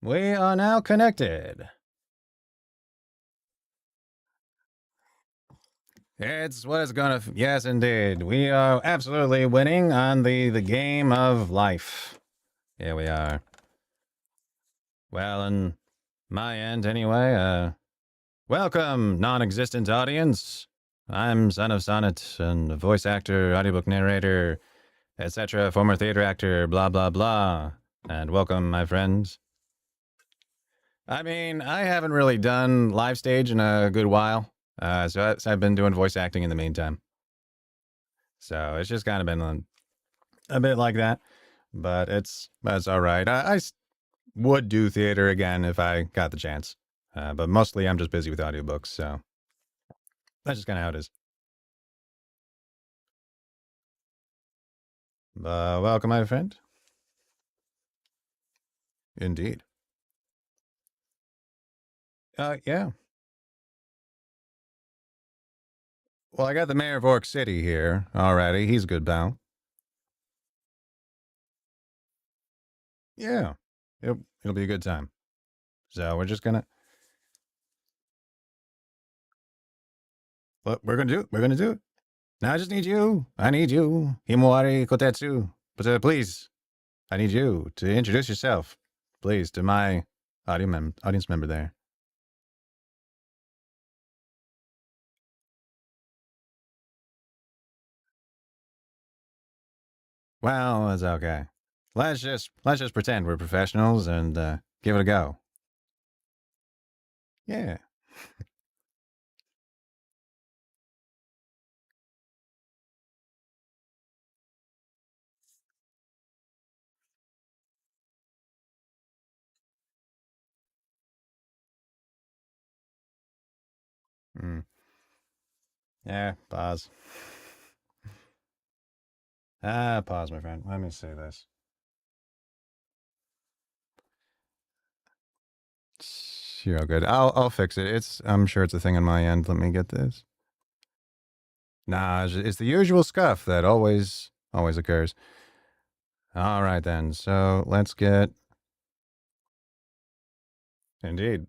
We are now connected. It's what it's gonna. Yes, indeed. We are absolutely winning on the game of life. Here we are. Well, on my end, anyway. Welcome, non-existent audience. I'm son of Sonnet, and a voice actor, audiobook narrator, etc., former theater actor, blah blah blah. And welcome, my friends. I mean, I haven't really done live stage in a good while. So I've been doing voice acting in the meantime. So it's just kind of been a bit like that, but that's all right. I would do theater again if I got the chance, but mostly I'm just busy with audiobooks, so that's just kind of how it is. Welcome, my friend. Indeed. Yeah. Well, I got the mayor of Orc City here already. He's a good pal. Yeah. It'll be a good time. So we're just gonna. We're gonna do it. We're gonna do it. Now I just need you. I need you. Himawari Kotetsu. But please, I need you to introduce yourself, please, to my audience member there. Well, that's okay. Let's just pretend we're professionals and give it a go. Yeah. Yeah. Pause. Pause, my friend. Let me say this. You're all good. I'll fix it. I'm sure it's a thing on my end. Let me get this. Nah, it's the usual scuff that always occurs. All right then. So let's get. Indeed.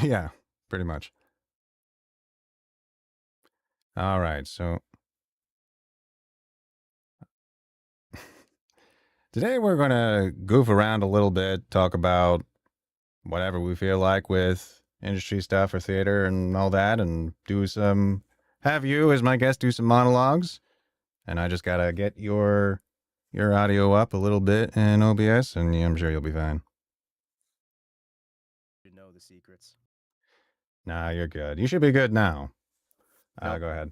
Yeah, pretty much. All right. So today we're going to goof around a little bit, talk about whatever we feel like with industry stuff or theater and all that, and have you as my guest do some monologues. And I just got to get your audio up a little bit in OBS, and I'm sure you'll be fine. You know the secrets. Nah, you're good. You should be good now. Nope. Go ahead.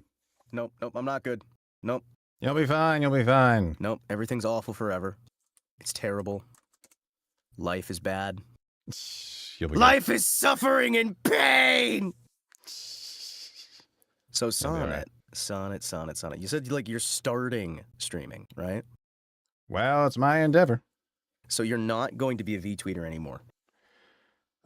Nope, I'm not good. Nope. You'll be fine. You'll be fine. Nope, everything's awful forever. It's terrible. Life is bad. You'll be Life is suffering and pain! So Sonnet. You said like you're starting streaming, right? Well, it's my endeavor. So you're not going to be a V-tweeter anymore.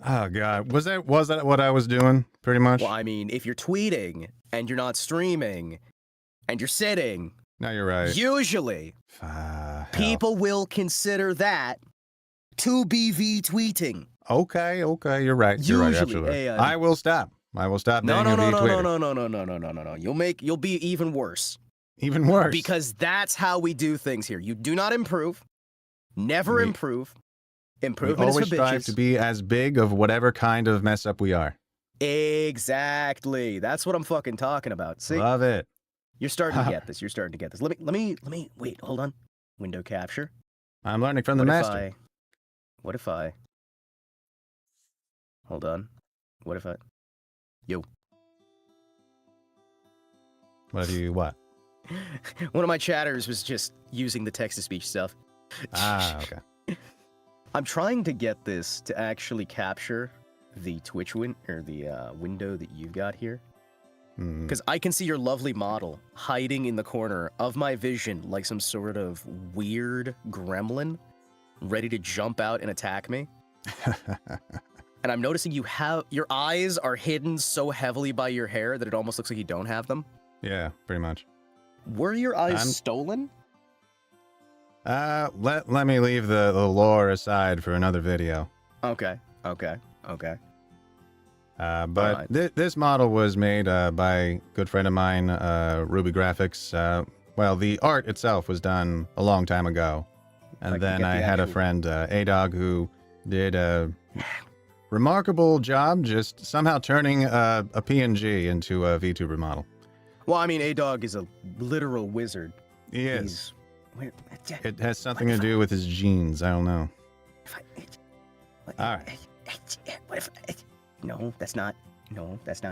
Oh God, was that what I was doing? Pretty much. Well, I mean, if you're tweeting and you're not streaming and you're sitting, no, you're right. Usually, people will consider that to be V-tweeting. Okay, you're right. You're right, absolutely. I will stop. I will stop being a V-tweeter. No. You'll be even worse. Even worse. Because that's how we do things here. You do not improve. Never improve. Improvement is for bitches. We always strive to be as big of whatever kind of mess up we are. Exactly. That's what I'm fucking talking about. See? Love it. You're starting to get this. You're starting to get this. Let me wait, hold on. Window capture. I'm learning from the master. What if I hold on. What if I Yo. What? One of my chatters was just using the text-to-speech stuff. Okay. I'm trying to get this to actually capture the Twitch window that you've got here. Because I can see your lovely model hiding in the corner of my vision like some sort of weird gremlin ready to jump out and attack me. And I'm noticing your eyes are hidden so heavily by your hair that it almost looks like you don't have them. Yeah, pretty much. Were your eyes stolen? Let me leave the lore aside for another video. Okay. But Alright. This model was made by a good friend of mine, Ruby Graphics. Well, the art itself was done a long time ago. And then I had a friend, A-Dog, who did a remarkable job just somehow turning a PNG into a VTuber model. Well, I mean, A-Dog is a literal wizard. He is. It has something to do with his genes. I don't know. All right. What if? No, that's not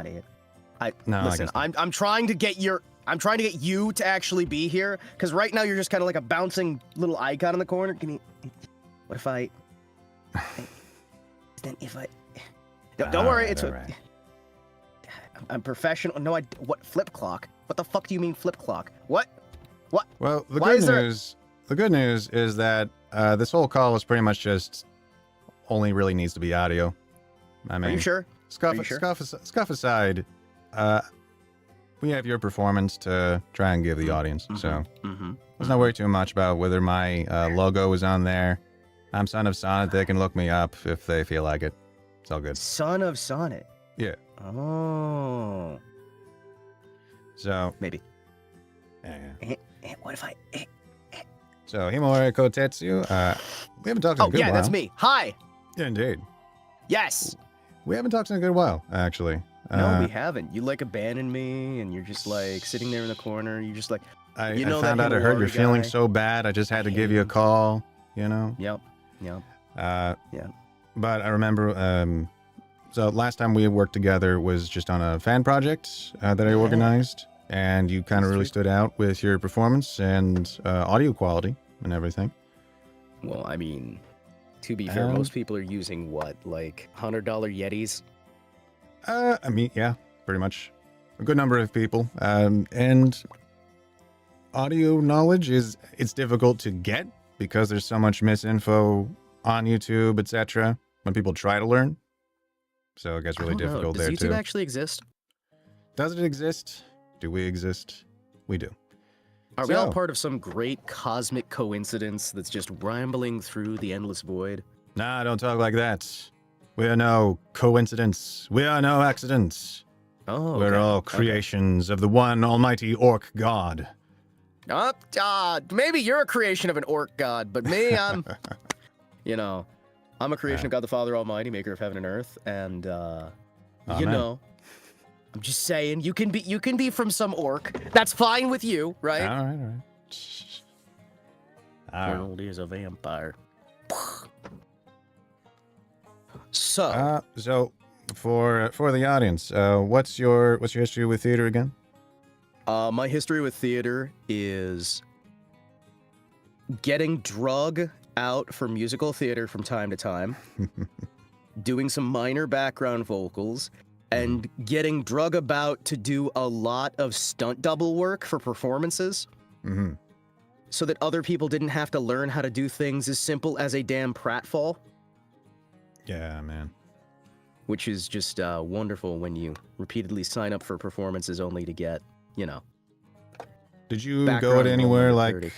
it. No, Listen. I'm trying to get you to actually be here, because right now you're just kind of like a bouncing little icon in the corner. What if I? Then if I? Don't worry. It's. Right. I'm professional. No, what flip clock? What the fuck do you mean flip clock? What? Well, the good news is that this whole call is pretty much just only really needs to be audio. I mean, Are you sure? Scuff aside, we have your performance to try and give the audience, so let's not worry too much about whether my logo is on there. I'm Son of Sonnet. They can look me up if they feel like it. It's all good. Son of Sonnet. Yeah. Oh. So maybe. Yeah. What if I? So Himori Kotetsu, we haven't talked in a good while. Yeah, that's me. Hi. Yeah, indeed. Yes. We haven't talked in a good while, actually. No, we haven't. You like abandoned me, and you're just like sitting there in the corner. You're just like, I found out I heard you're feeling so bad. I just had to give you a call. You know. Yep. Yeah. But I remember. So last time we worked together was just on a fan project that I organized, and you kind of really stood out with your performance and audio quality and everything. Well, I mean, to be fair, most people are using what, like $100 Yetis? I mean, yeah, pretty much. A good number of people. And audio knowledge it's difficult to get because there's so much misinfo on YouTube, etc. when people try to learn. So it gets really difficult there too. Does YouTube actually exist? Does it exist? Do we exist? We do. Are we all part of some great cosmic coincidence that's just rambling through the endless void? Nah, don't talk like that. We are no coincidence. We are no accidents. Oh, We're all creations of the one almighty orc god. Maybe you're a creation of an orc god, but me, I'm, I'm a creation of God the Father Almighty, maker of heaven and earth, and I'm just saying, you can be from some orc. That's fine with you, right? All right. World is a vampire. So, for the audience, what's your history with theater again? My history with theater is getting drug out for musical theater from time to time, doing some minor background vocals, and getting drug about to do a lot of stunt double work for performances, so that other people didn't have to learn how to do things as simple as a damn pratfall. Yeah, man. Which is just wonderful when you repeatedly sign up for performances only to get, Did you go to anywhere like,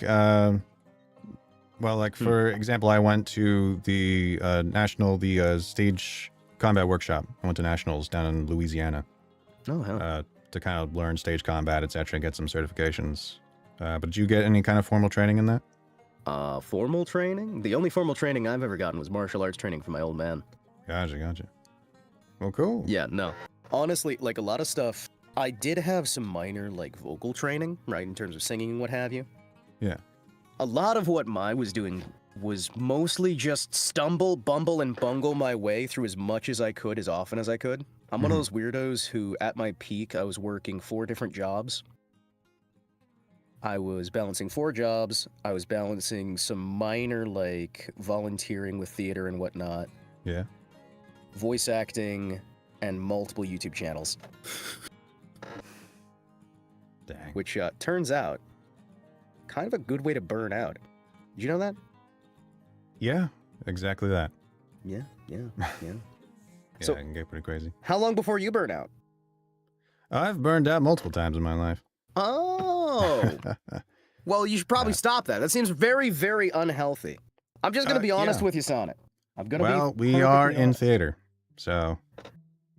for example, I went to the stage combat workshop. I went to Nationals down in Louisiana. Oh, hell. To kind of learn stage combat, etc., and get some certifications. But did you get any kind of formal training in that? Formal training? The only formal training I've ever gotten was martial arts training from my old man. Gotcha. Well, cool. Yeah, no. Honestly, like a lot of stuff, I did have some minor, like, vocal training, right, in terms of singing and what have you. Yeah. A lot of what Mai was doing was mostly just stumble, bumble, and bungle my way through as much as I could, as often as I could. I'm one of those weirdos who, at my peak, I was working 4 different jobs. I was balancing 4 jobs. I was balancing some minor, like, volunteering with theater and whatnot. Yeah. Voice acting, and multiple YouTube channels. Dang. Which, turns out, kind of a good way to burn out. Did you know that? Yeah, exactly that. Yeah. Yeah, So, it can get pretty crazy. How long before you burn out? I've burned out multiple times in my life. Oh! Well, you should probably stop that. That seems very, very unhealthy. I'm just going to be honest with you, Sonnet. I'm going to be. Well, we are in theater, so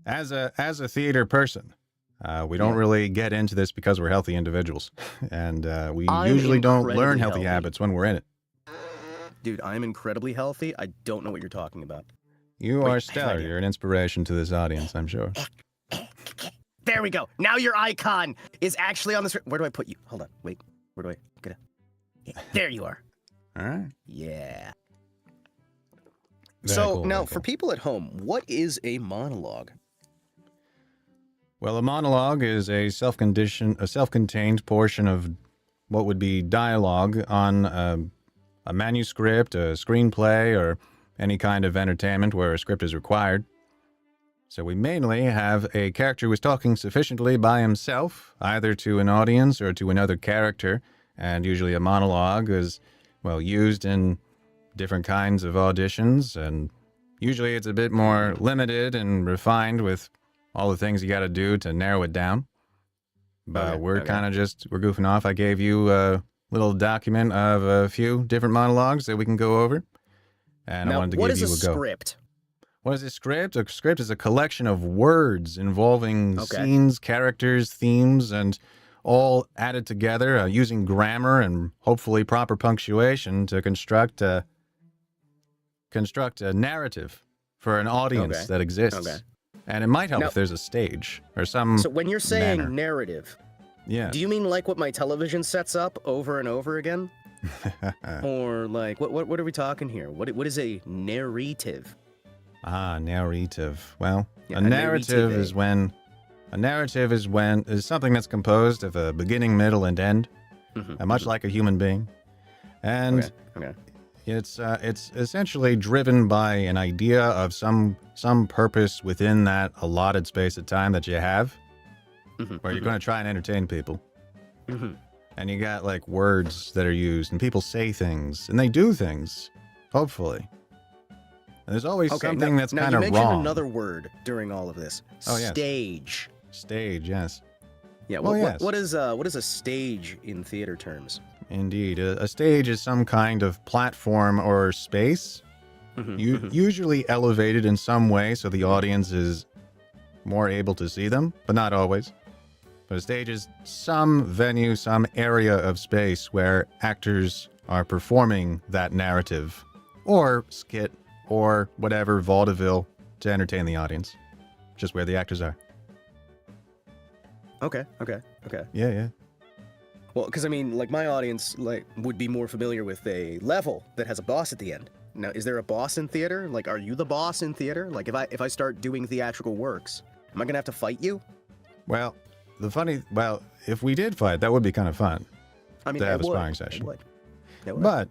as a theater person, we don't really get into this because we're healthy individuals, and we usually don't learn healthy habits when we're in it. Dude, I'm incredibly healthy. I don't know what you're talking about. You are stellar. You're an inspiration to this audience, I'm sure. There we go. Now your icon is actually on the screen. Where do I put you? Hold on. Wait. Where do I get it? There you are. All right. Yeah. Very so cool, now, for people at home, what is a monologue? Well, a monologue is a self-contained portion of what would be dialogue on a manuscript, a screenplay, or any kind of entertainment where a script is required. So we mainly have a character who is talking sufficiently by himself, either to an audience or to another character, and usually a monologue is, well, used in different kinds of auditions, and usually it's a bit more limited and refined with all the things you got to do to narrow it down. But we're kind of we're goofing off. I gave you a little document of a few different monologues that we can go over, and now, I wanted to give you a go. What is a script? What is a script? A script is a collection of words involving scenes, characters, themes, and all added together using grammar and hopefully proper punctuation to construct a narrative for an audience that exists. And it might help if there's a stage or some. So when you're saying narrative, do you mean like what my television sets up over and over again? Or like what are we talking here? What is a narrative? Narrative. Well, a narrative is something that's composed of a beginning, middle, and end, much like a human being, and it's essentially driven by an idea of some purpose within that allotted space of time that you have, where you're going to try and entertain people, and you got like words that are used, and people say things, and they do things, hopefully. And there's always something that's kind of wrong. You mentioned another word during all of this. Stage. Stage, yes. Yeah. What is a stage in theater terms? Indeed, a stage is some kind of platform or space, usually elevated in some way so the audience is more able to see them, but not always. But a stage is some venue, some area of space where actors are performing that narrative, or skit, or whatever, vaudeville, to entertain the audience. Just where the actors are. Okay. Yeah. Well, because I mean, like my audience would be more familiar with a level that has a boss at the end. Now, is there a boss in theater? Like, are you the boss in theater? Like, if I start doing theatrical works, am I gonna have to fight you? Well, if we did fight, that would be kind of fun. I mean, to have a sparring session. It would. But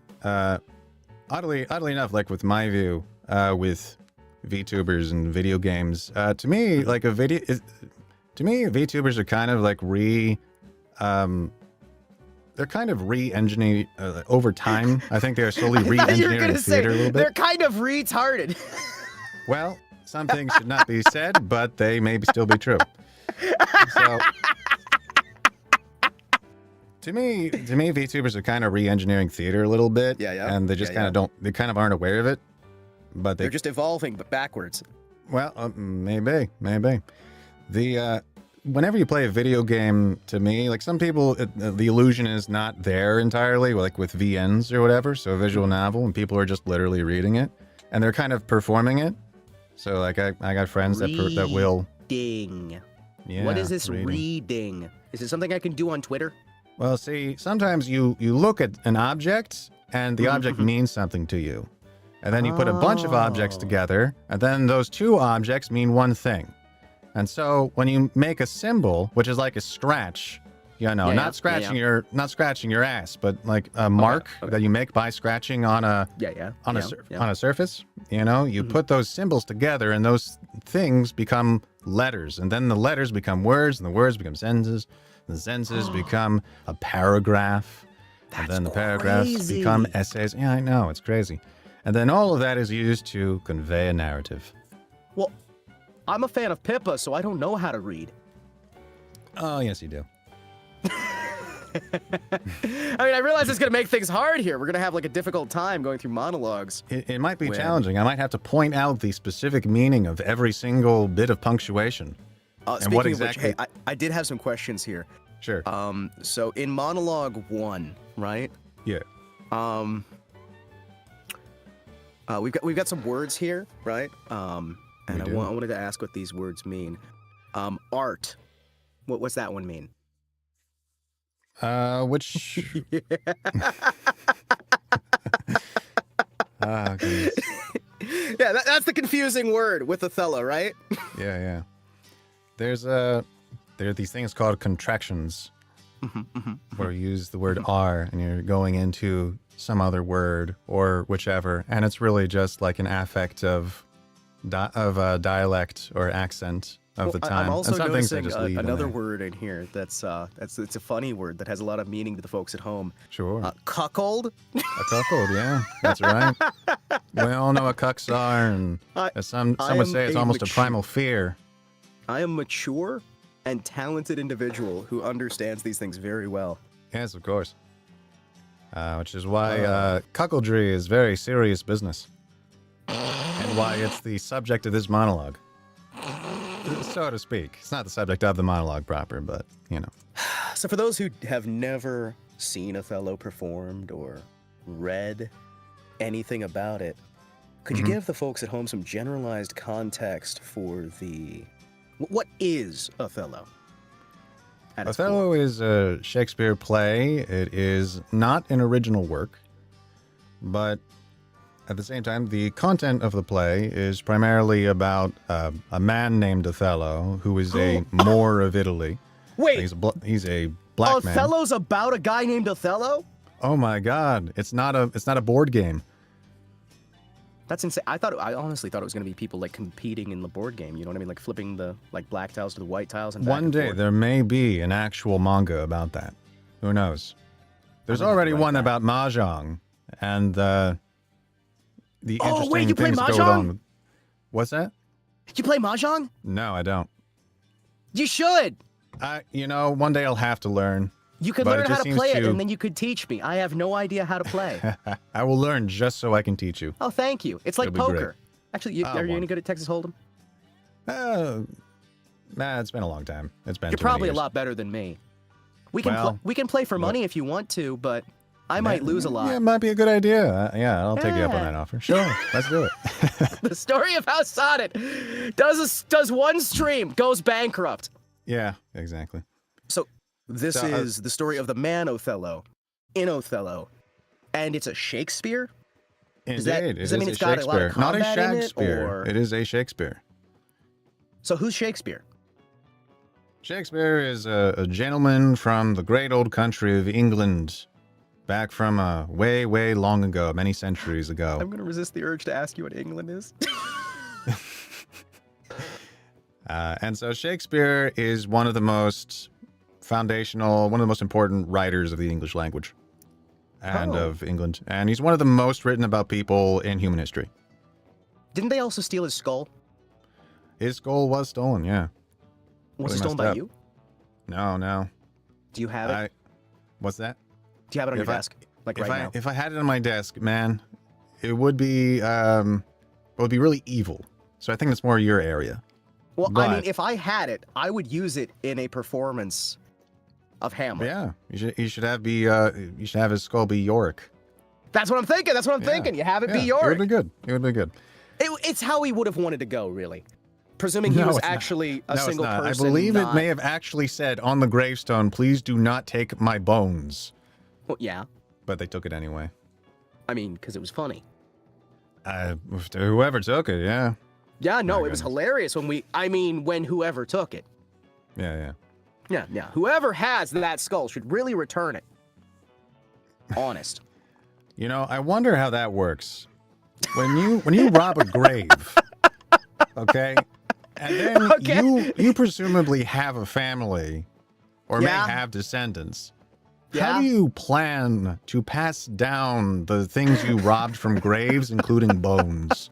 oddly enough, like with my view, with VTubers and video games, to me, like VTubers are kind of like they're kind of re-engineering over time. I think they're slowly re-engineering theater a little bit. They're kind of retarded. Well, some things should not be said, but they may still be true. So, to me, VTubers are kind of re-engineering theater a little bit. Yeah. And they just kind of they kind of aren't aware of it. But they're just evolving, but backwards. Well, maybe. Whenever you play a video game, to me, like some people, the illusion is not there entirely, like with VNs or whatever, so a visual novel, and people are just literally reading it, and they're kind of performing it. So, like, I got friends that will... Reading. Yeah, what is this reading? Is it something I can do on Twitter? Well, see, sometimes you look at an object, and the object means something to you. And then you put a bunch of objects together, and then those two objects mean one thing. And so when you make a symbol, which is like a scratch, not scratching your ass, but like a mark that you make by scratching on a surface, you put those symbols together, and those things become letters, and then the letters become words, and the words become sentences, and the sentences become a paragraph, and then the paragraphs become essays. Yeah, I know, it's crazy. And then all of that is used to convey a narrative. Well, I'm a fan of Pippa, so I don't know how to read. Oh, yes, you do. I mean, I realize it's gonna make things hard here. We're gonna have like a difficult time going through monologues. It might be challenging. I might have to point out the specific meaning of every single bit of punctuation. And what exactly? Of which, hey, I did have some questions here. Sure. So in monologue 1, right? Yeah. We've got some words here, right? And I wanted to ask what these words mean. Art. What's that one mean? Which? Goodness. Yeah, that's the confusing word with Othello, right? Yeah. There are these things called contractions, where you use the word "are" and you're going into some other word or whichever, and it's really just like an affect of dialect or accent of the time. I'm also and some noticing things just another word in here it's a funny word that has a lot of meaning to the folks at home. Sure. Cuckold? A cuckold, yeah, that's right. We all know what cucks are, and some would say it's almost a primal fear. I am mature and talented individual who understands these things very well. Yes, of course. Which is why cuckoldry is very serious business. And why it's the subject of this monologue. So to speak. It's not the subject of the monologue proper, but, you know. So for those who have never seen Othello performed or read anything about it, could you give the folks at home some generalized context for what is Othello? Othello is a Shakespeare play. It is not an original work, but at the same time, the content of the play is primarily about a man named Othello, who is a Moor of Italy. Wait, he's a black man. Othello's about a guy named Othello? Oh my God! It's not a board game. That's insane. I honestly thought it was going to be people like competing in the board game. You know what I mean? Like flipping the black tiles to the white tiles and back One day there may be an actual manga about that. Who knows? There's already one about mahjong and the interesting things that go on. What's that? You play mahjong? No, I don't. You should. One day I'll have to learn. You could learn how to play it, and then you could teach me. I have no idea how to play. I will learn just so I can teach you. Oh, thank you. It's like poker. Actually, are you any good at Texas Hold'em? It's been a long time. It's been. You're probably a lot better than me. We can play for money if you want to, but I might lose a lot. Yeah, it might be a good idea. I'll take you up on that offer. Sure, let's do it. The story of how Sonnet does one stream, goes bankrupt. Yeah, exactly. So this is the story of the man Othello, in Othello, and it's a Shakespeare? Indeed, does that mean it's got a lot of combat not a Shakespeare. In it, it is a Shakespeare. So who's Shakespeare? Shakespeare is a gentleman from the great old country of England, back from way, way long ago, many centuries ago. I'm going to resist the urge to ask you what England is. And so Shakespeare is one of the most foundational, one of the most important writers of the English language and of England. And he's one of the most written about people in human history. Didn't they also steal his skull? His skull was stolen, yeah. Was it stolen by you? No. Do you have it? What's that? Do you have it on your desk? Like right now? If I had it on my desk, man, it would be really evil. So I think that's more your area. Well, I mean, if I had it, I would use it in a performance of Hamlet. Yeah, you should have his skull be Yorick. That's what I'm thinking. You have it be Yorick. It would be good. It's how he would have wanted to go, really. Presuming he was actually a single person. I believe it may have actually said on the gravestone, "Please do not take my bones." Well, yeah. But they took it anyway. I mean, because it was funny. Whoever took it, yeah. Yeah, no, it was hilarious when whoever took it. Yeah. Yeah. Whoever has that skull should really return it. Honest. I wonder how that works. When you rob a grave, okay, and then you presumably have a family, or may have descendants. Yeah. How do you plan to pass down the things you robbed from graves, including bones?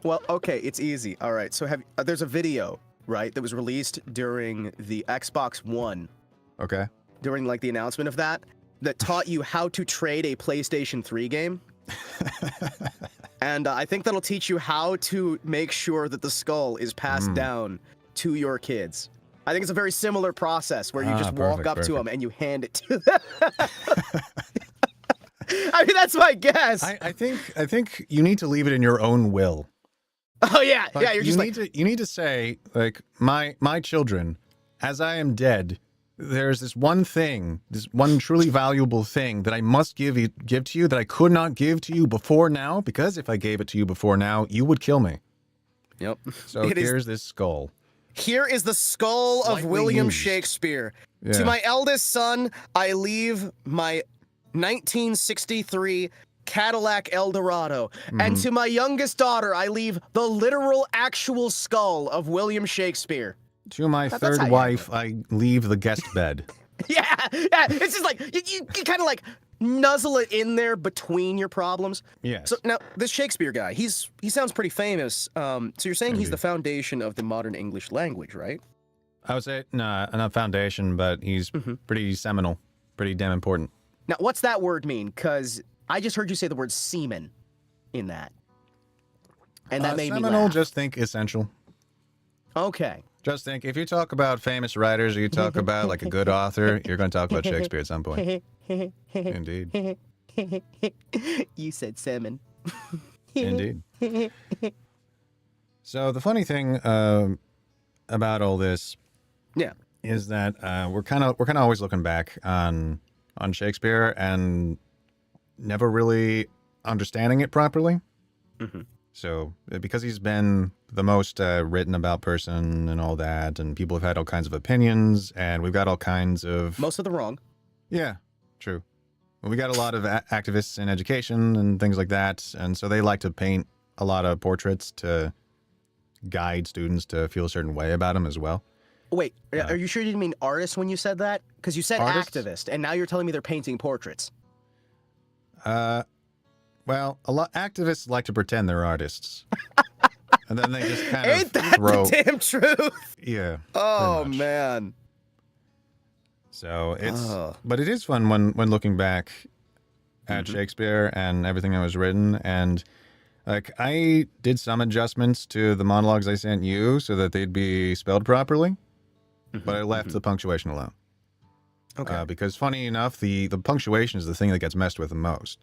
Well, okay, it's easy. All right, so there's a video, right, that was released during the Xbox One Okay. during like the announcement of that taught you how to trade a PlayStation 3 game. And I think that'll teach you how to make sure that the skull is passed down to your kids. I think it's a very similar process where you just walk up to them and you hand it to them. I mean, that's my guess. I think you need to leave it in your own will. Oh yeah, Like, yeah. You're just you need to say like my children, as I am dead, there's this one thing, this one truly valuable thing that I must give to you that I could not give to you before now, because if I gave it to you before now, you would kill me. Yep. So here's this skull. Here is the skull of William Shakespeare. Yeah. To my eldest son, I leave my 1963 Cadillac Eldorado. And to my youngest daughter, I leave the literal actual skull of William Shakespeare. To my third wife, I leave the guest bed. Yeah. It's just like, you kind of like nuzzle it in there between your problems. Yes. So now, this Shakespeare guy, he sounds pretty famous. So you're saying he's the foundation of the modern English language, right? I would say, not foundation, but he's pretty seminal, pretty damn important. Now, what's that word mean? Because I just heard you say the word semen in that. And that made me seminal, laugh. just think essential. Okay. Just think, if you talk about famous writers or you talk about like a good author, you're going to talk about Shakespeare at some point. Indeed. You said semen. Indeed. So the funny thing about all this, is that we're kind of always looking back on Shakespeare and never really understanding it properly. So because he's been the most written about person and all that, and people have had all kinds of opinions, and we've got all kinds of... Most of them wrong. Yeah, true. We got a lot of activists in education and things like that, and so they like to paint a lot of portraits to guide students to feel a certain way about him as well. Wait, are you sure you didn't mean artists when you said that? Because you said activist, and now you're telling me they're painting portraits. Well, a lot activists like to pretend they're artists. And then they just kind Ain't of that throw... the damn truth? Yeah. Oh, man. So it's... But it is fun when looking back at Shakespeare and everything that was written. And, like, I did some adjustments to the monologues I sent you so that they'd be spelled properly. But I left the punctuation alone. Okay. Because, funny enough, the punctuation is the thing that gets messed with the most.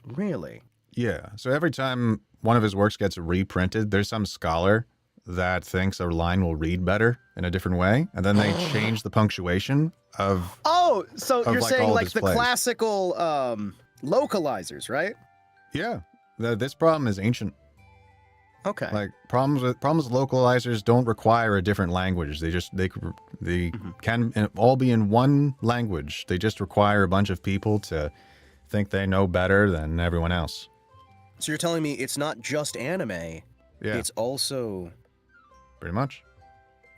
Really? Yeah. So every time one of his works gets reprinted, there's some scholar that thinks a line will read better in a different way, and then they change the punctuation of... Oh, so you're like saying all of like his the plays. classical localizers, right? Yeah. This problem is ancient. Okay. Like problems with localizers don't require a different language. They can all be in one language. They just require a bunch of people to think they know better than everyone else. So you're telling me it's not just anime, Yeah. it's also Pretty much.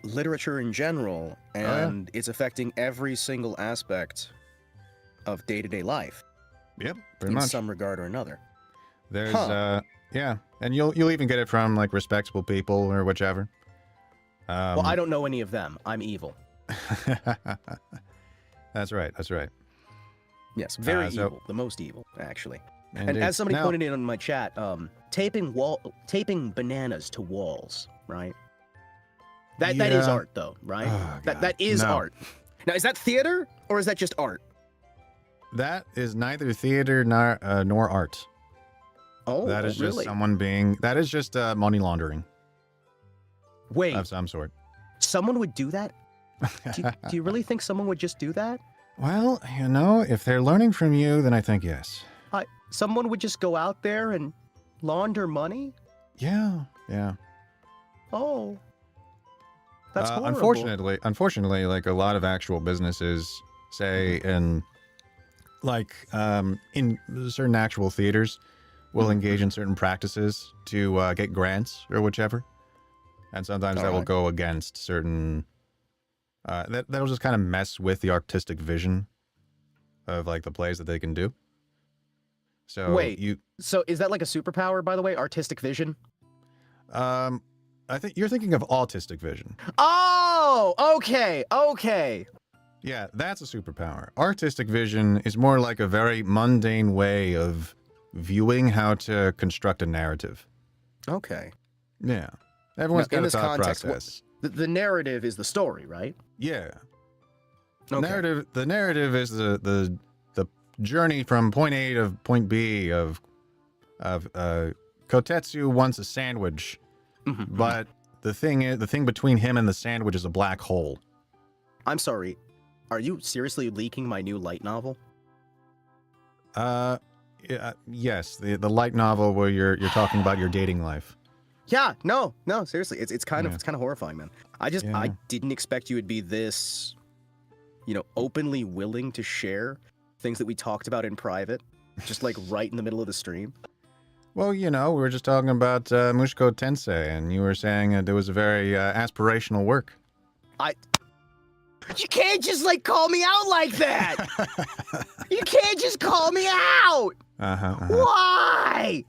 literature in general, and it's affecting every single aspect of day-to-day life Yep. Pretty in much. some regard or another. There's Huh. and you'll even get it from like respectable people or whichever. Well, I don't know any of them. I'm evil. That's right. That's right. Yes, very so- evil. The most evil, actually. Indeed. And as somebody Now- pointed in on my chat, taping bananas to walls, right? That is Yeah. art, though, right? Oh, that God. is No. art. Now, is that theater or is that just art? That is neither theater nor art. Oh, That is really? just someone being. That is just money laundering Wait, of some sort. someone would do that? Do you really think someone would just do that? Well, if they're learning from you, then I think yes. Someone would just go out there and launder money? Yeah. Oh, that's horrible. Unfortunately, like a lot of actual businesses say in certain actual theaters will engage in certain practices to get grants or whichever. And sometimes that will go against certain that'll just kind of mess with the artistic vision of like the plays that they can do. So Wait. So is that like a superpower, by the way? Artistic vision? I think you're thinking of autistic vision. Oh, okay. Yeah, that's a superpower. Artistic vision is more like a very mundane way of viewing how to construct a narrative. Okay. Yeah. Everyone's Now, in got a this thought context, process. the narrative is the story, right? Yeah. Okay. The narrative is the journey from point A to point B of Kotetsu wants a sandwich, but the thing between him and the sandwich is a black hole. I'm sorry. Are you seriously leaking my new light novel? Yes, the light novel where you're talking about your dating life. Yeah, no, seriously. It's kind Yeah. of horrifying, man. I Yeah. didn't expect you would be this, openly willing to share things that we talked about in private, just like right in the middle of the stream. Well, we were just talking about Mushiko Tensei, and you were saying that it was a very aspirational work. You can't just call me out like that. You can't just call me out. Why?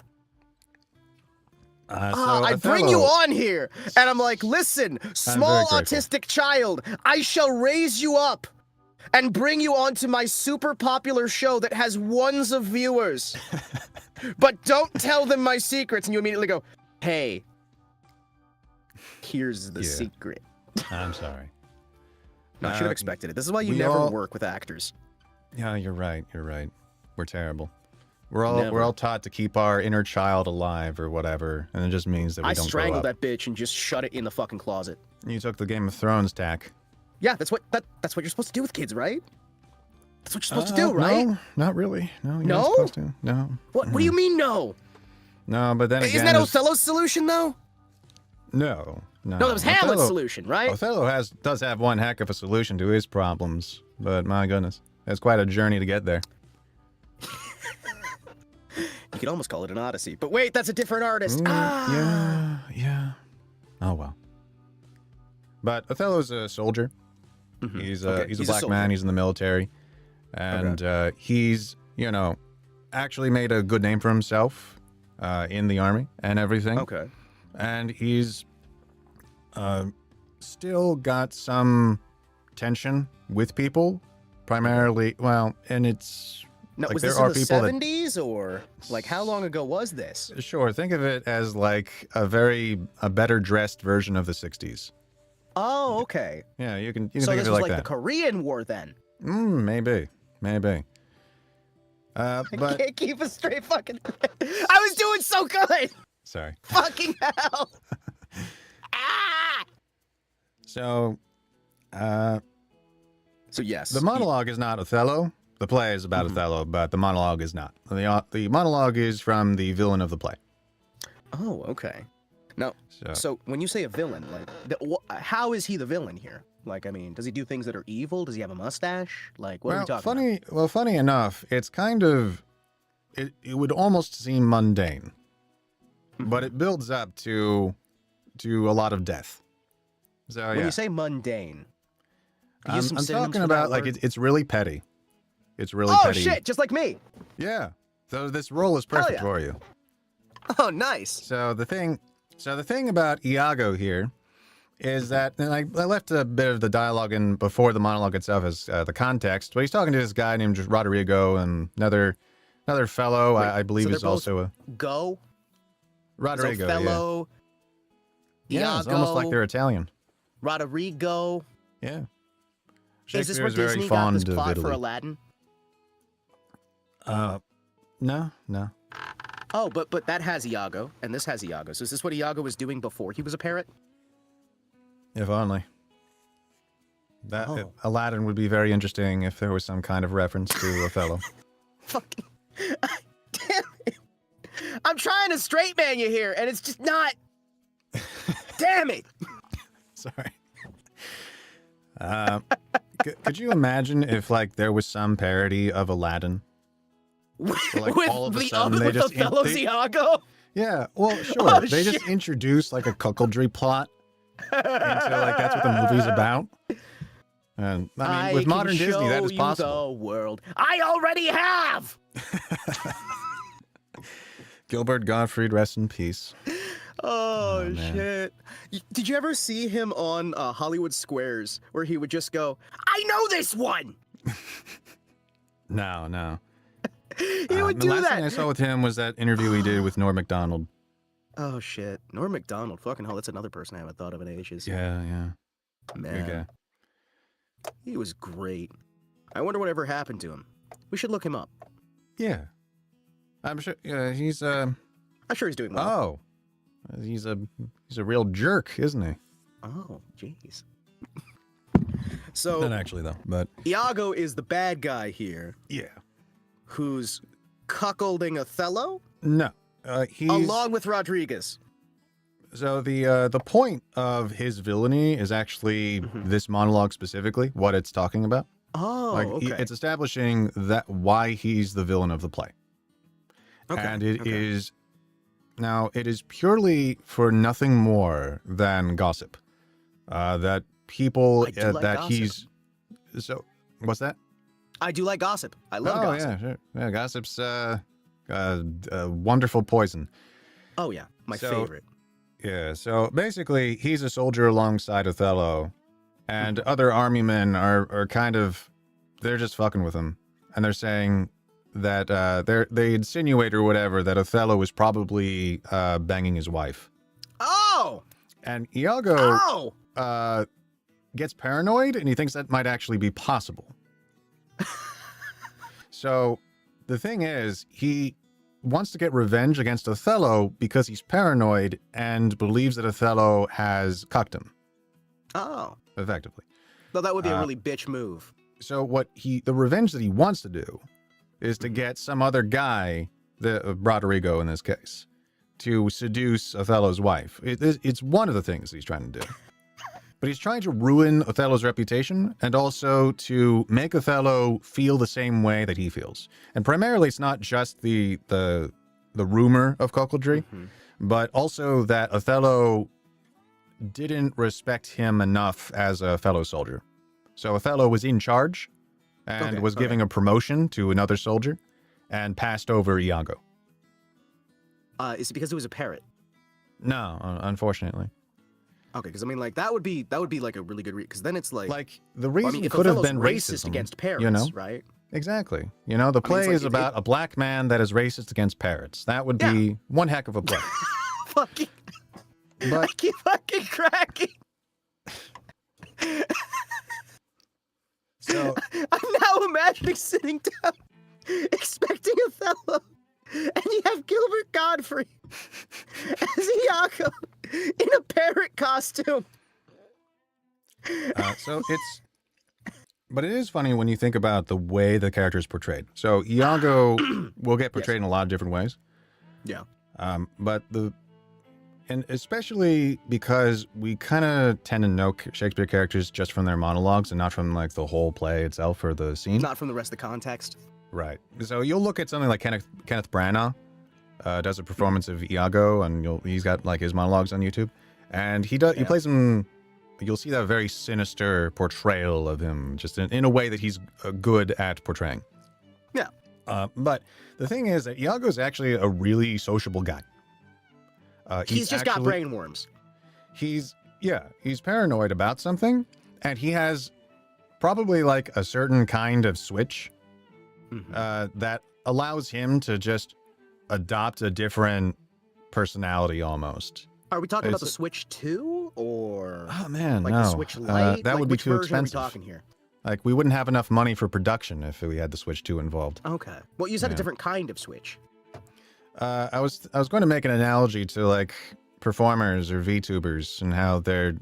I bring you on here, and I'm like, listen, small autistic child, I shall raise you up and bring you onto my super popular show that has ones of viewers. But don't tell them my secrets. And you immediately go, hey, here's the secret. I'm sorry. No, I should have expected it. This is why you never work with actors. Yeah, you're right. We're terrible. We're all taught to keep our inner child alive or whatever, and it just means that we don't grow up. I strangled that bitch and just shut it in the fucking closet. You took the Game of Thrones tack. Yeah, that's what you're supposed to do with kids, right? That's what you're supposed to do, right? No, not really. No, you're not supposed to. No. What do you mean, no? No, but then again... Isn't that Othello's solution, though? No. No, that was Hamlet's solution, right? Othello does have one heck of a solution to his problems, but my goodness, it's quite a journey to get there. You could almost call it an odyssey, but wait, that's a different artist. Yeah. Oh well. But Othello's a soldier. He's a black man. He's in the military, and he's actually made a good name for himself in the army and everything. Okay. And he's still got some tension with people, primarily. Well, and it's now, was this in the 70s or how long ago was this? Sure, think of it as a better dressed version of the 60s. Oh, okay. Yeah, you can so think this of it was like that. The Korean War then? Maybe. I can't keep a straight fucking... I was doing so good! Sorry. Fucking hell! So yes. The monologue is not Othello. The play is about Othello, but the monologue is not. The monologue is from the villain of the play. Oh, okay. Now, so when you say a villain, how is he the villain here? Does he do things that are evil? Does he have a mustache? What are we talking about? Well, funny enough, it's kind of... It would almost seem mundane, but it builds up to a lot of death. So, when you say mundane, I'm talking about it's really petty. It's really petty. Oh shit, just like me. Yeah. So this role is perfect for you. Oh, nice. So the thing about Iago here is that, and I left a bit of the dialogue in before the monologue itself as the context, but he's talking to this guy named Rodrigo and another fellow. I believe is also a Rodrigo. Fellow. Yeah, it's almost like they're Italian. Rodrigo. Yeah. Is this where Disney got this plot for Aladdin? No. Oh, but that has Iago, and this has Iago. So is this what Iago was doing before he was a parrot? If only. Aladdin would be very interesting if there was some kind of reference to Othello. Fucking... Damn it. I'm trying to straight man you here, and it's just not... Damn it! Sorry. Could you imagine if there was some parody of Aladdin? So, all of a sudden they just Othello's Iago? Yeah, well, sure. They just introduce a cuckoldry plot into that's what the movie's about. And with modern Disney, that is possible. The world. I already have. Gilbert Gottfried, rest in peace. Oh, man. shit. Did you ever see him on Hollywood Squares where he would just go, I know this one? No. He would The do last that. thing I saw with him was that interview he did with Norm Macdonald. Oh, shit. Norm Macdonald. Fucking hell, that's another person I haven't thought of in ages. Yeah. Man. Good guy. He was great. I wonder whatever happened to him. We should look him up. Yeah. I'm sure he's I'm sure he's doing well. he's a real jerk, isn't he? Oh, jeez. So Not actually though, but Iago is the bad guy here yeah. who's cuckolding Othello No. He's along with Rodriguez. So the point of his villainy is actually this monologue specifically, what it's talking about. Oh, Like okay. it's establishing that why he's the villain of the play. Okay, And it is purely for nothing more than gossip. That people I do like that gossip. he's so what's that? I do like gossip. I love gossip. Yeah, sure. Yeah, gossip's wonderful poison. Oh, yeah. My So- favorite. Yeah, so basically he's a soldier alongside Othello, and other army men are kind of they're just fucking with him. And they're saying that they insinuate or whatever that Othello was probably banging his wife. Oh! And Iago Oh! gets paranoid and he thinks that might actually be possible. So the thing is, he wants to get revenge against Othello because he's paranoid and believes that Othello has cucked him, Oh. effectively. Well, that would be a really bitch move. So the revenge that he wants to do is to get some other guy, Rodrigo in this case, to seduce Othello's wife. It's one of the things he's trying to do. But he's trying to ruin Othello's reputation and also to make Othello feel the same way that he feels. And primarily, it's not just the rumor of cuckoldry, but also that Othello didn't respect him enough as a fellow soldier. So Othello was in charge and was giving a promotion to another soldier and passed over Iago. Is it because he was a parrot? No, unfortunately. Okay, because I mean, like that would be like a really good because then it's like the reason if could have Othello's been racist racism, against parrots, you know? right? Exactly. You know, the play it's like is about a black man that is racist against parrots. That would be one heck of a play. Fucking, I But keep fucking cracking. so I'm now imagining sitting down, expecting Othello, and you have Gilbert Godfrey as Iago in a parrot costume. But it is funny when you think about the way the character is portrayed. So Iago will get portrayed in a lot of different ways. Yeah. And especially because we kind of tend to know Shakespeare characters just from their monologues and not from like the whole play itself or the scene. Not from the rest of the context. Right. So you'll look at something like Kenneth Branagh does a performance of Iago, and he's got like his monologues on YouTube, and he plays him. You'll see that very sinister portrayal of him, just in a way that he's good at portraying. Yeah. But the thing is that Iago's actually a really sociable guy. He's just got brain worms. He's paranoid about something, and he has probably like a certain kind of switch that allows him to just adopt a different personality almost. Are we talking about the Switch 2 or oh man, like no. the Switch Lite? That like, would be which too version expensive. Are we talking here? Like we wouldn't have enough money for production if we had the Switch 2 involved. Okay. Well, you said a different kind of Switch. I was going to make an analogy to like performers or VTubers and how they're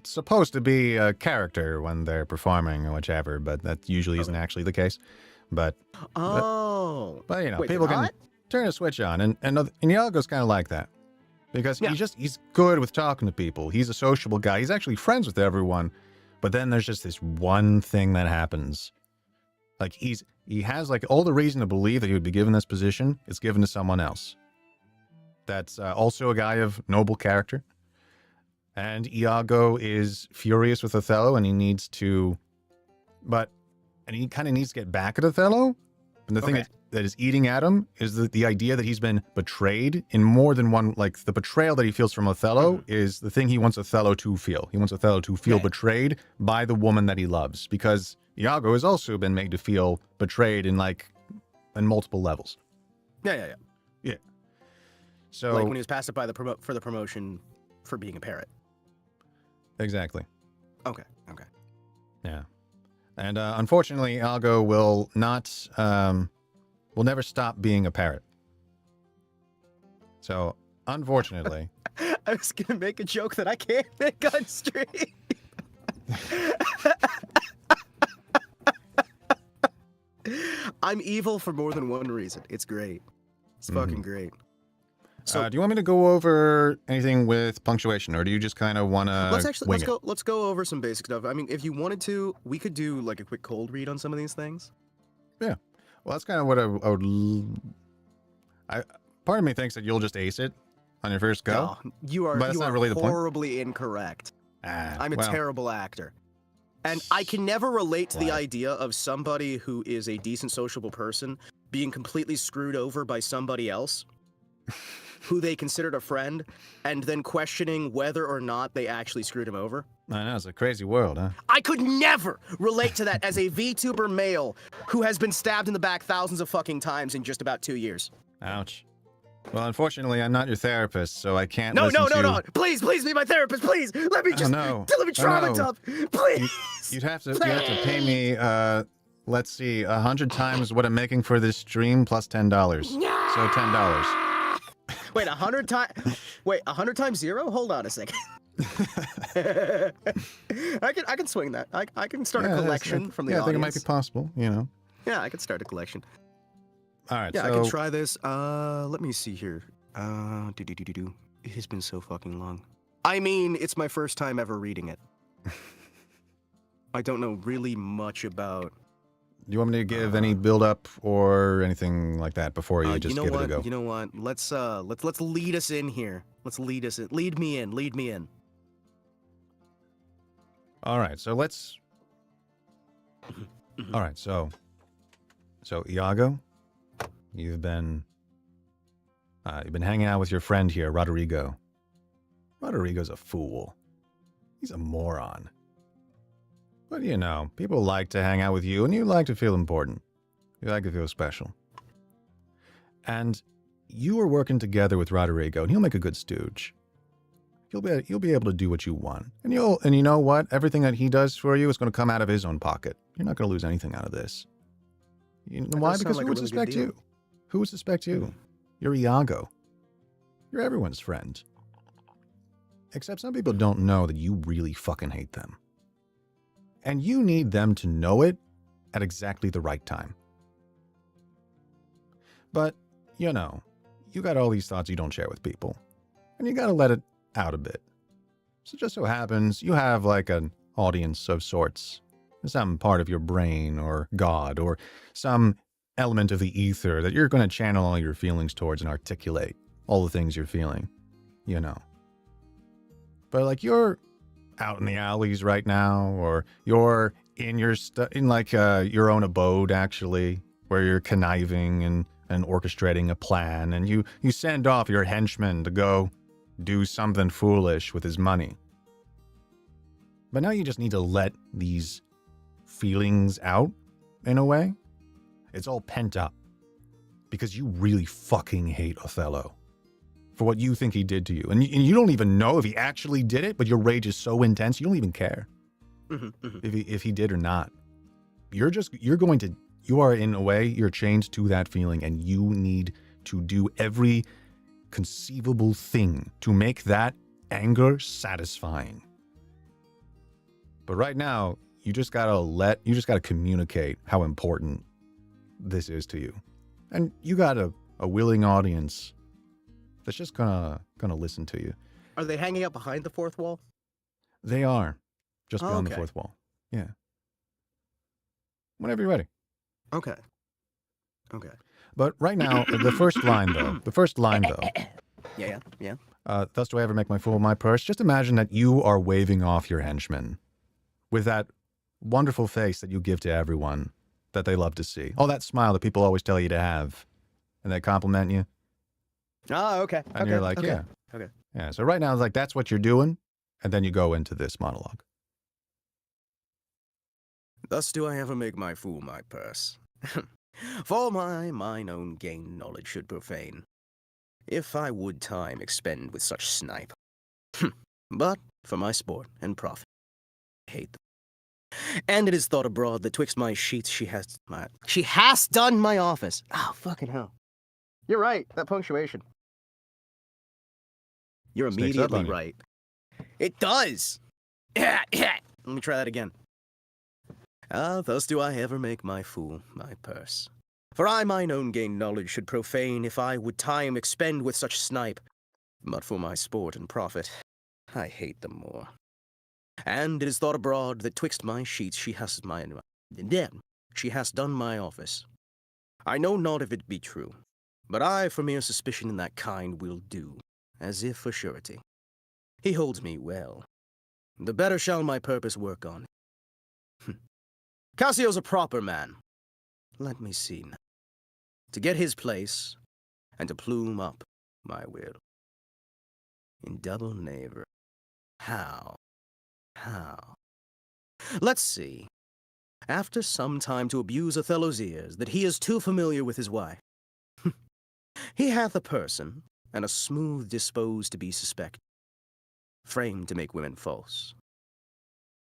supposed to be a character when they're performing or whichever, but that usually isn't actually the case. But you know, wait, people they're can not? turn a switch on, and Iago's kind of like that because he's good with talking to people. He's a sociable guy. He's actually friends with everyone, but then there's just this one thing that happens. Like he has like all the reason to believe that he would be given this position. It's given to someone else. That's also a guy of noble character. And Iago is furious with Othello, and he needs to, and he kind of needs to get back at Othello. And the is eating at him is the idea that he's been betrayed in more than one, like the betrayal that he feels from Othello is the thing he wants Othello to feel. He wants Othello to feel betrayed by the woman that he loves, because Iago has also been made to feel betrayed in multiple levels. Yeah. So like when he was passed up by for the promotion for being a parrot. Exactly. Okay. Yeah. And unfortunately, Iago will never stop being a parrot. So, unfortunately. I was going to make a joke that I can't make on stream. I'm evil for more than one reason. It's great. It's fucking great. So, do you want me to go over anything with punctuation, or do you just kind of want to let's go over some basic stuff. I mean, if you wanted to, we could do like a quick cold read on some of these things. Yeah. Well, that's kind of what I would. Part of me thinks that you'll just ace it on your first go. Oh, you are not really the point. Horribly incorrect. I'm a terrible actor. And I can never relate to the idea of somebody who is a decent sociable person being completely screwed over by somebody else who they considered a friend, and then questioning whether or not they actually screwed him over. I know, it's a crazy world, huh? I could never relate to that as a VTuber male who has been stabbed in the back thousands of fucking times in just about 2 years. Ouch. Well, unfortunately, I'm not your therapist, so I can't No. Please be my therapist, please. Let me just, let me try my top. Please. You'd have to pay me, let's see, 100 times what I'm making for this stream plus $10. So $10. Wait, 100 times? Wait, 100 times 0? Hold on a second. I can swing that. I can start a collection from the audience. I think it might be possible, you know. Yeah, I can start a collection. All right, yeah, so I can try this. Let me see here. It has been so fucking long. I mean, it's my first time ever reading it. I don't know really much about. Do you want me to give any build-up or anything like that before you just give it a go? You know what? Let's lead us in here. Let's lead us in. Lead me in. All right, so let's. All right, so Iago, you've been hanging out with your friend here, Rodrigo. Rodrigo's a fool. He's a moron. But you know, people like to hang out with you, and you like to feel important. You like to feel special. And you are working together with Rodrigo, and he'll make a good stooge. You'll be able to do what you want, and you know what? Everything that he does for you is going to come out of his own pocket. You're not going to lose anything out of this. You know why? Because who would suspect you? Who would suspect you? You're Iago. You're everyone's friend. Except some people don't know that you really fucking hate them. And you need them to know it at exactly the right time. But, you know, you got all these thoughts you don't share with people. And you gotta let it out a bit. So it just so happens you have like an audience of sorts. Some part of your brain or God or some element of the ether that you're going to channel all your feelings towards and articulate all the things you're feeling, you know. But like you're out in the alleys right now, or you're in your your own abode actually, where you're conniving and orchestrating a plan, and you send off your henchman to go do something foolish with his money. But now you just need to let these feelings out in a way. It's all pent up because you really fucking hate Othello for what you think he did to you. And you don't even know if he actually did it, but your rage is so intense, you don't even care if he did or not. You are in a way, you're chained to that feeling, and you need to do every conceivable thing to make that anger satisfying. But right now, you just gotta communicate how important this is to you. And you got a willing audience that's just gonna listen to you. Are they hanging out behind the fourth wall? They are. Just beyond the fourth wall. Yeah. Whenever you're ready. Okay. But right now, the first line though. Yeah. Thus do I ever make my fool of my purse. Just imagine that you are waving off your henchman with that wonderful face that you give to everyone that they love to see. Oh, that smile that people always tell you to have, and they compliment you. Oh, okay. And you're like, yeah. Okay. Yeah, so right now, it's like, that's what you're doing, and then you go into this monologue. Thus do I ever make my fool my purse. For mine own gain knowledge should profane, if I would time expend with such snipe. But for my sport and profit, I hate them. And it is thought abroad that twixt my sheets she has done my office. Oh, fucking hell. You're right, that punctuation. You're Sneaks up immediately on you. right. It does! Let me try that again. Thus do I ever make my fool my purse. For I mine own gain knowledge should profane, if I would time expend with such snipe. But for my sport and profit, I hate them more. And it is thought abroad that twixt my sheets she has done my office. I know not if it be true, but I for mere suspicion in that kind will do, as if for surety. He holds me well. The better shall my purpose work on. Cassio's a proper man. Let me see now. To get his place, and to plume up my will. In double knavery. How? Let's see. After some time to abuse Othello's ears, that he is too familiar with his wife. He hath a person, and a smooth disposed to be suspected, framed to make women false.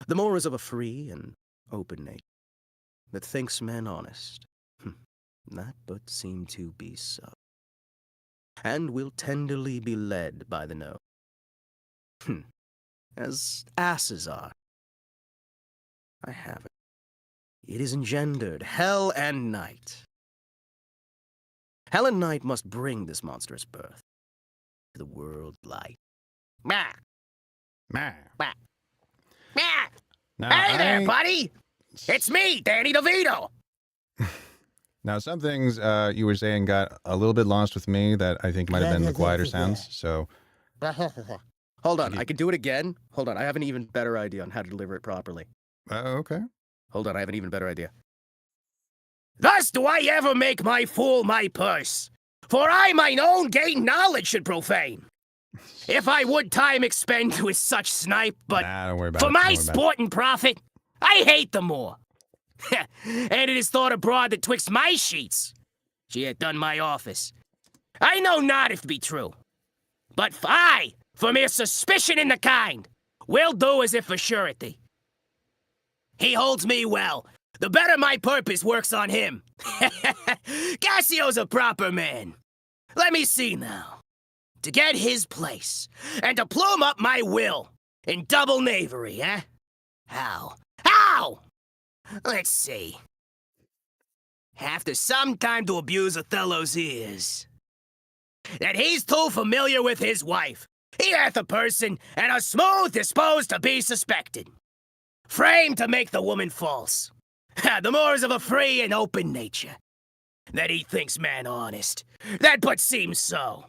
The more is of a free and open nature, that thinks men honest. That but seem to be so. And will tenderly be led by the nose. As asses are. I have it. It is engendered, hell and night. Hell and night must bring this monstrous birth to the world light. Meh. Meh. Meh. Meh. Now, Hey there, buddy! It's me, Danny DeVito! Now, some things you were saying got a little bit lost with me that I think might have been the quieter sounds, so... Hold on, I can do it again. Hold on, I have an even better idea on how to deliver it properly. Okay. Hold on, I have an even better idea. Thus do I ever make my fool my purse, for I mine own gain knowledge should profane. If I would time expend with such snipe, but Nah, don't worry about for it. my Don't worry about it. sport and profit, I hate them more. And it is thought abroad that twixt my sheets she hath done my office. I know not if it be true, but I, for mere suspicion in the kind, will do as if for surety. He holds me well. The better my purpose works on him. Cassio's a proper man. Let me see now. To get his place, and to plume up my will in double knavery, eh? How? Let's see. After some time to abuse Othello's ears, that he's too familiar with his wife. He hath a person, and a smooth disposed to be suspected. Framed to make the woman false. The more is of a free and open nature. That he thinks man honest. That but seems so.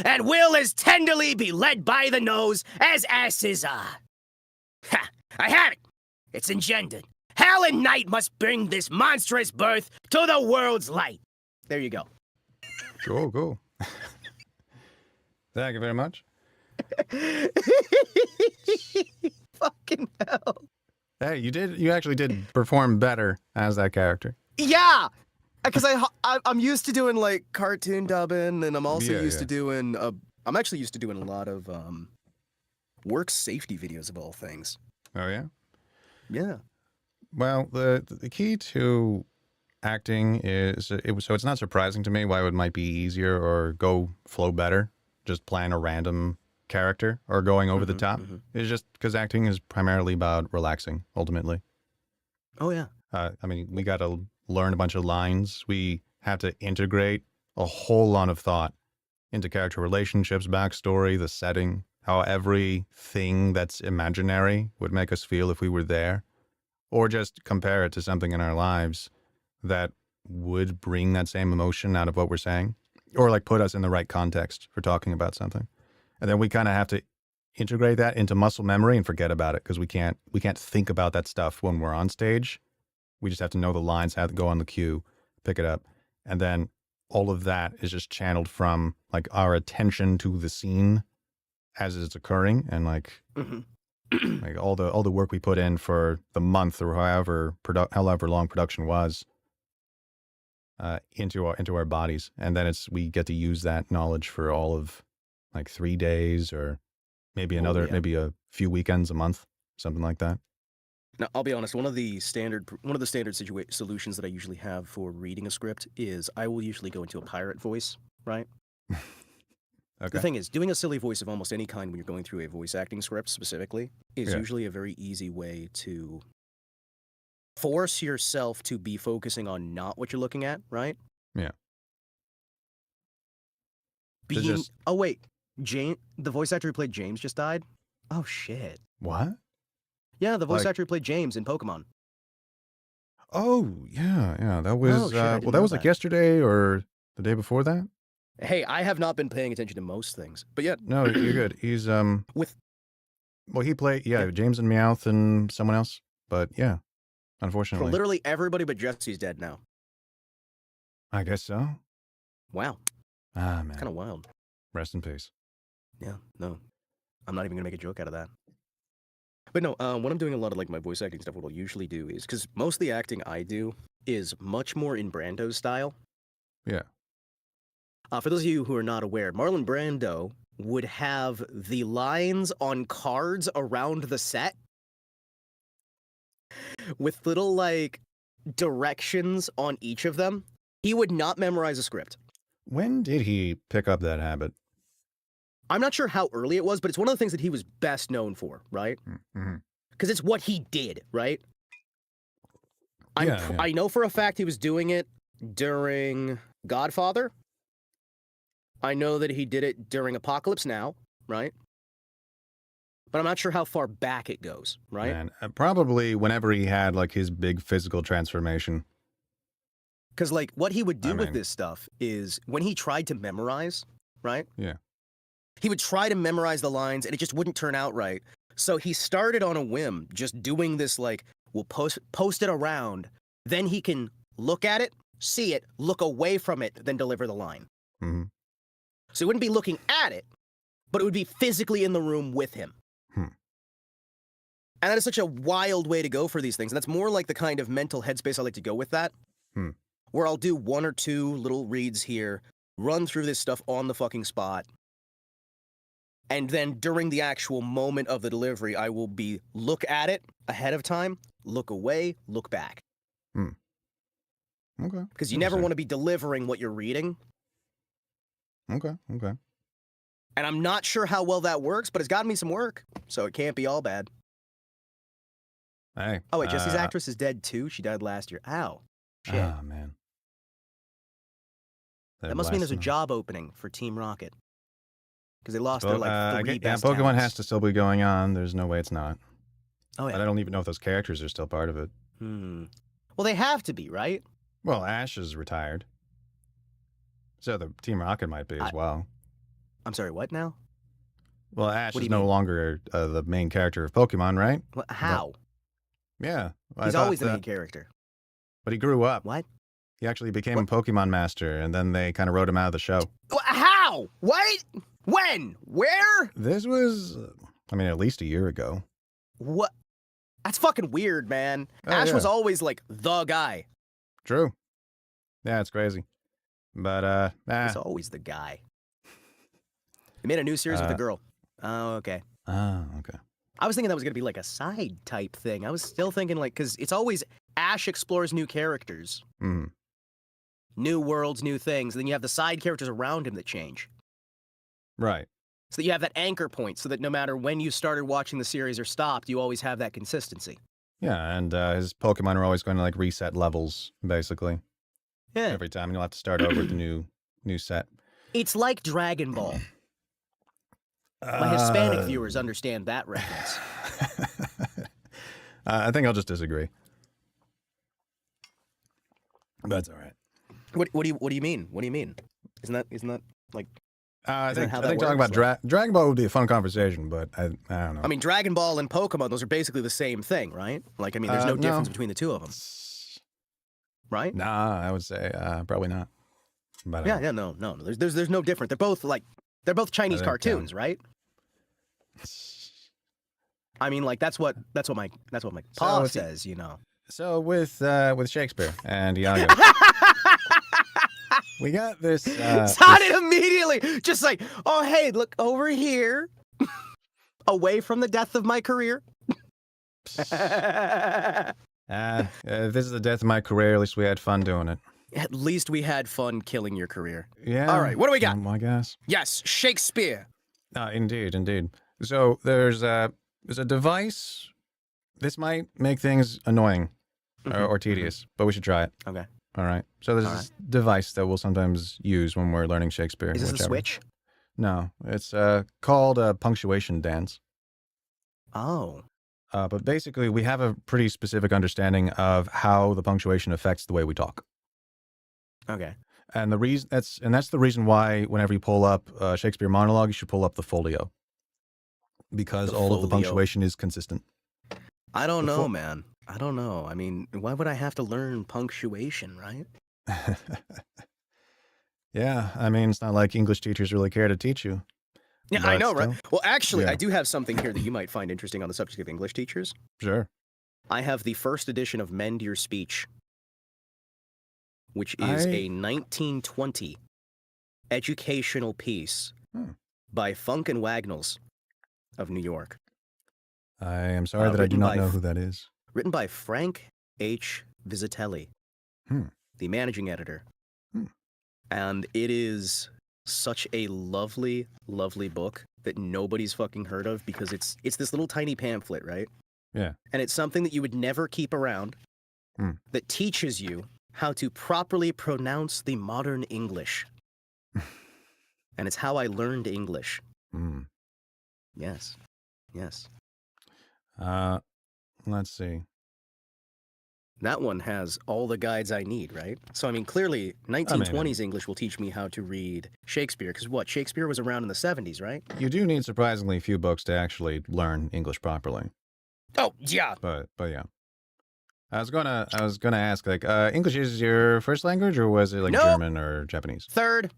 And will as tenderly be led by the nose as asses are. I have it. It's engendered. Hell and night must bring this monstrous birth to the world's light. There you go. Cool. Thank you very much. Fucking hell. Hey, you actually did perform better as that character. Yeah! Because I'm used to doing, like, cartoon dubbing, and I'm also used to doing... I'm actually used to doing a lot of work safety videos of all things. Oh, yeah? Yeah. Well, the key to acting is, so it's not surprising to me why it might be easier or flow better just playing a random character or going over the top. It's just because acting is primarily about relaxing, ultimately. Oh, yeah. I mean, we got to learn a bunch of lines. We have to integrate a whole lot of thought into character relationships, backstory, the setting, how everything that's imaginary would make us feel if we were there, or just compare it to something in our lives that would bring that same emotion out of what we're saying, or like put us in the right context for talking about something. And then we kind of have to integrate that into muscle memory and forget about it because we can't think about that stuff when we're on stage. We just have to know the lines, have to go on the cue, pick it up. And then all of that is just channeled from like our attention to the scene as it's occurring, and like like all the work we put in for the month or however long production was into our bodies, and then we get to use that knowledge for all of like 3 days or maybe maybe a few weekends a month, something like that. Now, I'll be honest. One of the standard solutions that I usually have for reading a script is I will usually go into a pirate voice, right? Okay. The thing is, doing a silly voice of almost any kind when you're going through a voice acting script specifically is usually a very easy way to force yourself to be focusing on not what you're looking at, right? Yeah. Oh wait, the voice actor who played James just died? Oh shit. What? Yeah, the voice actor who played James in Pokemon. Oh, yeah. That was that was like yesterday or the day before that. Hey, I have not been paying attention to most things, but yeah. No, you're good. He's he played James and Meowth and someone else, but yeah, unfortunately, for literally everybody but Jesse's dead now. I guess so. Wow. Ah, man, kind of wild. Rest in peace. Yeah, no, I'm not even gonna make a joke out of that. But no, when I'm doing a lot of like my voice acting stuff, what I'll usually do is, because most of the acting I do is much more in Brando's style. Yeah. For those of you who are not aware, Marlon Brando would have the lines on cards around the set with little, like, directions on each of them. He would not memorize a script. When did he pick up that habit? I'm not sure how early it was, but it's one of the things that he was best known for, right? Because it's what he did, right? I know for a fact he was doing it during Godfather. I know that he did it during Apocalypse Now, right? But I'm not sure how far back it goes, right? Man, probably whenever he had like his big physical transformation. Because like what he would do with this stuff is when he tried to memorize, right? Yeah. He would try to memorize the lines and it just wouldn't turn out right. So he started on a whim, just doing this like, we'll post it around, then he can look at it, see it, look away from it, then deliver the line. So he wouldn't be looking at it, but it would be physically in the room with him. And that is such a wild way to go for these things. And that's more like the kind of mental headspace I like to go with that. Where I'll do 1 or 2 little reads here, run through this stuff on the fucking spot. And then during the actual moment of the delivery, I will look at it ahead of time, look away, look back. Okay. Because you never want to be delivering what you're reading. Okay. And I'm not sure how well that works, but it's gotten me some work, so it can't be all bad. Hey. Oh, wait, Jesse's actress is dead too? She died last year. Ow. Shit. Oh, man. That must mean there's a job opening for Team Rocket. Because they lost their, like, 3 best Pokemon talents. has to still be going on. There's no way it's not. Oh, yeah. But I don't even know if those characters are still part of it. Well, they have to be, right? Well, Ash is retired. So the Team Rocket might be as well. I'm sorry, what now? Well, Ash is no longer the main character of Pokemon, right? How? Yeah. He's always the main character. But he grew up. What? He actually became a Pokemon master, and then they kind of wrote him out of the show. How? What? When? Where? This was, at least a year ago. What? That's fucking weird, man. Ash was always, like, the guy. True. Yeah, it's crazy. But, He's always the guy. They made a new series with a girl. Oh, okay. Oh, okay. I was thinking that was going to be like a side type thing. I was still thinking like, because it's always Ash explores new characters. New worlds, new things. And then you have the side characters around him that change. Right. So that you have that anchor point so that no matter when you started watching the series or stopped, you always have that consistency. Yeah, and his Pokemon are always going to like reset levels, basically. Yeah. Every time you'll have to start over with the new set. It's like Dragon Ball. My Hispanic viewers understand that reference. I think I'll just disagree. That's all right. What do you mean? What do you mean? Isn't that like? I think talking about Dragon Ball would be a fun conversation, but I don't know. I mean, Dragon Ball and Pokemon, those are basically the same thing, right? Like, I mean, there's no difference between the two of them. right? Nah, I would say probably not. But Yeah, no. There's no different. They're both Chinese think, cartoons, right? I mean, like that's what my pa says, you know. So with Shakespeare and Iago, we got this. Sonnet immediately, just like, oh hey, look over here, away from the death of my career. This is the death of my career. At least we had fun doing it. At least we had fun killing your career. Yeah. All right, what do we got? I guess. Yes, Shakespeare. Indeed. So there's a device. This might make things annoying or tedious, but we should try it. Okay. All right. So there's this device that we'll sometimes use when we're learning Shakespeare. Is this a switch? No, it's called a punctuation dance. Oh. But basically, we have a pretty specific understanding of how the punctuation affects the way we talk. Okay. And that's the reason why whenever you pull up Shakespeare Monologue, you should pull up the folio, because all of the punctuation is consistent. I don't know, man. I don't know. I mean, why would I have to learn punctuation, right? Yeah, I mean, it's not like English teachers really care to teach you. Yeah, I know, right? Well, actually, yeah. I do have something here that you might find interesting on the subject of English teachers. Sure. I have the first edition of Mend Your Speech, which is a 1920 educational piece by Funk and Wagnalls of New York. I am sorry that I do not know who that is. Written by Frank H. Visitelli, the managing editor. And it is such a lovely, lovely book that nobody's fucking heard of, because it's this little tiny pamphlet, right? Yeah. And it's something that you would never keep around that teaches you how to properly pronounce the modern English. And it's how I learned English. Yes. Let's see. That one has all the guides I need, right? So, I mean, clearly, 1920s English will teach me how to read Shakespeare, because what? Shakespeare was around in the 70s, right? You do need surprisingly few books to actually learn English properly. Oh, yeah. But yeah. I was gonna ask, like, English is your first language, or was it like German or Japanese? Third.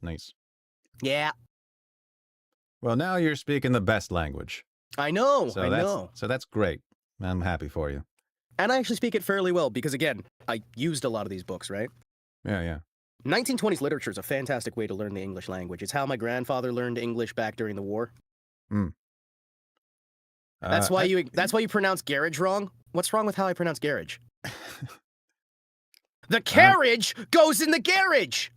Nice. Yeah. Well, now you're speaking the best language. I know. So that's great. I'm happy for you. And I actually speak it fairly well because, again, I used a lot of these books, right? Yeah. 1920s literature is a fantastic way to learn the English language. It's how my grandfather learned English back during the war. That's why you pronounce garage wrong. What's wrong with how I pronounce garage? The carriage goes in the garage.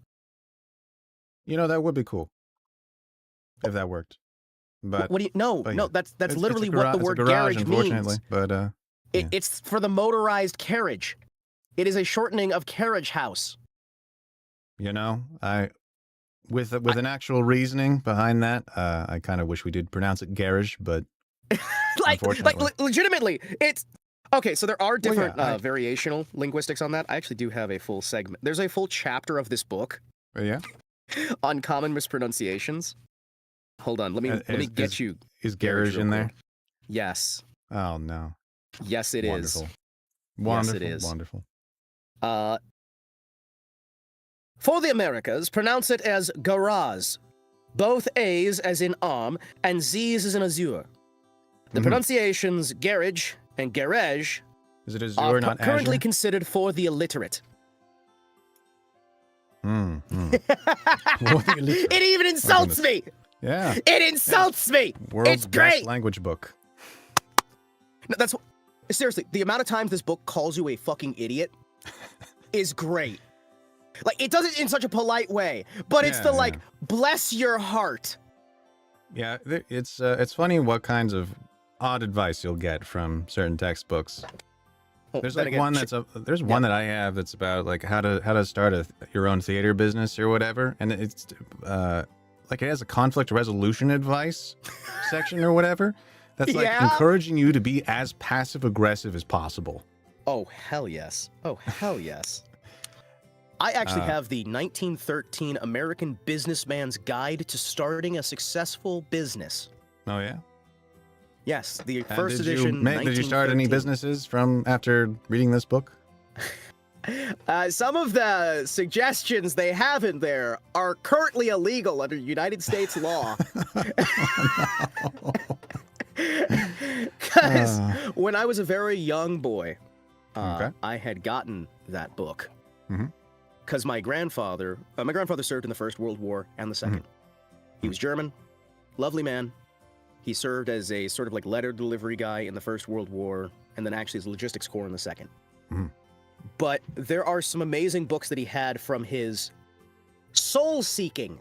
You know, that would be cool if that worked. But what do you? No, that's literally what the word garage means. But it's for the motorized carriage. It is a shortening of carriage house. You know, with an actual reasoning behind that, I kind of wish we did pronounce it garage, but legitimately, it's okay. So there are different variational linguistics on that. I actually do have a full segment. There's a full chapter of this book. Yeah. On common mispronunciations. Hold on, let me get you. Is garage in there? Yes. Oh no. Yes, it is. Wonderful. Yes, it is. Wonderful. For the Americas, pronounce it as garage. Both A's as in arm, and Z's as in azure. The pronunciations garage and garage is it azure, are not currently azure? Considered for the illiterate. It even insults me. Yeah. It insults me. World's it's great. best language book. No, that's seriously, the amount of times this book calls you a fucking idiot is great. Like, it does it in such a polite way, but it's bless your heart. Yeah, it's funny what kinds of odd advice you'll get from certain textbooks. There's like one there's one that I have that's about like how to start your own theater business or whatever, and it's like it has a conflict resolution advice section or whatever. That's like encouraging you to be as passive aggressive as possible. Oh hell yes! Oh hell yes! I actually have the 1913 American Businessman's Guide to Starting a Successful Business. Oh yeah. Yes, the first edition. Did you start any businesses from after reading this book? Some of the suggestions they have in there are currently illegal under United States law. Because when I was a very young boy, I had gotten that book. Because my grandfather served in the First World War and the Second. He was German, lovely man. He served as a sort of like letter delivery guy in the First World War, and then actually as logistics corps in the Second. But there are some amazing books that he had from his soul-seeking.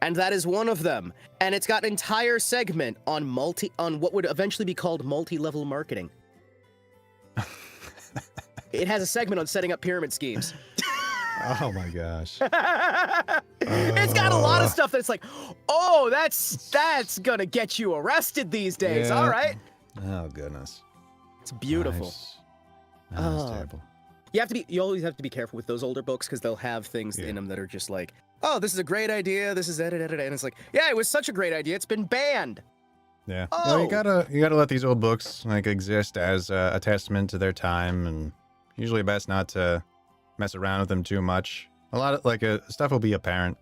And that is one of them. And it's got an entire segment on what would eventually be called multi-level marketing. It has a segment on setting up pyramid schemes. Oh my gosh. It's got a lot of stuff that's like, oh, that's gonna get you arrested these days. Yeah. All right. Oh goodness. It's beautiful. Nice. That's terrible. You always have to be careful with those older books because they'll have things in them that are just like, oh, this is a great idea. This is edit, and it's like, yeah, it was such a great idea. It's been banned. Yeah. Oh. No, you gotta let these old books like exist as a testament to their time, and usually best not to mess around with them too much. A lot of like stuff will be apparent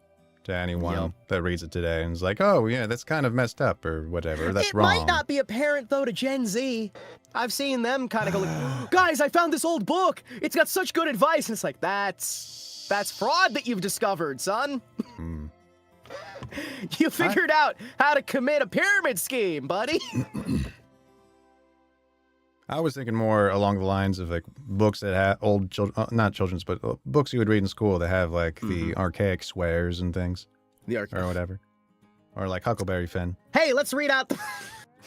to anyone that reads it today and is like, oh yeah, that's kind of messed up or whatever. That's wrong. It might not be apparent though to Gen Z. I've seen them kind of go like, guys, I found this old book. It's got such good advice, and it's like that's fraud that you've discovered, son. You figured out how to commit a pyramid scheme, buddy. I was thinking more along the lines of like books that have old children, not children's, but books you would read in school that have like the archaic swears and things, or whatever, or like Huckleberry Finn. Hey, let's read out. I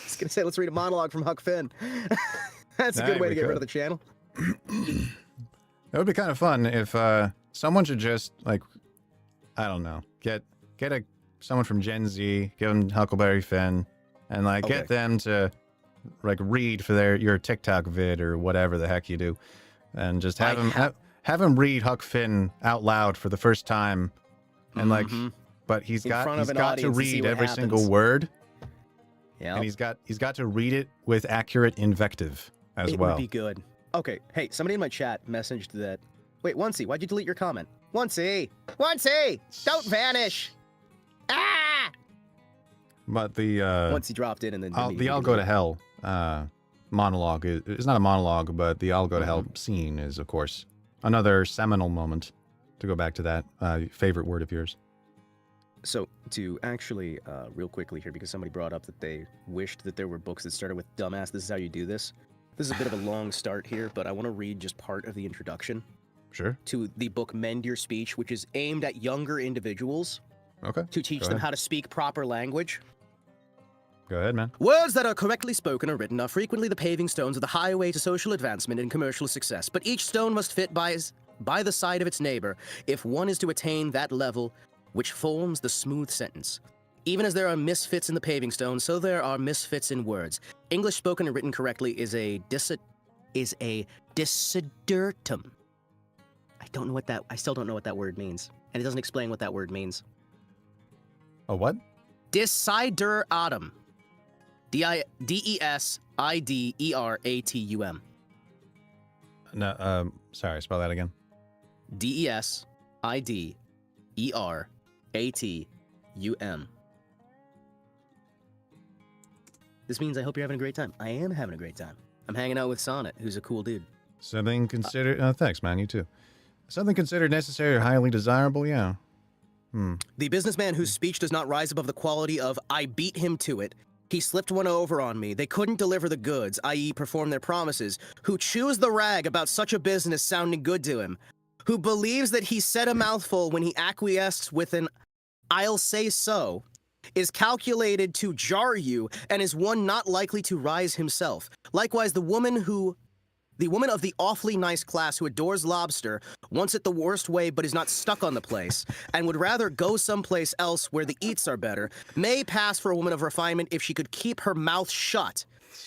was gonna say let's read a monologue from Huck Finn. That's a good way to get rid of the channel. It would be kind of fun if someone should just like, I don't know, get someone from Gen Z, give them Huckleberry Finn, and like get them to like read for your TikTok vid or whatever the heck you do, and just have him read Huck Finn out loud for the first time, and like, but he's got to read every single word. Yeah, and he's got to read it with accurate invective as well. It would be good. Okay, hey, somebody in my chat messaged that. Wait, Oncey, why'd you delete your comment? Oncey, don't vanish. Ah! But the once he dropped in and then the I'll go to hell monologue is not a monologue, but the I'll go to hell scene is, of course, another seminal moment. To go back to that favorite word of yours. So to actually real quickly here, because somebody brought up that they wished that there were books that started with dumbass. This is how you do this. This is a bit of a long start here, but I want to read just part of the introduction. Sure. To the book Mend Your Speech, which is aimed at younger individuals. Okay. To teach them how to speak proper language. Go ahead, man. Words that are correctly spoken or written are frequently the paving stones of the highway to social advancement and commercial success, but each stone must fit by the side of its neighbor if one is to attain that level which forms the smooth sentence. Even as there are misfits in the paving stone, so there are misfits in words. English spoken and written correctly is a disidertum. I still don't know what that word means, and it doesn't explain what that word means. A what? Desideratum. Desidereratum. No, sorry, spell that again. Desidereratum. This means I hope you're having a great time. I am having a great time. I'm hanging out with Sonnet, who's a cool dude. Something considered... thanks, man. You too. Something considered necessary or highly desirable? Yeah. The businessman whose speech does not rise above the quality of, I beat him to it. He slipped one over on me. They couldn't deliver the goods, i.e. perform their promises. Who chews the rag about such a business sounding good to him. Who believes that he said a mouthful when he acquiesced with an, I'll say so, is calculated to jar you and is one not likely to rise himself. Likewise, the woman of the awfully nice class who adores lobster, wants it the worst way but is not stuck on the place, and would rather go someplace else where the eats are better, may pass for a woman of refinement if she could keep her mouth shut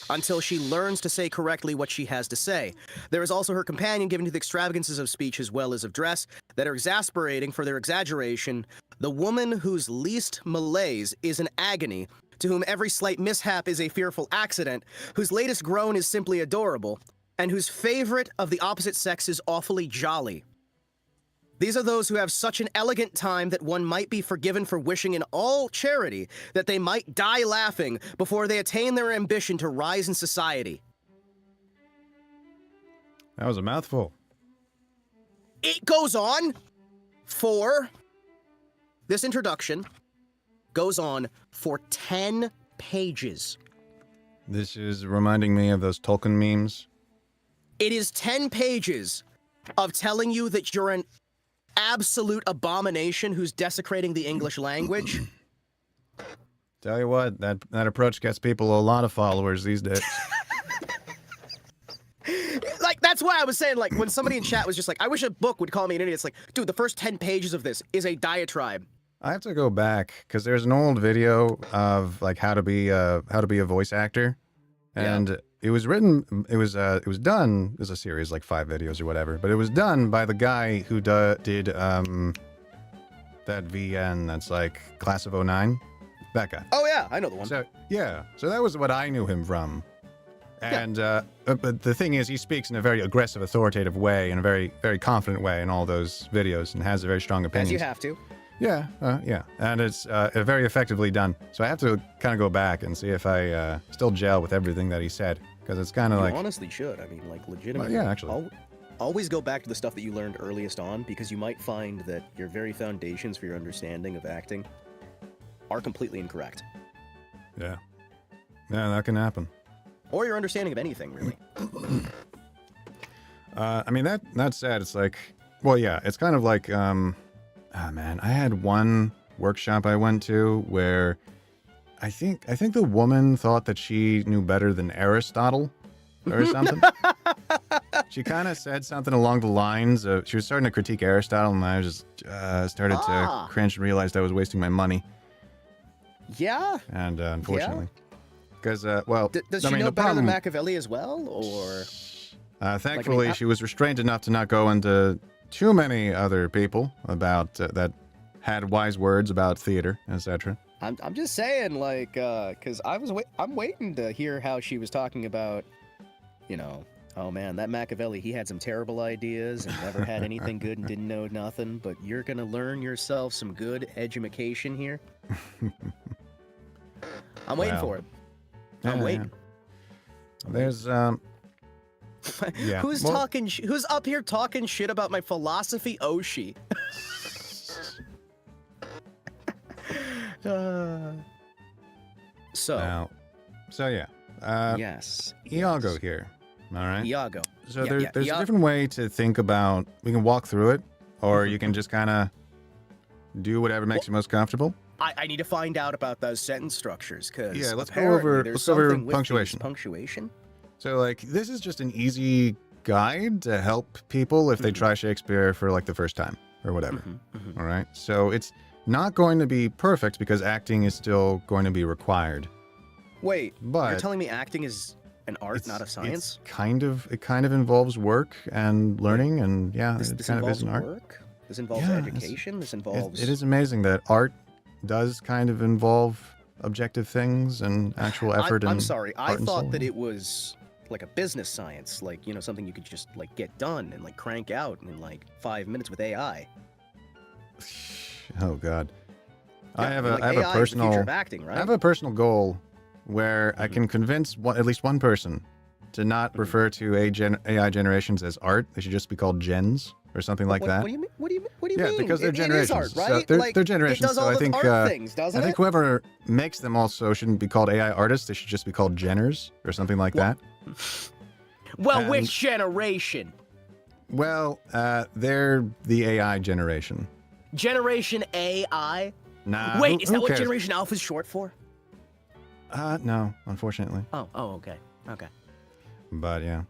until she learns to say correctly what she has to say. There is also her companion given to the extravagances of speech as well as of dress that are exasperating for their exaggeration, the woman whose least malaise is an agony, to whom every slight mishap is a fearful accident, whose latest groan is simply adorable, and whose favorite of the opposite sex is awfully jolly. These are those who have such an elegant time that one might be forgiven for wishing in all charity that they might die laughing before they attain their ambition to rise in society. That was a mouthful. It goes on for... This introduction goes on for 10 pages. This is reminding me of those Tolkien memes. It is 10 pages of telling you that you're an absolute abomination who's desecrating the English language. Tell you what, that approach gets people a lot of followers these days. Like, that's why I was saying, like, when somebody in chat was just like, I wish a book would call me an idiot. It's like, dude, the first 10 pages of this is a diatribe. I have to go back, because there's an old video of, like, how to be a voice actor. And it was written, it was done as a series, like 5 videos or whatever, but it was done by the guy who did that VN that's like Class of '09. That guy. Oh yeah, I know the one. So, yeah, so that was what I knew him from. And, but the thing is, he speaks in a very aggressive, authoritative way, in a very, very confident way in all those videos, and has a very strong opinion. As you have to. Yeah, yeah, and it's very effectively done. So I have to kind of go back and see if I still gel with everything that he said, because it's kind of like... You honestly should. I mean, like, legitimately. Well, yeah, actually. Always go back to the stuff that you learned earliest on, because you might find that your very foundations for your understanding of acting are completely incorrect. Yeah. Yeah, that can happen. Or your understanding of anything, really. I mean, that said, it's like... Well, yeah, it's kind of like... Oh man, I had one workshop I went to where I think the woman thought that she knew better than Aristotle or something. She kind of said something along the lines of, she was starting to critique Aristotle, and I just started to cringe and realized I was wasting my money. Yeah. And unfortunately. Because, well... Does she know better than Machiavelli as well, or...? Thankfully, she was restrained enough to not go into too many other people about that had wise words about theater, etc. I'm just saying, like, because I'm waiting to hear how she was talking about, you know, oh man, that Machiavelli, he had some terrible ideas and never had anything good and didn't know nothing, but you're gonna learn yourself some good edumacation here. I'm waiting for it. I'm waiting. There's yeah. Who's up here talking shit about my philosophy, Oshi? So yeah. Yes. Iago here. All right. Iago. So there's a different way to think about. We can walk through it, or you can just kind of do whatever makes you most comfortable. I need to find out about those sentence structures, because let's go over punctuation. Punctuation. So, like, this is just an easy guide to help people if they try Shakespeare for, like, the first time or whatever. All right? So, it's not going to be perfect because acting is still going to be required. Wait, but you're telling me acting is an art, not a science? It kind of involves work and learning, and yeah, this kind of is an art. Work? This involves education? This involves... It is amazing that art does kind of involve objective things and actual effort. I'm sorry, I thought that it was... like a business science, like, you know, something you could just, like, get done and, like, crank out in, like, 5 minutes with AI. Oh, God. Yeah, I have like, a personal... future of acting, right? I have a personal goal where I can convince at least one person to not refer to AI generations as art. They should just be called gens or something like that. What do you mean? What do you mean? Yeah, because they're generations. It is art, right? So they're generations. It does all things, doesn't it? I think whoever makes them also shouldn't be called AI artists. They should just be called genners or something like that. Well, which generation? Well, they're the AI generation. Generation AI? Nah. Wait, is that what Generation Alpha is short for? No, unfortunately. Oh, okay. But yeah.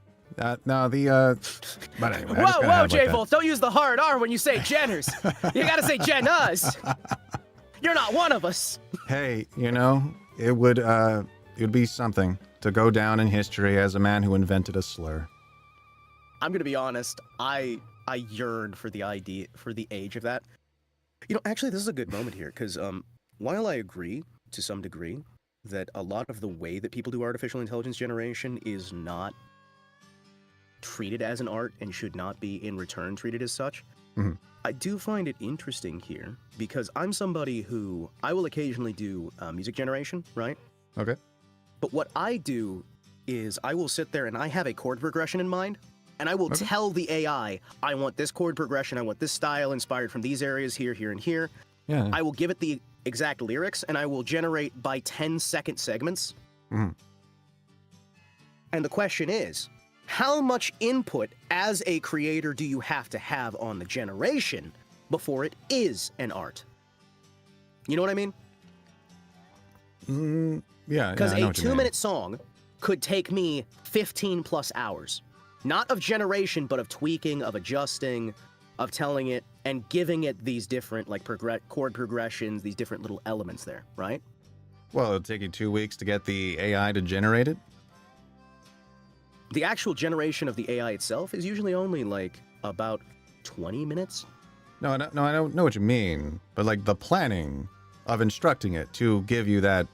No, the but anyway. Whoa, J-Volt, don't use the hard R when you say Jenners. You gotta say Jen-us. You're not one of us. Hey, you know, it would be something to go down in history as a man who invented a slur. I'm gonna be honest, I yearned for the age of that. You know, actually, this is a good moment here, because while I agree to some degree that a lot of the way that people do artificial intelligence generation is not treated as an art and should not be in return treated as such. I do find it interesting here because I'm somebody who I will occasionally do music generation, right? Okay. But what I do is I will sit there and I have a chord progression in mind, and I will tell the AI, I want this chord progression, I want this style inspired from these areas here, here, and here. Yeah. I will give it the exact lyrics, and I will generate by 10-second segments. And the question is, how much input as a creator do you have to have on the generation before it is an art? You know what I mean? Yeah. Because I know a what you mean. 2-minute song could take me 15 plus hours. Not of generation, but of tweaking, of adjusting, of telling it and giving it these different like chord progressions, these different little elements there, right? Well, it'll take you 2 weeks to get the AI to generate it. The actual generation of the AI itself is usually only like about 20 minutes. No, I don't know what you mean, but like the planning of instructing it to give you that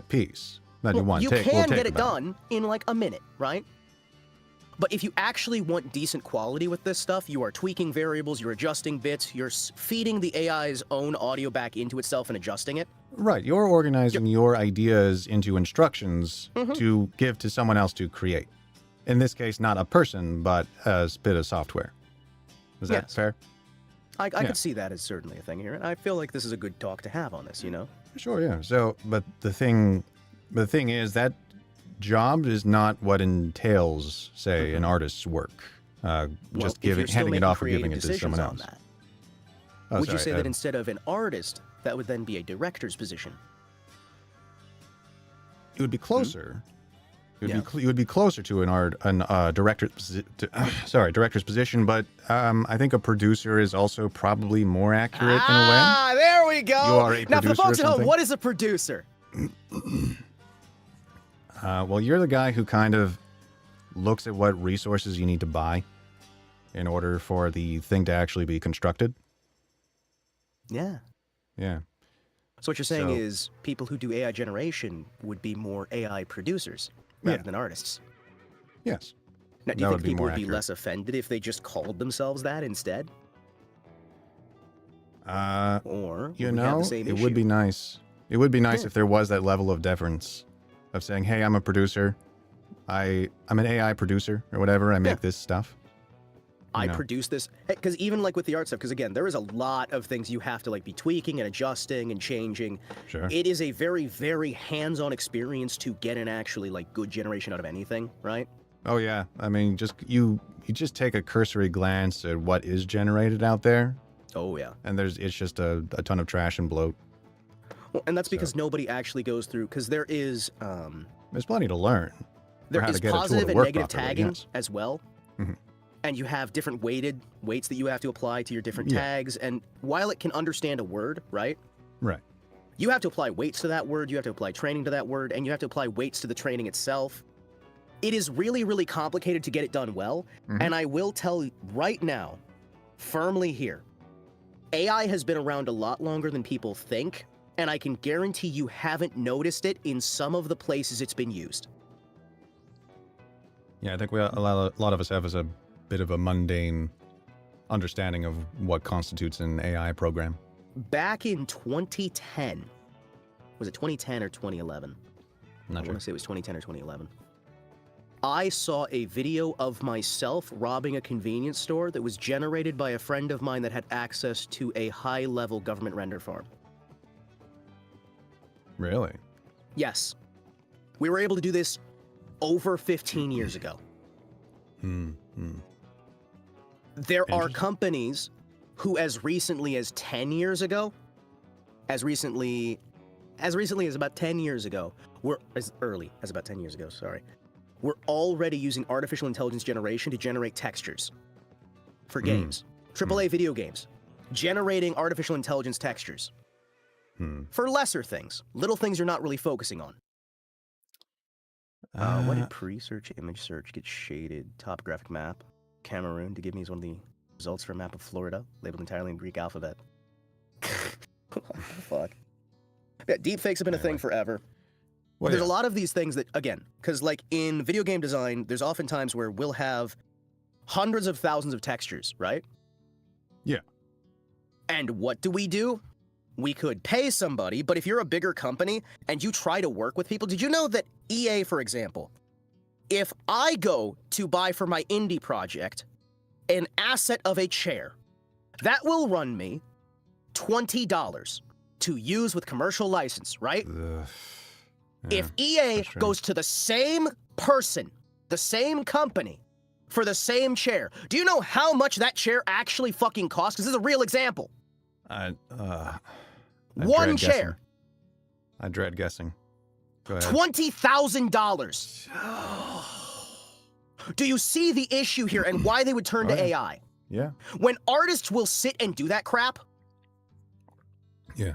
piece that you want. You can get it done in like a minute, right? But if you actually want decent quality with this stuff, you are tweaking variables, you're adjusting bits, you're feeding the AI's own audio back into itself and adjusting it. Right, you're organizing your ideas into instructions to give to someone else to create. In this case, not a person, but a bit of software. Is that fair? I could see that as certainly a thing here, and I feel like this is a good talk to have on this, you know? Sure, yeah. So, but the thing is that job is not what entails, say, an artist's work. Just handing it off or giving it to someone else. Would you say that instead of an artist, that would then be a director's position? It would be closer. It would be closer to director's position, but I think a producer is also probably more accurate in a way. Ah, there we go. You are a now, for the producer folks or at home, something? what is a producer? Well, you're the guy who kind of looks at what resources you need to buy in order for the thing to actually be constructed. Yeah. Yeah. So what you're saying is people who do AI generation would be more AI producers rather than artists. Yes. Now, do you think people would be less offended if they just called themselves that instead? Or you know, it would be nice. It would be nice if there was that level of deference of saying, "Hey, I'm a producer. I'm an AI producer or whatever. I make this stuff. I produce this." Because even like with the art stuff, because again, there is a lot of things you have to like be tweaking and adjusting and changing. Sure. It is a very, very hands-on experience to get an actually like good generation out of anything, right? Oh yeah. I mean, you just take a cursory glance at what is generated out there. Oh yeah. And it's just a ton of trash and bloat. Well, and that's because nobody actually goes through, because there is there's plenty to learn. There is positive and negative tagging as well. And you have different weights that you have to apply to your different tags. And while it can understand a word, right? Right. You have to apply weights to that word, you have to apply training to that word, and you have to apply weights to the training itself. It is really, really complicated to get it done well. And I will tell you right now, firmly here, AI has been around a lot longer than people think, and I can guarantee you haven't noticed it in some of the places it's been used. Yeah, I think a lot of us have a bit of a mundane understanding of what constitutes an AI program. Back in 2010, was it 2010 or 2011? I want to say it was 2010 or 2011. I saw a video of myself robbing a convenience store that was generated by a friend of mine that had access to a high-level government render farm. Really? Yes. We were able to do this over 15 years ago. There are companies who, as recently as 10 years ago, as recently as about 10 years ago, we're already using artificial intelligence generation to generate textures for games. AAA video games. Generating artificial intelligence textures. For lesser things. Little things you're not really focusing on. What did pre-search image search get shaded? Topographic map. Cameroon to give me one of the results for a map of Florida, labeled entirely in Greek alphabet. What the fuck? Yeah, deepfakes have been a thing forever. Well, there's a lot of these things that, again, because like in video game design, there's often times where we'll have hundreds of thousands of textures, right? Yeah. And what do? We could pay somebody, but if you're a bigger company and you try to work with people, did you know that EA, for example, if I go to buy for my indie project an asset of a chair, that will run me $20 to use with commercial license, right? Yeah, if EA goes to the same person, the same company, for the same chair, do you know how much that chair actually fucking costs? Because this is a real example. One chair. I dread guessing. Go ahead. $20,000. Do you see the issue here and why they would turn to AI? Yeah. When artists will sit and do that crap. Yeah.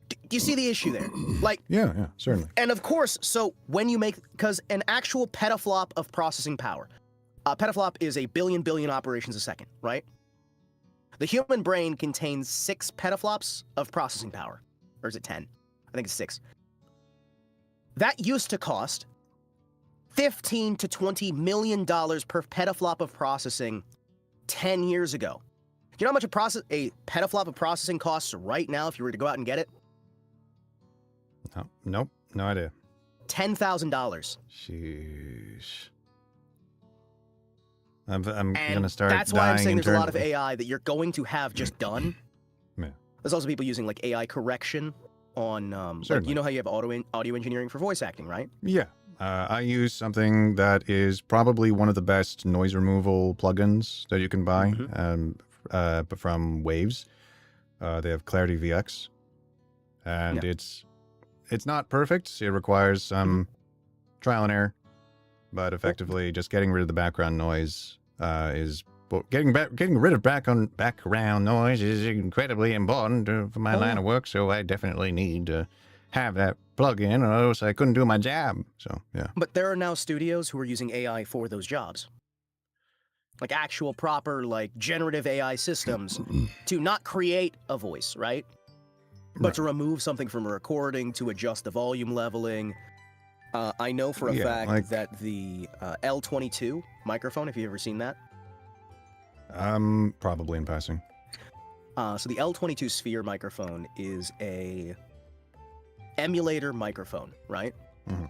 Do you see the issue there? Like. Yeah, certainly. And of course, so when you make, because an actual petaflop of processing power, petaflop is a billion operations a second, right? The human brain contains 6 petaflops of processing power. Or is it 10? I think it's 6. That used to cost $15 to $20 million per petaflop of processing 10 years ago. Do you know how much a petaflop of processing costs right now if you were to go out and get it? Nope, no idea. $10,000. Sheesh. I'm gonna start. That's why I'm saying there's a lot of AI that you're going to have just done. Yeah. There's also people using like AI correction on, like, you know how you have audio engineering for voice acting, right? Yeah. I use something that is probably one of the best noise removal plugins that you can buy, from Waves. They have Clarity VX, and it's not perfect. It requires some trial and error, but effectively just getting rid of the background noise getting rid of background noise is incredibly important for my line of work. So I definitely need to have that plug-in, or else I couldn't do my job. So yeah. But there are now studios who are using AI for those jobs, like actual proper like generative AI systems to not create a voice, right? But to remove something from a recording, to adjust the volume leveling. I know for a fact that the L22 microphone, have you ever seen that? Probably in passing. So the L22 Sphere microphone is a emulator microphone, right? Mm-hmm.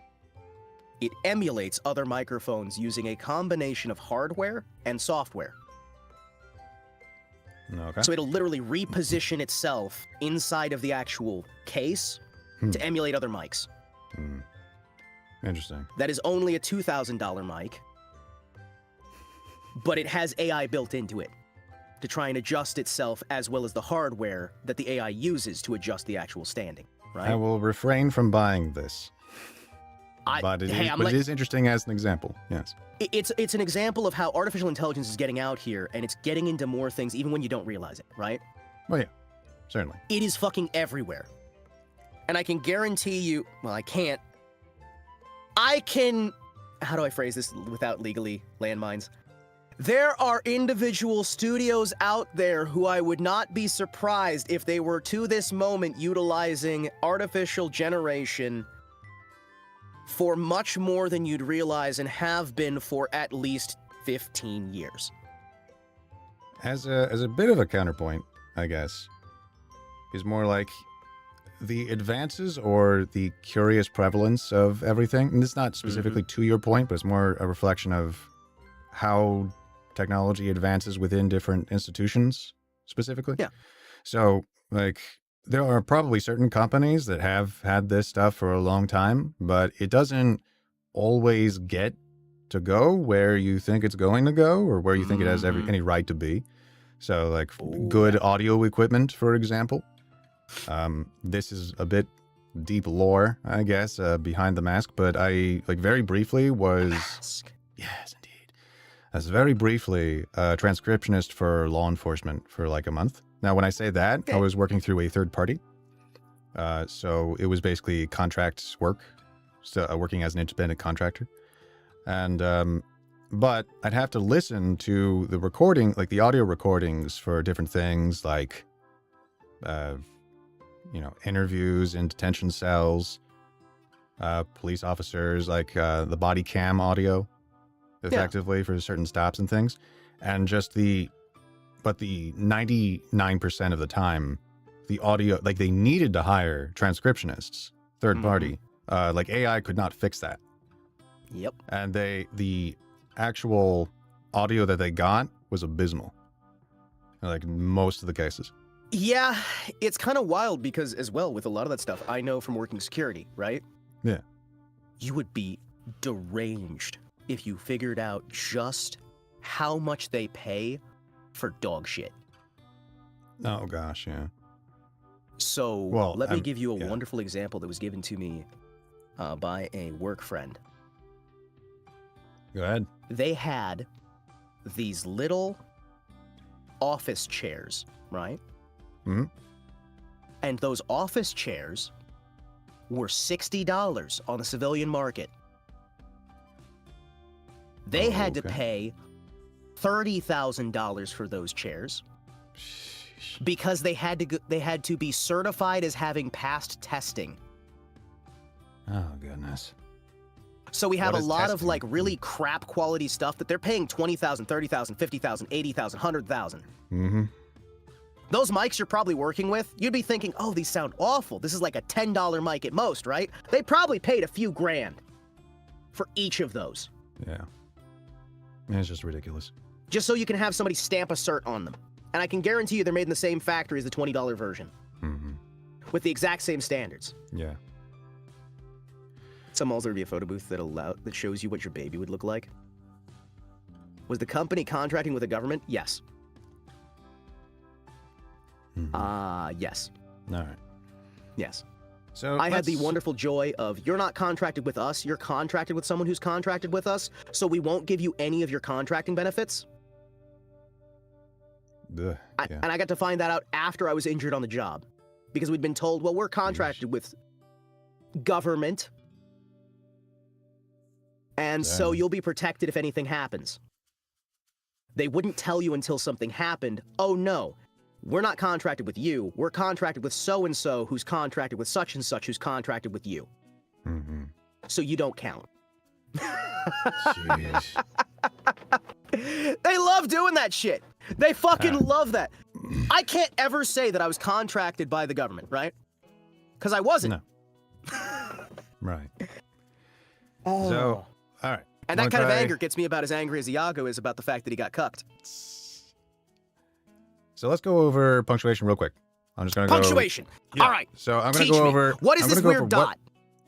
It emulates other microphones using a combination of hardware and software. Okay. So it'll literally reposition itself inside of the actual case to emulate other mics. Interesting. That is only a $2,000 mic, but it has AI built into it to try and adjust itself as well as the hardware that the AI uses to adjust the actual standing, right? I will refrain from buying this. But it is interesting as an example, yes. It's an example of how artificial intelligence is getting out here, and it's getting into more things even when you don't realize it, right? Well, yeah, certainly. It is fucking everywhere. And I can guarantee you, well, I can, how do I phrase this without legally landmines? There are individual studios out there who I would not be surprised if they were to this moment utilizing artificial generation for much more than you'd realize and have been for at least 15 years. As a bit of a counterpoint, I guess, is more like the advances or the curious prevalence of everything. And it's not specifically to your point, but it's more a reflection of how technology advances within different institutions specifically. Yeah. So, like, there are probably certain companies that have had this stuff for a long time, but it doesn't always get to go where you think it's going to go or where you think it has any right to be. So, like, good audio equipment, for example. This is a bit deep lore, I guess, behind the mask, but I, like, very briefly was... Mask. Yes, indeed. I was very briefly a transcriptionist for law enforcement for like a month. Now, when I say that, I was working through a third party. So it was basically contract work, so working as an independent contractor. And, but I'd have to listen to the recording, like the audio recordings for different things like, interviews in detention cells, police officers, like the body cam audio. effectively for certain stops and things. And but the 99% of the time, the audio, like they needed to hire transcriptionists, third party. Like AI could not fix that. Yep. And the actual audio that they got was abysmal. Like most of the cases. Yeah, it's kind of wild because as well with a lot of that stuff, I know from working security, right? Yeah. You would be deranged if you figured out just how much they pay for dog shit. Oh gosh, yeah. So Well, let me give you a wonderful example that was given to me by a work friend. Go ahead. They had these little office chairs, right? Mm-hmm. And those office chairs were $60 on the civilian market. They had to pay $30,000 for those chairs because they had to be certified as having passed testing. Oh goodness. So we have a lot of like really crap quality stuff that they're paying $20,000, $30,000, $50,000, $80,000, $100,000. Mm-hmm. Those mics you're probably working with, you'd be thinking, oh, these sound awful. This is like a $10 mic at most, right? They probably paid a few grand for each of those. Yeah. It's just ridiculous. Just so you can have somebody stamp a cert on them. And I can guarantee you they're made in the same factory as the $20 version. Mm-hmm. With the exact same standards. Yeah. Some malls there'd be a photo booth that shows you what your baby would look like. Was the company contracting with the government? Yes. Yes. All right. Yes. So I had the wonderful joy of, you're not contracted with us, you're contracted with someone who's contracted with us, so we won't give you any of your contracting benefits. And I got to find that out after I was injured on the job. Because we'd been told, well, we're contracted with government, and so you'll be protected if anything happens. They wouldn't tell you until something happened, oh no, we're not contracted with you, we're contracted with so-and-so who's contracted with such and such who's contracted with you. Mm-hmm. So you don't count. Jeez. They love doing that shit. They fucking love that. I can't ever say that I was contracted by the government, right? Because I wasn't. No. Right. Oh. So, all right. And that kind of anger gets me about as angry as Iago is about the fact that he got cucked. So let's go over punctuation real quick. I'm just gonna punctuation. Yeah. All right. So I'm gonna go over. What is this weird dot?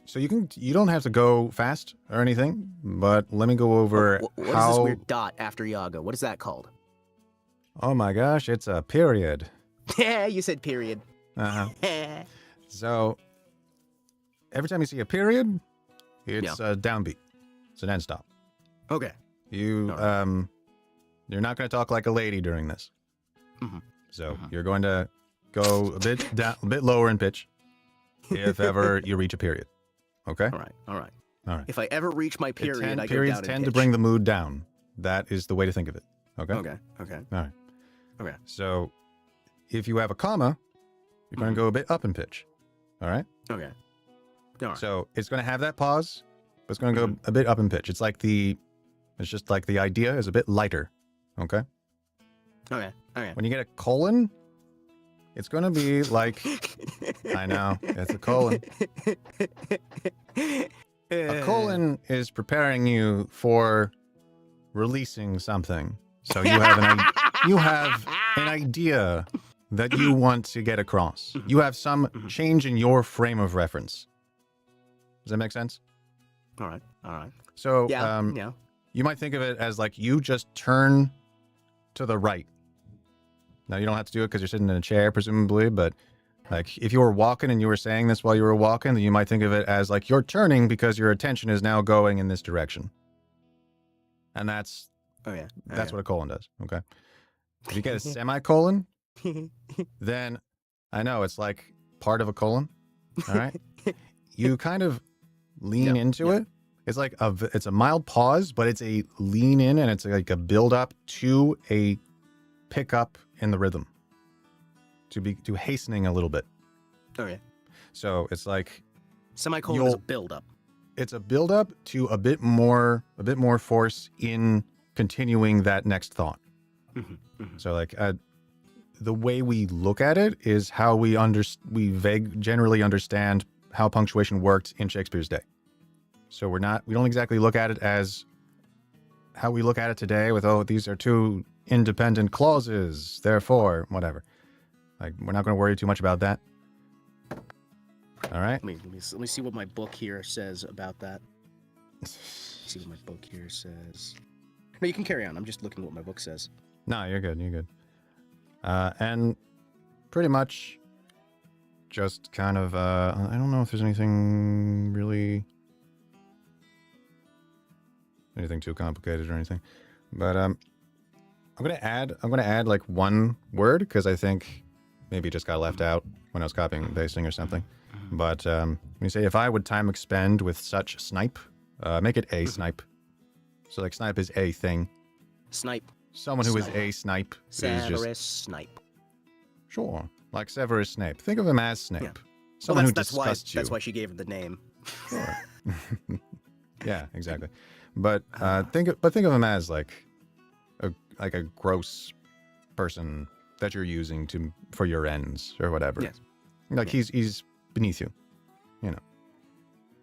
So you don't have to go fast or anything, but let me go over what is this weird dot after Iago? What is that called? Oh my gosh, it's a period. Yeah, you said period. Uh-huh. So every time you see a period, it's a downbeat. It's an end stop. Okay. You're not going to talk like a lady during this. Mm-hmm. So you're going to go a bit lower in pitch if ever you reach a period. Okay? All right. If I ever reach my period, I go down periods tend to bring the mood down. That is the way to think of it. Okay? Okay. All right. Okay. So if you have a comma, you're going to go a bit up in pitch. All right? Okay. All right. So it's going to have that pause, but it's going to go a bit up in pitch. It's just like the idea is a bit lighter. Okay? Okay. When you get a colon, it's going to be like, I know, it's a colon. A colon is preparing you for releasing something. So you have an idea that you want to get across. You have some change in your frame of reference. Does that make sense? All right. So yeah. You might think of it as like you just turn to the right. Now, you don't have to do it because you're sitting in a chair, presumably, but like if you were walking and you were saying this while you were walking, then you might think of it as like you're turning because your attention is now going in this direction. And that's what a colon does, okay? If you get a semicolon, then I know it's like part of a colon, all right? You kind of lean into it. It's like it's a mild pause, but it's a lean in and it's like a build up to a pick up in the rhythm, to hastening a little bit. Okay. So it's like semicolon is a build up. it's a build up to a bit more force in continuing that next thought. So like the way we look at it is how we generally understand how punctuation worked in Shakespeare's day. So we don't exactly look at it as how we look at it today with, oh, these are two independent clauses, therefore, whatever. Like, we're not going to worry too much about that. All right? Let me see what my book here says about that. See what my book here says. No, you can carry on. I'm just looking at what my book says. No, you're good. You're good. And pretty much just kind of, I don't know if there's anything too complicated or anything, but I'm gonna add like one word because I think maybe it just got left out when I was copying and pasting or something. But when you say, if I would time expend with such snipe, make it a snipe. So like snipe is a thing. Snipe. Someone who is a snipe is Severus just Snipe. Sure, like Severus Snape. Think of him as Snape. Yeah. Someone who that's disgusts you. That's why she gave him the name. Sure. Yeah, exactly. But think of him as like a gross person that you're using for your ends or whatever. Yes. Like he's beneath you, you know.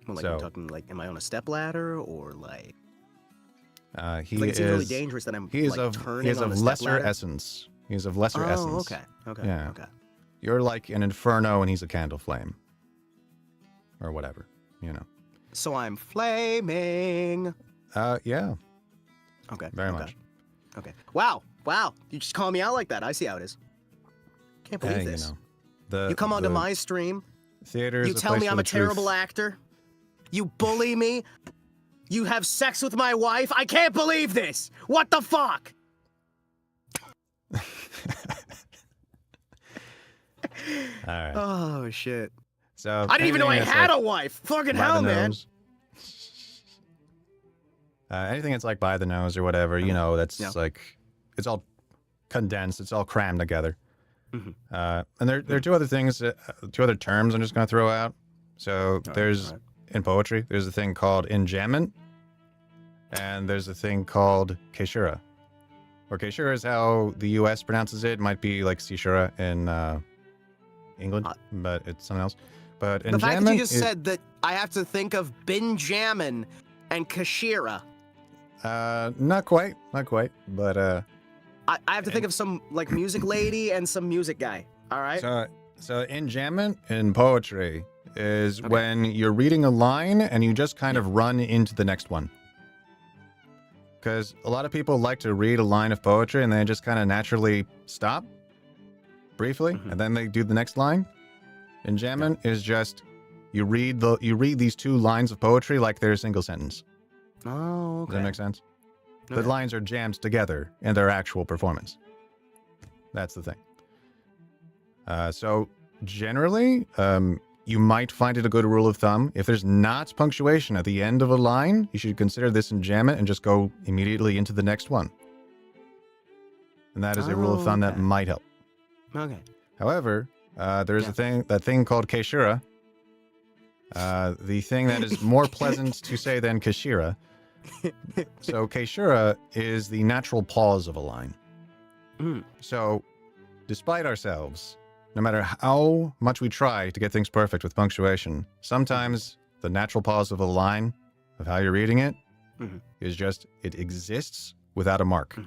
Well, like So, I'm talking like, am I on a stepladder or like? he like, is. it seems really dangerous that I'm He is like, of turning he is on of a lesser stepladder. essence. He is of lesser essence. Okay. Okay. Yeah. Okay. You're like an inferno and he's a candle flame, or whatever, you know. So I'm flaming. Yeah. Okay. Very okay. much. Okay. Wow. You just call me out like that. I see how it is. Can't believe this. You know, You come onto my stream. theater. You tell me I'm a terrible actor. You bully me. You have sex with my wife. I can't believe this. What the fuck? All right. Oh shit. So I didn't even know I anything that's had like a wife. Fucking by the hell, man. nose. Anything that's like by the nose or whatever, you know, that's like, it's all condensed, it's all crammed together. And there are two other things, two other terms I'm just going to throw out. So there's, in poetry, there's a thing called enjambment, and there's a thing called caesura. Or caesura is how the U.S. pronounces it. It might be like caesura in England, but it's something else. But the fact that you just is, said that I have to think of Benjamin and Kashira. not quite, but I have to think of some like music lady and some music guy. All right. So enjambment in poetry is when you're reading a line and you just kind of run into the next one. Because a lot of people like to read a line of poetry and they just kind of naturally stop briefly and then they do the next line. Enjambment is just you read these two lines of poetry like they're a single sentence. Oh, okay. Does that make sense? The lines are jammed together in their actual performance. That's the thing. So generally, you might find it a good rule of thumb. If there's not punctuation at the end of a line, you should consider this enjambment and just go immediately into the next one. And that is a rule of thumb that might help. Okay. However, there's that thing called caesura. The thing that is more pleasant to say than kashira. So caesura is the natural pause of a line. So, despite ourselves, no matter how much we try to get things perfect with punctuation, sometimes the natural pause of a line, of how you're reading it, is just, it exists without a mark.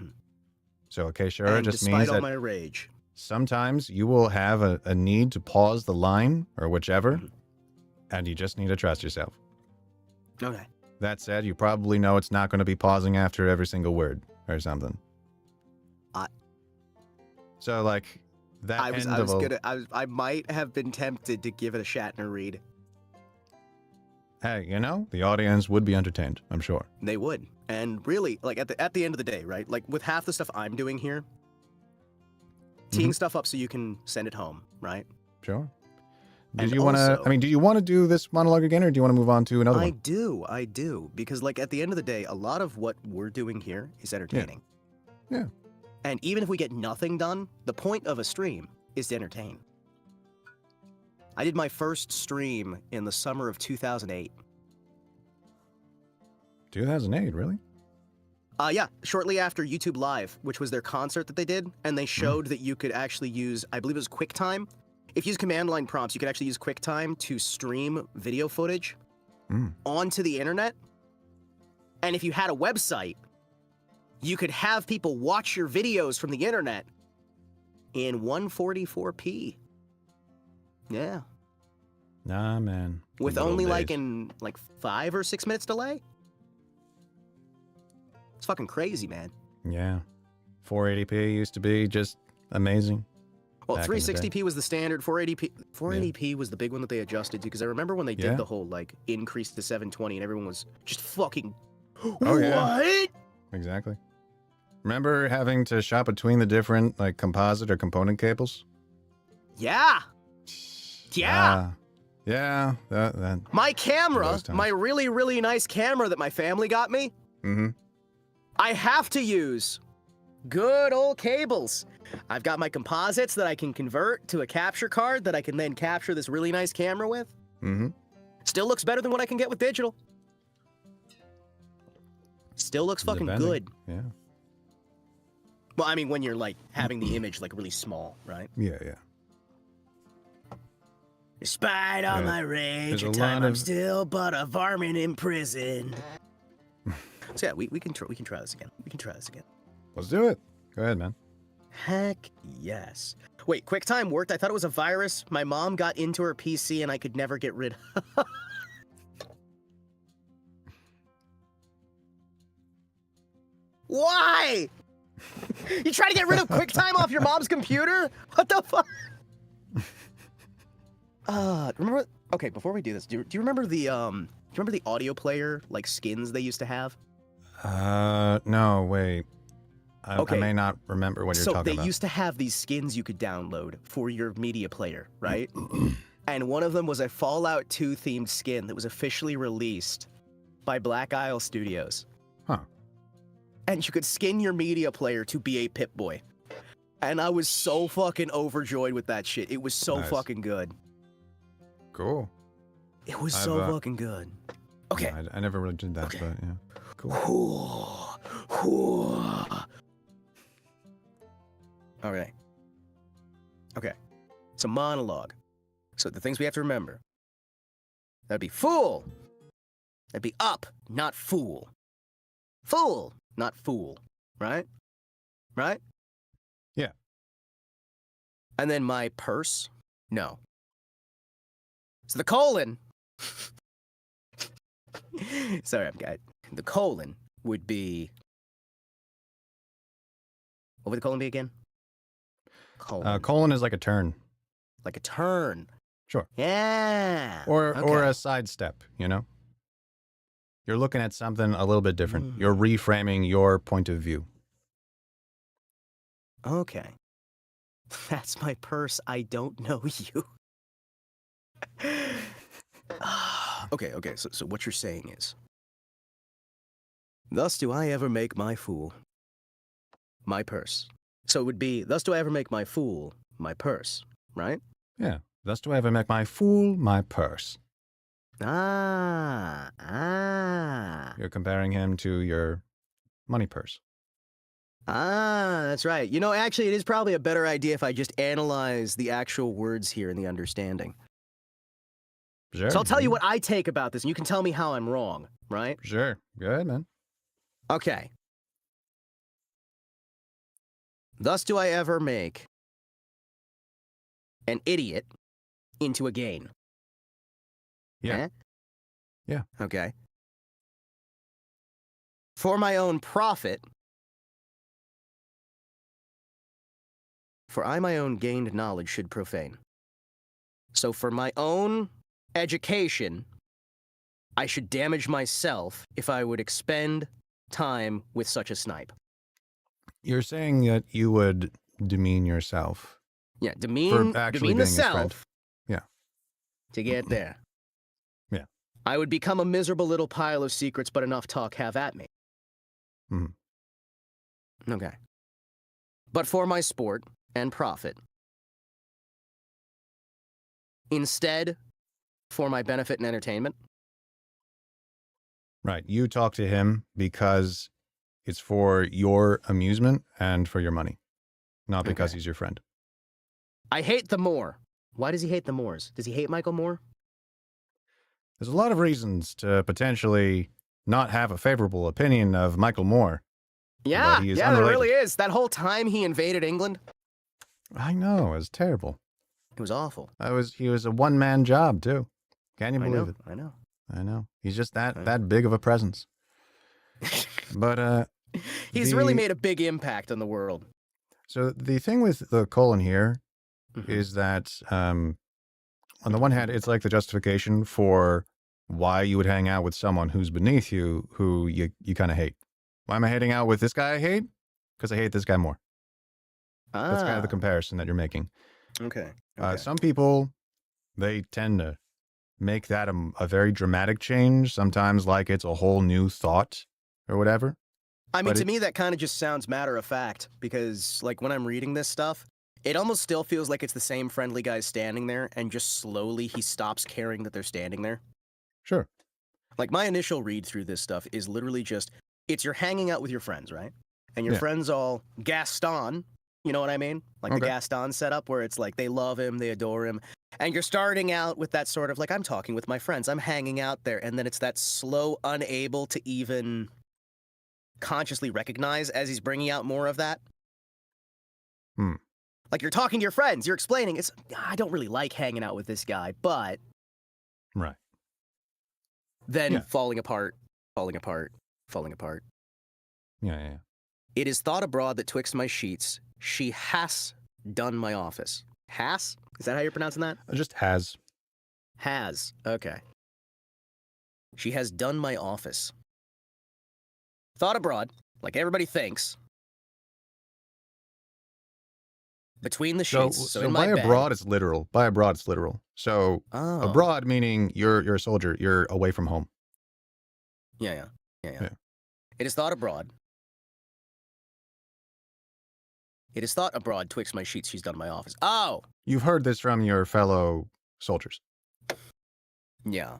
So caesura just means that my rage, sometimes you will have a need to pause the line or whichever, and you just need to trust yourself. Okay. That said, you probably know it's not going to be pausing after every single word or something. So like that I might have been tempted to give it a Shatner read. Hey, you know, the audience would be entertained, I'm sure. They would. And really, like at the end of the day, right? Like with half the stuff I'm doing here, teeing stuff up so you can send it home, right? Sure. Did you want to do this monologue again, or do you want to move on to another one? I do. Because, like, at the end of the day, a lot of what we're doing here is entertaining. Yeah. And even if we get nothing done, the point of a stream is to entertain. I did my first stream in the summer of 2008. 2008, really? Yeah, shortly after YouTube Live, which was their concert that they did, and they showed that you could actually use, I believe it was QuickTime. If you use command line prompts, you could actually use QuickTime to stream video footage onto the internet. And if you had a website, you could have people watch your videos from the internet in 144p. Yeah. Nah, man. With only like 5 or 6 minutes delay? It's fucking crazy, man. Yeah. 480p used to be just amazing. Well, 360p was the standard. 480p was the big one that they adjusted to, because I remember when they did the whole like increase to 720 and everyone was just fucking Oh, yeah. what? Exactly. Remember having to shop between the different like composite or component cables? Yeah. Yeah. Yeah. That My camera, my really, really nice camera that my family got me, I have to use good old cables. I've got my composites that I can convert to a capture card that I can then capture this really nice camera with. Still looks better than what I can get with digital. Still looks fucking good. Yeah. Well, I mean, when you're like having the image like really small, right? Yeah, yeah. Despite all my rage and time, I'm still but a varmint in prison. So yeah, we can try this again. We can try this again. Let's do it. Go ahead, man. Heck yes. Wait, QuickTime worked? I thought it was a virus. My mom got into her PC and I could never get rid of. Why? You trying to get rid of QuickTime off your mom's computer? What the fuck? Remember? Okay, before we do this, do you remember the audio player like skins they used to have? No, wait. I may not remember what you're talking about. So they used to have these skins you could download for your media player, right? And one of them was a Fallout 2 themed skin that was officially released by Black Isle Studios. Huh. And you could skin your media player to be a Pip-Boy. And I was so fucking overjoyed with that shit. It was so fucking good. Cool. It was so fucking good. Okay. Yeah, I never really did that, but yeah. Cool. Okay. Okay. It's a monologue. So the things we have to remember. That'd be fool. That'd be up, not fool. Fool, not fool. Right? Right? Yeah. And then my purse? No. So the colon. Sorry, the colon would be. What would the colon be again? Colon is like a turn. Like a turn. Sure. Yeah. Or a sidestep, you know? You're looking at something a little bit different. You're reframing your point of view. Okay. That's my purse. I don't know you. Okay. So what you're saying is, thus do I ever make my fool my purse. So it would be, thus do I ever make my fool my purse, right? Yeah. Thus do I ever make my fool my purse. Ah. You're comparing him to your money purse. Ah, that's right. You know, actually, it is probably a better idea if I just analyze the actual words here in the understanding. Sure. So I'll tell you what I take about this, and you can tell me how I'm wrong, right? Sure. Go ahead, man. Okay. Thus do I ever make an idiot into a gain. Yeah. Eh? Yeah. Okay. For my own profit, for I my own gained knowledge should profane. So for my own education, I should damage myself if I would expend time with such a snipe. You're saying that you would demean yourself. Yeah, demean the self. Yeah. To get there. Yeah. I would become a miserable little pile of secrets, but enough talk have at me. Okay. But for my sport and profit, instead, for my benefit and entertainment, Right. You talk to him because it's for your amusement and for your money, not because Okay. he's your friend. I hate the Moore. Why does he hate the Moores? Does he hate Michael Moore? There's a lot of reasons to potentially not have a favorable opinion of Michael Moore, but Yeah, he is yeah, there unrelated. really is. That whole time he invaded England, I know, it was terrible. it was awful. He was a one-man job too. Can you I believe know, it? I know. I know. He's just I know. that big of a presence. But He's really made a big impact on the world. So the thing with the colon here Mhm. is that on the one hand, it's like the justification for why you would hang out with someone who's beneath you, who you kind of hate. Why am I hanging out with this guy I hate? Because I hate this guy more. That's kind of the comparison that you're making. Okay. Some people, they tend to make that a very dramatic change, sometimes like it's a whole new thought or whatever. I mean, to me, that kind of just sounds matter of fact, because, like, when I'm reading this stuff, it almost still feels like it's the same friendly guy standing there, and just slowly he stops caring that they're standing there. Sure. Like, my initial read through this stuff is literally just, it's you're hanging out with your friends, right? And your friends all Gaston, you know what I mean? Like the Gaston setup, where it's like they love him, they adore him, and you're starting out with that sort of, like, I'm talking with my friends, I'm hanging out there, and then it's that slow, unable to even consciously recognize as he's bringing out more of that. Like, you're talking to your friends, you're explaining, I don't really like hanging out with this guy, but... Right. Then falling apart. Yeah. It is thought abroad that twixt my sheets, she has done my office. Has? Is that how you're pronouncing that? Just has. Has. Okay. She has done my office. Thought abroad, like everybody thinks. Between the sheets. So in my bed. Abroad, it's literal. By abroad, it's literal. So abroad meaning you're a soldier. You're away from home. Yeah. It is thought abroad. It is thought abroad twixt my sheets she's done my office. Oh! You've heard this from your fellow soldiers. Yeah.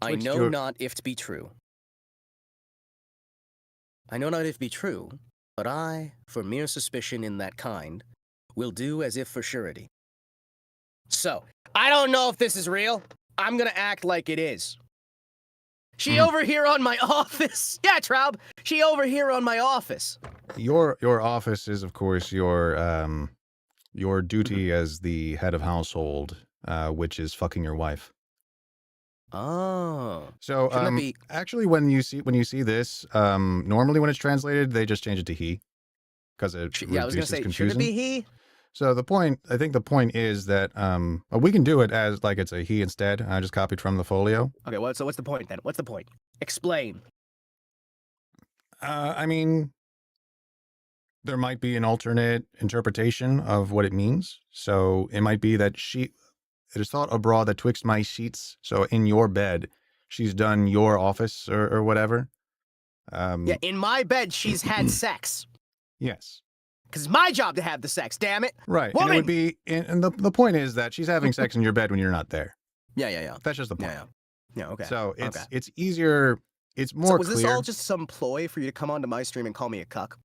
I know not if to be true. I know not if be true, but I, for mere suspicion in that kind, will do as if for surety. So, I don't know if this is real. I'm gonna act like it is. She over here on my office. Yeah, Traub. She over here on my office. Your office is, of course, your duty as the head of household, which is fucking your wife. Oh. So actually, when you see this, normally when it's translated, they just change it to he, because it reduces I was gonna say, confusion. should it be he? So I think the point is that we can do it as like it's a he instead. I just copied from the folio. Okay, so what's the point then? What's the point? Explain. I mean, there might be an alternate interpretation of what it means. So it might be that it is thought abroad that twixt my sheets. So in your bed, she's done your office or whatever. Yeah, in my bed, she's had sex. Yes. Because it's my job to have the sex, damn it. Right. Woman! And it would be, and the point is that she's having sex in your bed when you're not there. Yeah. That's just the point. Yeah, okay. So it's easier, it's more was clear. This all just some ploy for you to come onto my stream and call me a cuck?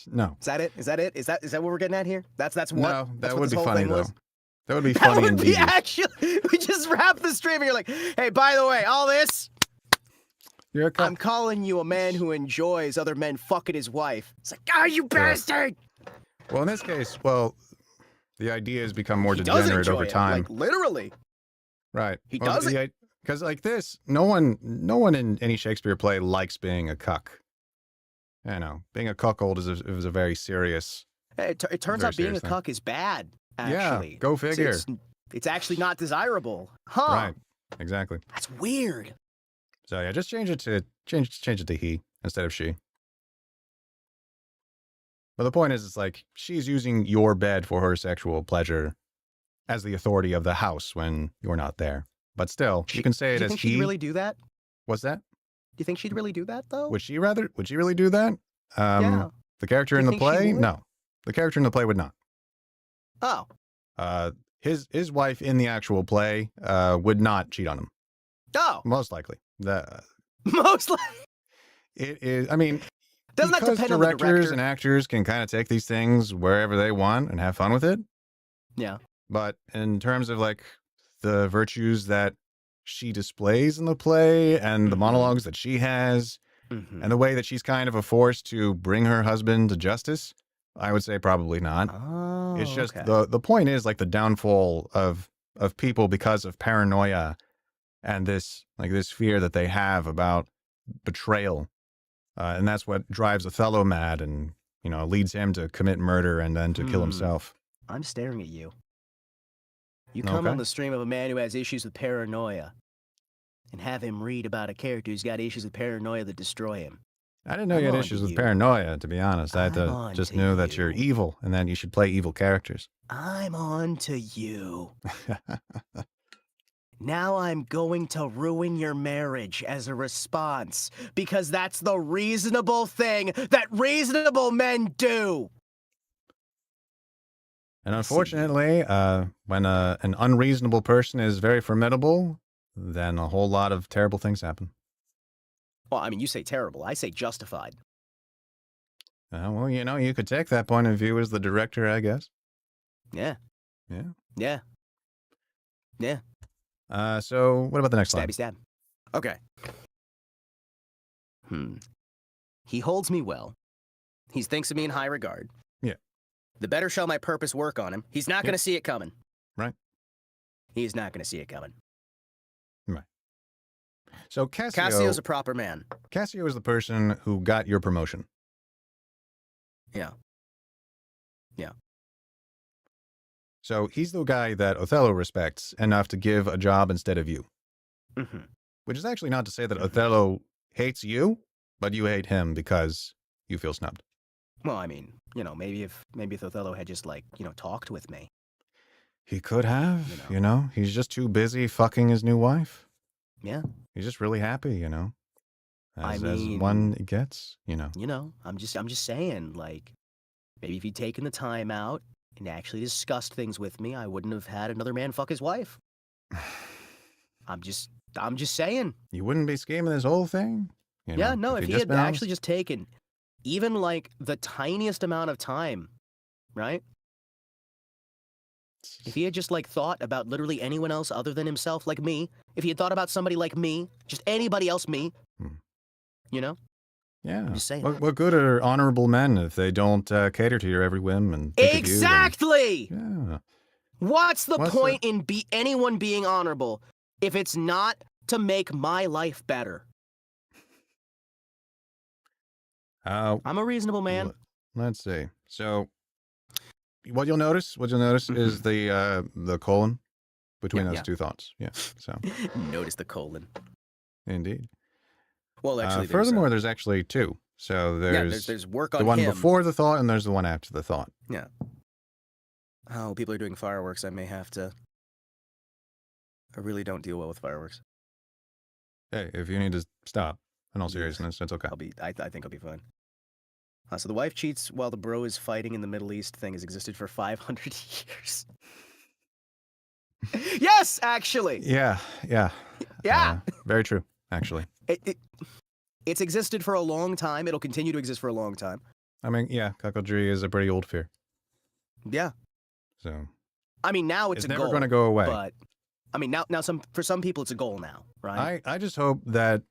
No. Is that it? Is that what we're getting at here? That's what. No, that would be whole funny thing though. was? That would be funny. That would be actually. We just wrap the stream and you're like, hey, by the way, all this. You're a cuck. I'm calling you a man who enjoys other men fucking his wife. It's like, you bastard! Well, in this case, the idea has become more degenerate over time. Like, literally. Right. He does it. Because like this, no one in any Shakespeare play likes being a cuck. You know, being a cuckold is a very serious. Hey, it turns out being a cuck is bad. Actually, yeah, go figure. It's actually not desirable, huh? Right. Exactly. That's weird. So yeah, just change it to he instead of she. But the point is, it's like she's using your bed for her sexual pleasure as the authority of the house when you're not there. But still, you can say it as he. Do you think she'd really do that? What's that? Do you think she'd really do that though? Would she really do that? Yeah. The character in the play? No. The character in the play would not. Oh. His wife in the actual play would not cheat on him. Oh, Most likely. most likely. It is. I mean, Doesn't that because depend on the directors director? and actors can kind of take these things wherever they want and have fun with it. Yeah. But in terms of like the virtues that she displays in the play and the monologues that she has and the way that she's kind of a force to bring her husband to justice, I would say probably not. Oh, It's just okay. the point is like the downfall of people because of paranoia and this fear that they have about betrayal. And that's what drives Othello mad and, leads him to commit murder and then to kill himself. I'm staring at you. You come Okay. on the stream of a man who has issues with paranoia and have him read about a character who's got issues with paranoia that destroy him. I didn't know you had issues with paranoia, to be honest. I just knew that you're evil and that you should play evil characters. I'm on to you. Now I'm going to ruin your marriage as a response because that's the reasonable thing that reasonable men do. And unfortunately, when an unreasonable person is very formidable, then a whole lot of terrible things happen. Well, I mean, you say terrible. I say justified. Well, you could take that point of view as the director, I guess. Yeah. Yeah. Yeah. Yeah. So what about the next line? Stabby stab. Okay. He holds me well. He thinks of me in high regard. Yeah. The better shall my purpose work on him. He's not going to see it coming. Right. He's not going to see it coming. Right. So Cassio's a proper man. Cassio is the person who got your promotion. Yeah. Yeah. So he's the guy that Othello respects enough to give a job instead of you. Which is actually not to say that Othello hates you, but you hate him because you feel snubbed. Well, I mean, maybe if Othello had just talked with me. He could have, He's just too busy fucking his new wife. Yeah. He's just really happy, As mean, one gets, I'm just saying, maybe if he'd taken the time out and actually discussed things with me, I wouldn't have had another man fuck his wife. I'm just saying. You wouldn't be scheming this whole thing? No, if he had actually just taken even the tiniest amount of time, right? If he had just thought about literally anyone else other than himself, like me, if he had thought about somebody like me, just anybody else me, Yeah. I'm just saying. What good are honorable men if they don't cater to your every whim and think exactly? of you and... Yeah. What's the point in anyone being honorable if it's not to make my life better? I'm a reasonable man. Let's see. So, what you'll notice is the colon between those two thoughts. Yeah. So notice the colon. Indeed. Well, actually, furthermore, there's actually two. So there's work on the one him. before the thought, and there's the one after the thought. Yeah. Oh, people are doing fireworks. I may have to. I really don't deal well with fireworks. Hey, if you need to stop, in all seriousness, it's okay. I think I'll be fine. So the wife cheats while the bro is fighting in the Middle East thing has existed for 500 years. Yes, actually. Yeah. Very true, actually. It's existed for a long time. It'll continue to exist for a long time. I mean, yeah, cuckoldry is a pretty old fear. Yeah. So. I mean, now it's a goal. It's never going to go away. But I mean, now for some people it's a goal now, right? I just hope that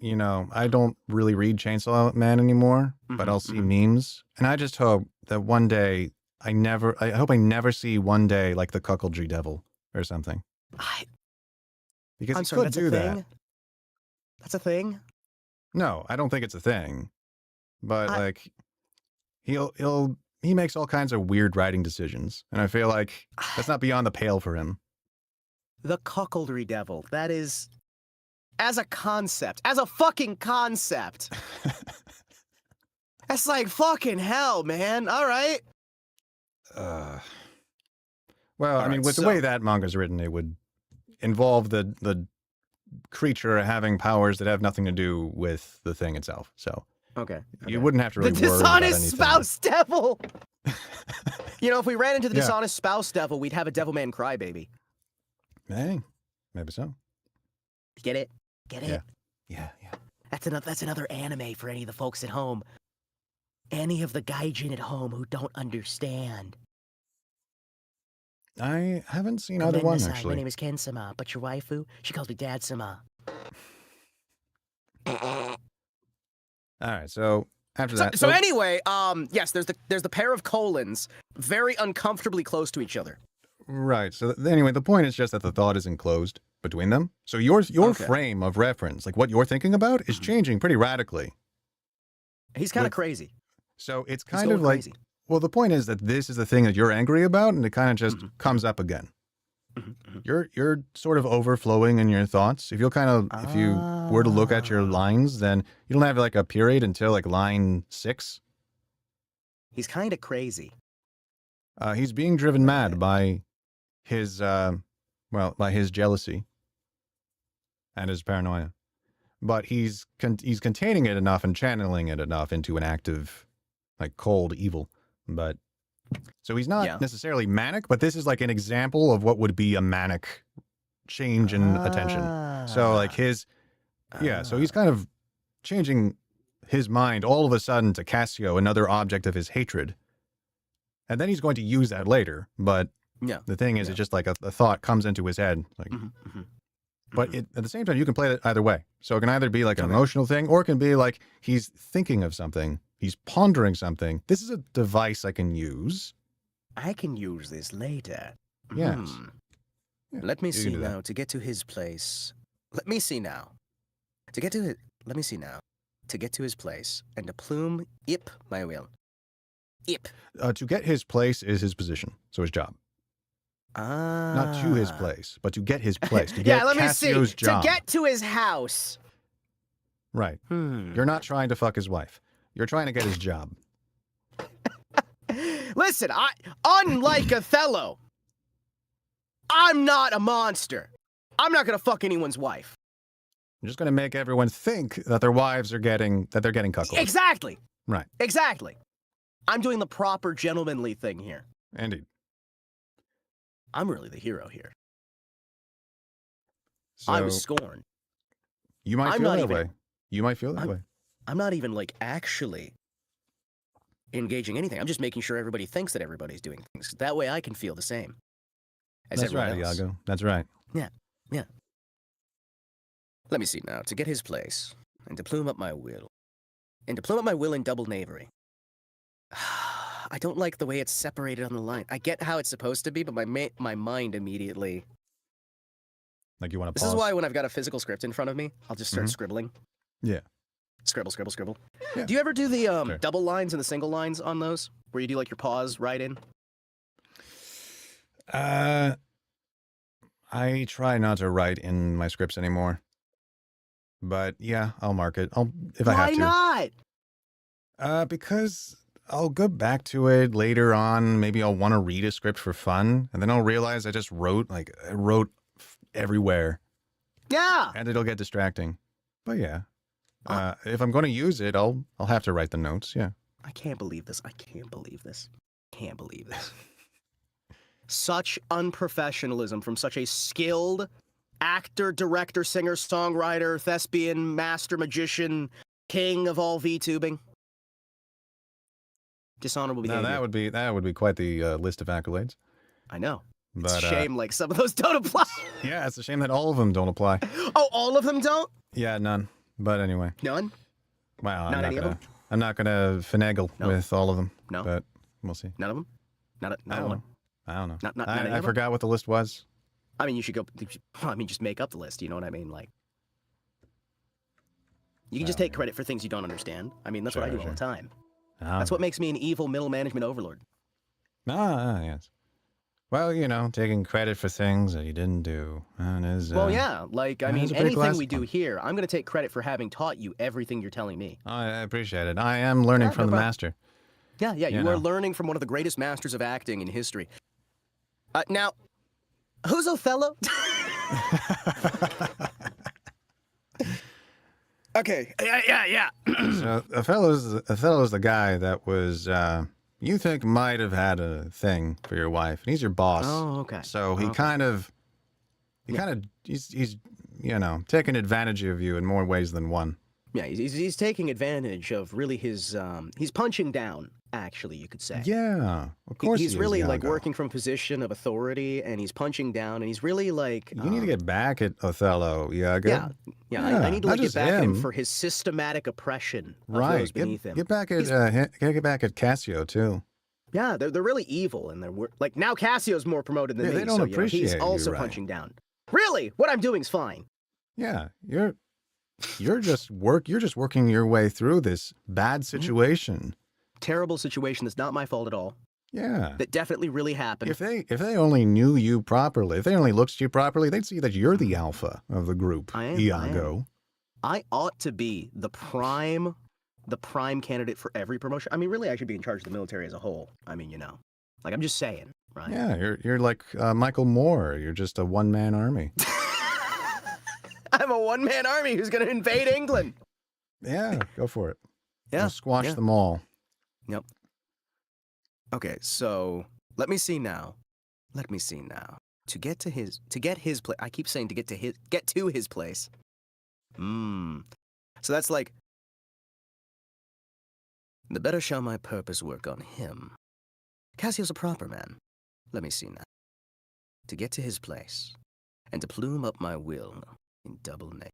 I don't really read Chainsaw Man anymore, but I'll see memes, and I just hope that one day I hope I never see one day like the cuckoldry devil or something. Because I'm he sorry, could do that. That's a thing? No, I don't think it's a thing. But he makes all kinds of weird writing decisions, and I feel like that's not beyond the pale for him. The cuckoldry devil. That is, as a concept, as a fucking concept. That's fucking hell, man. All right. Well, I mean, with the way that manga's written, it would involve the creature having powers that have nothing to do with the thing itself. So okay. You wouldn't have to really the worry about anything. dishonest spouse devil. If we ran into the dishonest spouse devil, we'd have a Devilman Crybaby. Hey, maybe so. Get it? Get it? Yeah. That's another anime for any of the folks at home. Any of the gaijin at home who don't understand. I haven't seen Come either in, one, Nasai. actually. My name is Ken-sama, but your waifu, she calls me Dad-sama. Alright, so after that... So anyway, yes, there's the pair of colons, very uncomfortably close to each other. Right, so anyway, the point is just that the thought is enclosed between them. So your Okay. frame of reference, like what you're thinking about, is changing pretty radically. He's kind of crazy. So it's He's kind going of like... crazy. Well, the point is that this is the thing that you're angry about, and it kind of just comes up again. You're sort of overflowing in your thoughts. If you were to look at your lines, then you don't have like a period until like line 6. He's kind of crazy. He's being driven mad by his by his jealousy and his paranoia, but he's containing it enough and channeling it enough into an active, like, cold evil. But so he's not necessarily manic, but this is like an example of what would be a manic change in attention. So like so he's kind of changing his mind all of a sudden to Cassio, another object of his hatred. And then he's going to use that later. But the thing is, it's just like a thought comes into his head. Like, but at the same time, you can play it either way. So it can either be like an emotional thing, or it can be like he's thinking of something. He's pondering something. This is a device I can use. I can use this later. Yes. Yeah, Let me you see can do now that. to get to his place. Let me see now. To get to his... Let me see now. To get to his place and to plume ip my will. Ip. To get his place is his position, so his job. Not to his place, but to get his place. To get let me Cassio's see. job. To get to his house. Right. You're not trying to fuck his wife. You're trying to get his job. Listen, unlike Othello, I'm not a monster. I'm not gonna fuck anyone's wife. I'm just going to make everyone think that their wives are getting cuckolded. Exactly. Right. Exactly. I'm doing the proper gentlemanly thing here. Indeed. I'm really the hero here. So I was scorned. you might I'm feel not that even- way. You might feel that way. I'm not even, like, actually engaging anything. I'm just making sure everybody thinks that everybody's doing things. That way I can feel the same as That's right, everyone else. Iago. That's right. Yeah. Let me see now. To get his place, and to plume up my will. And to plume up my will in double knavery. I don't like the way it's separated on the line. I get how it's supposed to be, but my mind immediately... Like you want to This pause. is why when I've got a physical script in front of me, I'll just start scribbling. Yeah. Scribble, scribble, scribble. Yeah. Do you ever do the Sure. double lines and the single lines on those? Where you do, like, your pause right in? I try not to write in my scripts anymore. But yeah, I'll mark it. If I have to. Why not? Because I'll go back to it later on. Maybe I'll want to read a script for fun, and then I'll realize I just wrote everywhere, Yeah. and it'll get distracting. But yeah, if I'm going to use it, I'll have to write the notes. Yeah. I can't believe this. I can't believe this. Can't believe this. Such unprofessionalism from such a skilled actor, director, singer, songwriter, thespian, master magician, king of all VTubing. Dishonorable behavior. Now that would be quite the list of accolades. I know. But It's a shame, like, some of those don't apply. yeah, it's a shame that all of them don't apply. Oh, all of them don't? Yeah, none. But anyway, None? well, Not any of them? I'm not gonna finagle No. with all of them. No. But we'll see. None of them? Not I don't one? know. I don't know. Not any I of them? forgot what the list was. I mean, you should go... I mean, just make up the list, you know what I mean? Like... You can just take credit for things you don't understand. I mean, that's what I do all the time. That's what makes me an evil middle management overlord. Yes. Well, you know, taking credit for things that you didn't do. That is, Well, yeah, like, I that is mean, a pretty anything we classic do one. here, I'm going to take credit for having taught you everything you're telling me. I appreciate it. I am learning Yeah, from no the problem. master. Yeah, You you know. are learning from one of the greatest masters of acting in history. Now, who's Othello? Okay, yeah. So Othello's the guy that was you think might have had a thing for your wife, and he's your boss. Oh, okay. So he Okay. kind of he's taking advantage of you in more ways than one. Yeah, he's taking advantage of really his, he's punching down, actually, you could say. Yeah, of course He's he is, really, like, Iago. working from a position of authority, and he's punching down, and he's really, like... You need to get back at Othello, Iago. Yeah, I need to, like, not get just back at him him. for his systematic oppression of Right. those beneath him. Get back at get back at Cassio too. Yeah, they're really evil, and they're like now Cassio's more promoted than me. They don't so, appreciate he's you, also right. punching down. Really, what I'm doing's fine. Yeah, you're just working your way through this bad situation. Terrible situation that's not my fault at all. Yeah. That definitely really happened. If they only knew you properly, if they only looked at you properly, they'd see that you're the alpha of the group, Iago. I ought to be the prime candidate for every promotion. I mean, really, I should be in charge of the military as a whole. I mean, like I'm just saying, right? Yeah, you're like Michael Moore. You're just a one-man army. I'm a one-man army who's going to invade England. Yeah, go for it. Yeah, we'll squash them all. Yep. Okay, so let me see now. To get his place. I keep saying to get to his place. So that's like, the better shall my purpose work on him. Cassio's a proper man. Let me see now. To get to his place, and to plume up my will in double name.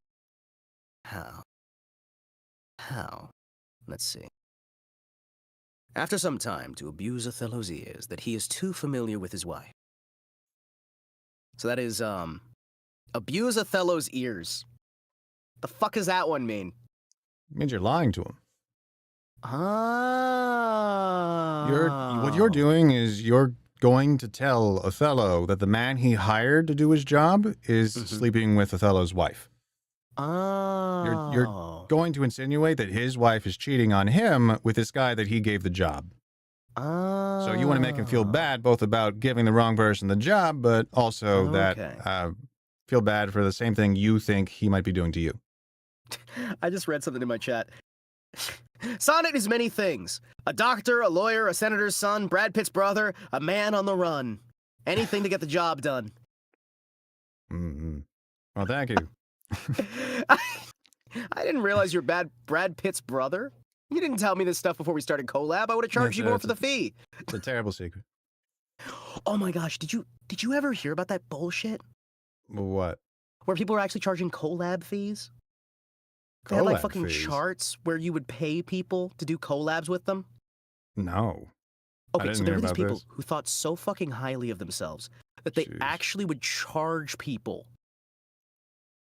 How? Let's see. After some time, to abuse Othello's ears that he is too familiar with his wife. So that is, abuse Othello's ears. The fuck does that one mean? It means you're lying to him. Oh. What you're doing is you're going to tell Othello that the man he hired to do his job is sleeping with Othello's wife. Oh. You're going to insinuate that his wife is cheating on him with this guy that he gave the job. Oh. So you want to make him feel bad both about giving the wrong person the job, but also that feel bad for the same thing you think he might be doing to you. I just read something in my chat. Sonnet is many things. A doctor, a lawyer, a senator's son, Brad Pitt's brother, a man on the run. Anything to get the job done. Mm-hmm. Well, thank you. I didn't realize you're Brad Pitt's brother. You didn't tell me this stuff before we started collab. I would have charged you more for the fee. It's a terrible secret. Oh my gosh, did you ever hear about that bullshit? What? Where people were actually charging collab fees? They had like fucking charts where you would pay people to do collabs with them. No. Okay, so there were these people who thought so fucking highly of themselves that they actually would charge people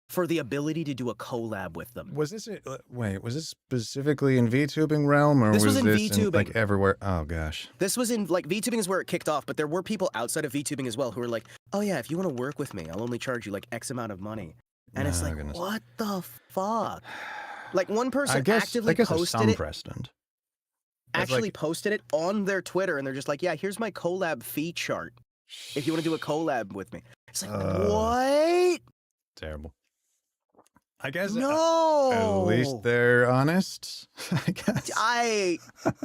for the ability to do a collab with them. Was this was this specifically in VTubing realm, or this was in this VTubing. In, like everywhere? Oh gosh. This was in like VTubing is where it kicked off, but there were people outside of VTubing as well who were like, "Oh yeah, if you want to work with me, I'll only charge you like X amount of money." And it's like, goodness. What the fuck? Like one person actively posted it. Precedent. Actually posted it on their Twitter, and they're just like, "Yeah, here's my collab fee chart. If you want to do a collab with me." It's like, what? Terrible. I guess no. At least they're honest. I guess.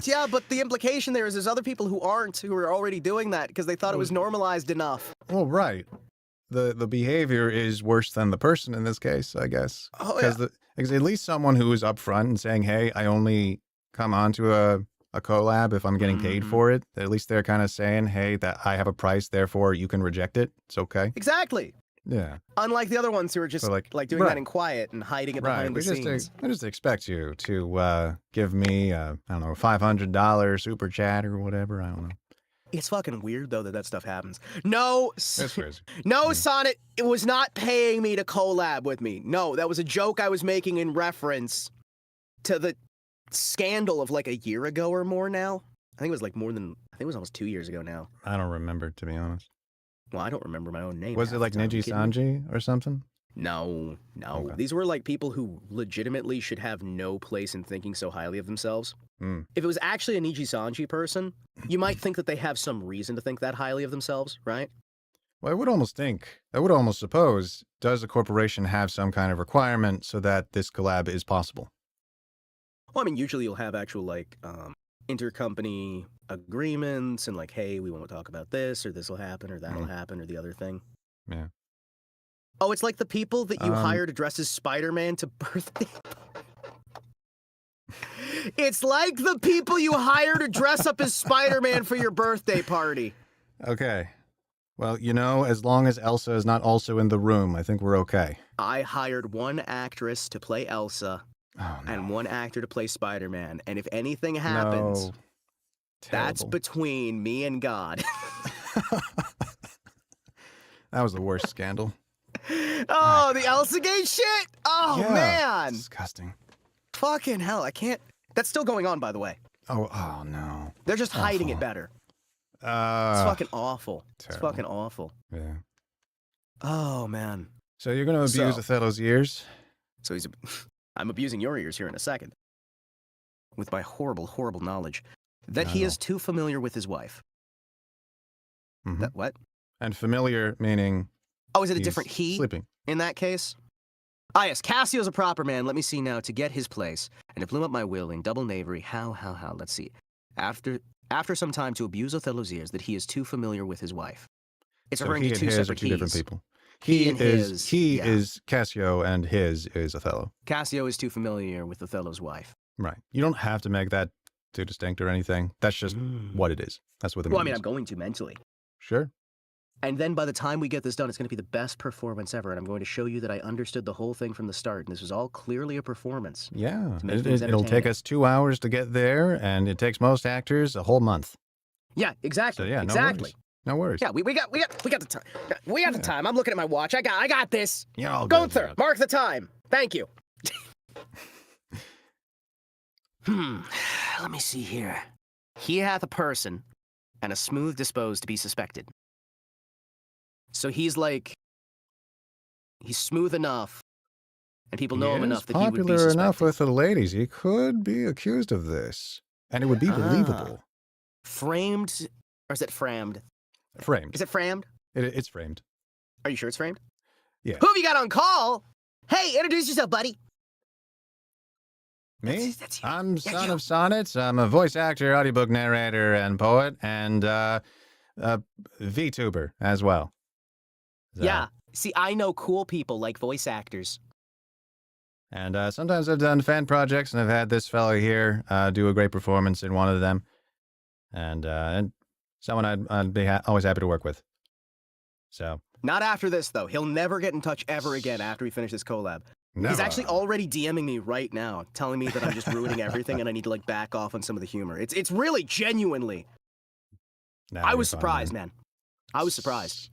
Yeah, but the implication there is there's other people who are already doing that because they thought it was normalized enough. Well, right. The behavior is worse than the person in this case, I guess. Oh, yeah. Because at least someone who is upfront and saying, "Hey, I only come onto a collab if I'm getting paid for it." At least they're kind of saying, "Hey, that I have a price, therefore you can reject it. It's okay." Exactly. Yeah. Unlike the other ones who are just like doing that in quiet and hiding it behind the scenes. I just expect you to give me I don't know, $500 super chat or whatever. I don't know. It's fucking weird though that stuff happens. No, that's crazy. No, Sonnet, it was not paying me to collab with me. No, that was a joke I was making in reference to the scandal of like a year ago or more now. I think it was like it was almost 2 years ago now. I don't remember, to be honest. Well, I don't remember my own name. Was it like Niji Sanji or something? No. Okay. These were like people who legitimately should have no place in thinking so highly of themselves. If it was actually a Niji Sanji person, you might think that they have some reason to think that highly of themselves, right? Well, I would almost suppose, does a corporation have some kind of requirement so that this collab is possible? Well, I mean, usually you'll have actual like intercompany agreements and like, hey, we won't talk about this or this will happen or that'll happen or the other thing. Yeah. Oh, it's like the people that you hire to dress as Spider-Man to birthday. It's like the people you hire to dress up as Spider-Man for your birthday party. Okay. Well, you know, as long as Elsa is not also in the room, I think we're okay. I hired one actress to play Elsa and one actor to play Spider-Man. And if anything happens, that's between me and God. That was the worst scandal. Oh, the Elsa Gate shit? Oh, yeah, man. Disgusting. Fucking hell, I can't. That's still going on, by the way. Oh no. They're just hiding it better. It's fucking awful. Terrible. It's fucking awful. Yeah. Oh, man. So you're going to abuse Othello's ears? So I'm abusing your ears here in a second. With my horrible, horrible knowledge that he is too familiar with his wife. Mm-hmm. That what? And familiar meaning... Oh, is it a different he? Sleeping. In that case? Ah, yes, Cassio's a proper man. Let me see now. To get his place, and to plume up my will in double knavery. How? Let's see. After some time to abuse Othello's ears that he is too familiar with his wife. It's referring to two separate two different people. He is Cassio, and his is Othello. Cassio is too familiar with Othello's wife. Right. You don't have to make that too distinct or anything. That's just what it is. That's what the Well, I mean, I'm going to mentally. Sure. And then by the time we get this done, it's going to be the best performance ever. And I'm going to show you that I understood the whole thing from the start. And this was all clearly a performance. Yeah. It'll take us 2 hours to get there, and it takes most actors a whole month. Yeah, exactly. So, yeah, exactly. No worries. Yeah, we got the time. We got the time. I'm looking at my watch. I got this. Yeah, all go good, through. Mark the time. Thank you. Let me see here. He hath a person, and a smooth disposed to be suspected. So he's smooth enough, and people know him enough that he would be suspected. Popular enough with the ladies. He could be accused of this, and it would be believable. Framed, or is it framed? Framed. Is it framed? It's framed. Are you sure it's framed? Yeah. Who have you got on call? Hey, introduce yourself, buddy. Me? I'm son of Sonnet. I'm a voice actor, audiobook narrator, and poet, and Vtuber as well. So. Yeah. See, I know cool people like voice actors. And sometimes I've done fan projects, and I've had this fellow here do a great performance in one of them. And someone I'd be always happy to work with. So. Not after this, though. He'll never get in touch ever again after we finish this collab. Never. He's actually already DMing me right now, telling me that I'm just ruining everything and I need to, like, back off on some of the humor. It's really genuinely. I was surprised, man. I was surprised.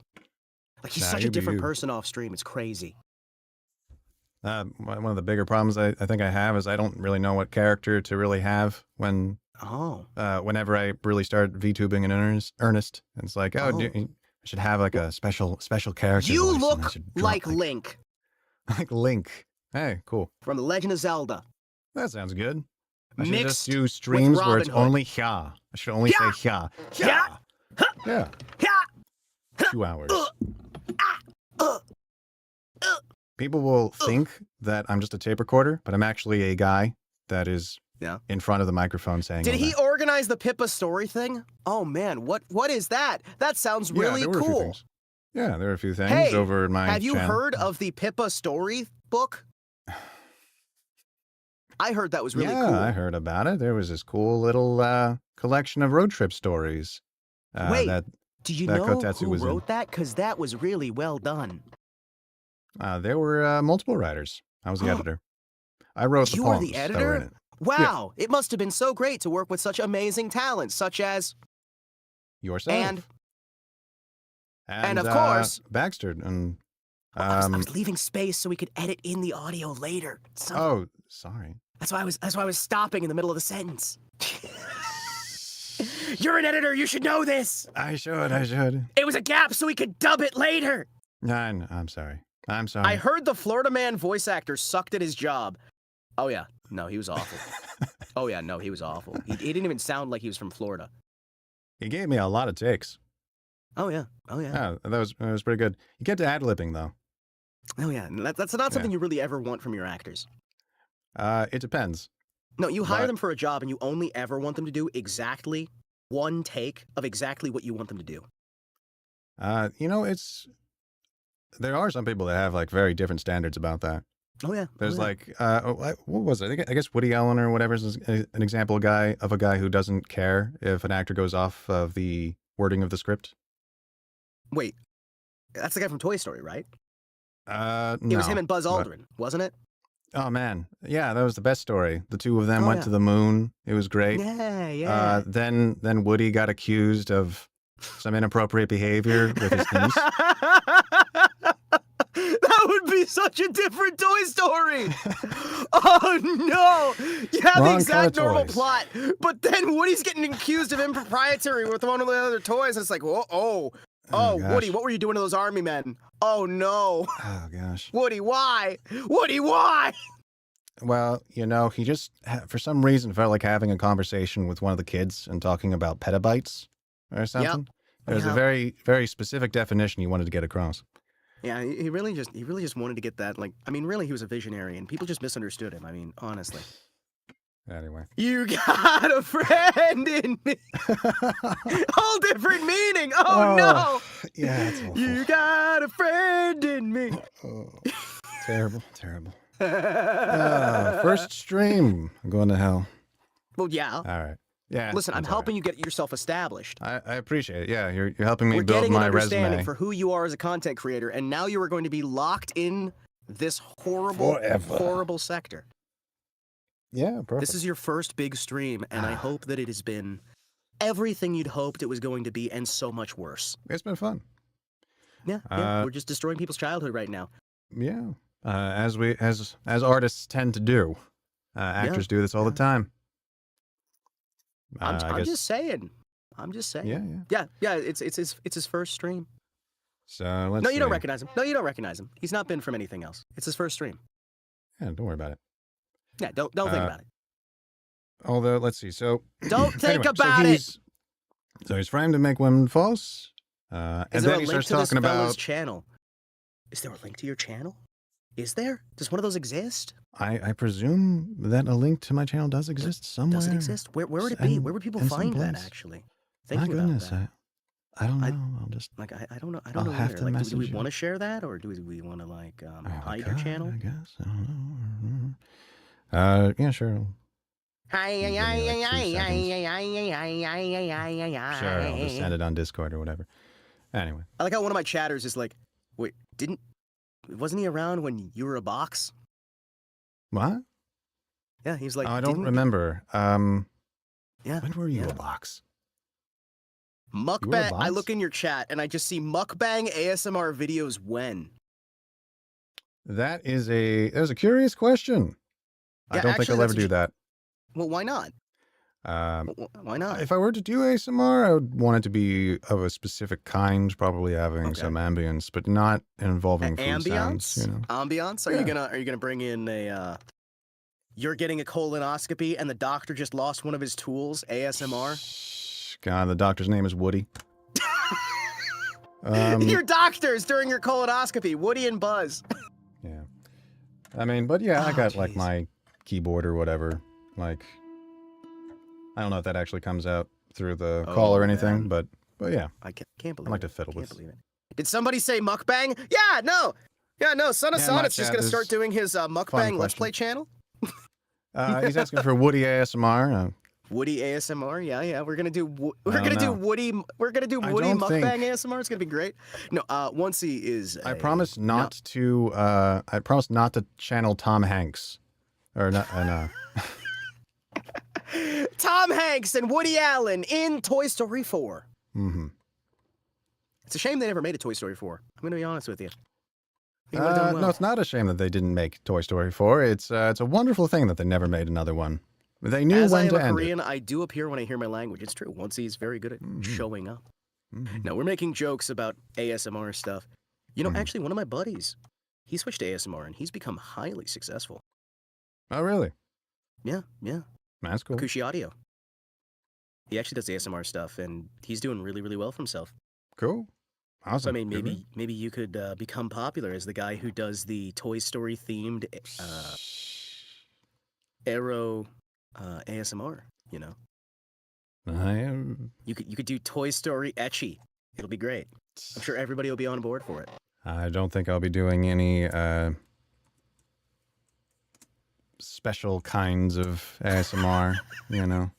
Like, he's such a different person off stream. It's crazy. One of the bigger problems I think I have is I don't really know what character to really have when... whenever I really start VTubing in earnest. It's like, I should have like a special character. You look like Link. Like Link. Hey, cool. From The Legend of Zelda. That sounds good. I should Mixed just do streams where it's only Hya. I should only say Hya. Hya. Yeah. Hya. 2 hours. People will think that I'm just a tape recorder, but I'm actually a guy that is in front of the microphone saying. Did he organize the Pippa story thing? Oh man, what is that? That sounds really cool. Yeah, there were a few things over in my Have you channel. heard of the Pippa story book? I heard that was really cool. Yeah, I heard about it. There was this cool little collection of road trip stories. Wait, do you know who wrote that? Because that was really well done. There were multiple writers. I was the editor. I wrote the poems. You were the editor? Wow, it must have been so great to work with such amazing talent, such as... Yourself. And of course... Baxter. And, I was leaving space so we could edit in the audio later. Oh, sorry. That's why I was stopping in the middle of the sentence. You're an editor, you should know this! I should. It was a gap so we could dub it later! I'm sorry. I heard the Florida man voice actor sucked at his job. Oh yeah, no, he was awful. Oh yeah, no, he was awful. He didn't even sound like he was from Florida. He gave me a lot of takes. Oh yeah. Yeah, that was pretty good. You kept ad-libbing though. Oh yeah, that's not something you really ever want from your actors. It depends. No, you hire them for a job and you only ever want them to do exactly one take of exactly what you want them to do. You know, it's there are some people that have like very different standards about that. Oh yeah. There's oh, yeah. like, what was it? I guess Woody Allen or whatever is an example of a guy who doesn't care if an actor goes off of the wording of the script. Wait, that's the guy from Toy Story, right? No. It was him and Buzz but- Aldrin, wasn't it? Oh man, yeah, that was the best story. The two of them Oh, went yeah. to the moon. It was great. Yeah. Then Woody got accused of some inappropriate behavior with his niece. That would be such a different Toy Story. Oh no! You have the Wrong exact kind of normal toys. plot, but then Woody's getting accused of impropriety with one of the other toys, and it's like, oh, gosh. Woody, what were you doing to those army men? Oh no, Oh gosh. Woody, why? Woody, why? Well, you know, he just for some reason felt like having a conversation with one of the kids and talking about petabytes or something. There's a Yep. very, very specific definition he wanted to get across. Yeah, he really just wanted to get that. Like, I mean, really, he was a visionary, and people just misunderstood him. I mean, honestly. Anyway. You got a friend in me. Whole different meaning. Oh no. Yeah, it's awful. You got a friend in me. Oh, terrible, terrible. First stream. I'm going to hell. Well, yeah. All right. Yeah. Listen, I'm that's all helping you get yourself established. right. I appreciate it. Yeah, you're helping me We're build getting an my understanding resume. for who you are as a content creator, and now you are going to be locked in this horrible, Forever. horrible sector. Yeah, perfect. This is your first big stream, and I hope that it has been everything you'd hoped it was going to be, and so much worse. It's been fun. Yeah, we're just destroying people's childhood right now. Yeah. As artists tend to do. Actors do this all the time. I'm I guess, just saying. I'm just saying. Yeah. Yeah. It's his first stream. So let's No, you don't see. recognize him. No, you don't recognize him. He's not been from anything else. It's his first stream. Yeah, don't worry about it. Yeah, don't think about it. Although, let's see. So Don't think anyway, about it. So he's framed to make women false. And Is there then a he link starts to this talking fella's about. channel? Is there a link to your channel? Is there? Does one of those exist? I presume that a link to my channel does exist somewhere. Does it exist? Where would it be? And- Where would people and find that? someplace. Actually, My thinking goodness, about that. I don't know. I- I'll just. Like I don't know. I I'll don't know have either. to Like, do message we you. want to share that, or do we want to like hide your God, channel? I guess. I don't know. Yeah, sure. Sure, I'll just send it on Discord or whatever. Anyway. I like how one of my chatters is like, wait, wasn't he around when you were a box? What? Yeah, he's like, Oh, I don't didn't- remember. Yeah, When were you yeah. a box? Mukbang. I box? look in your chat and I just see mukbang ASMR videos when. That is a curious question. I Yeah, don't think actually, I'll ever that's do that. Well, why not? Um, Why not? if I were to do ASMR, I would want it to be of a specific kind, probably having Okay. some ambience, but not involving food Ambiance? sounds. You know. Ambiance? Are you gonna bring in a? You're getting a colonoscopy and the doctor just lost one of his tools. ASMR. God, the doctor's name is Woody. Your doctors during your colonoscopy, Woody and Buzz. Yeah. I mean, but yeah, I Oh, got like jeez. my keyboard or whatever. Like, I don't know if that actually comes out through the call or anything, man. but yeah. I can't believe. I like it. to fiddle Can't with. believe it. Did somebody say mukbang? Yeah, no. Son of Yeah, Sonnet's my just chat gonna start is doing his mukbang Let's question. Play channel. He's asking for Woody ASMR. Woody ASMR, yeah. We're gonna do I don't know. Woody. We're gonna do I Woody don't mukbang think- ASMR. It's gonna be great. No, once he is. I promise not to. I promise not to channel Tom Hanks, or not. Tom Hanks and Woody Allen in Toy Story 4. Mm-hmm. It's a shame they never made a Toy Story 4. I'm gonna be honest with you. I think it would've done well. No, it's not a shame that they didn't make Toy Story 4. It's a wonderful thing that they never made another one. They knew As I when am to a end Korean, I do appear when I hear my language. It's true. Once he's very good at showing up. it. No, we're making jokes about ASMR stuff. You know, Mhm. actually, one of my buddies, he switched to ASMR and he's become highly successful. Oh, really? Yeah. That's cool. Akushi Audio. He actually does ASMR stuff and he's doing really, really well for himself. Cool. Awesome. So I mean, Good for maybe you could become popular as the guy who does the Toy Story themed Arrow ASMR. You know, I am. you could do Toy Story ecchi. It'll be great. I'm sure everybody will be on board for it. I don't think I'll be doing any special kinds of ASMR, you know.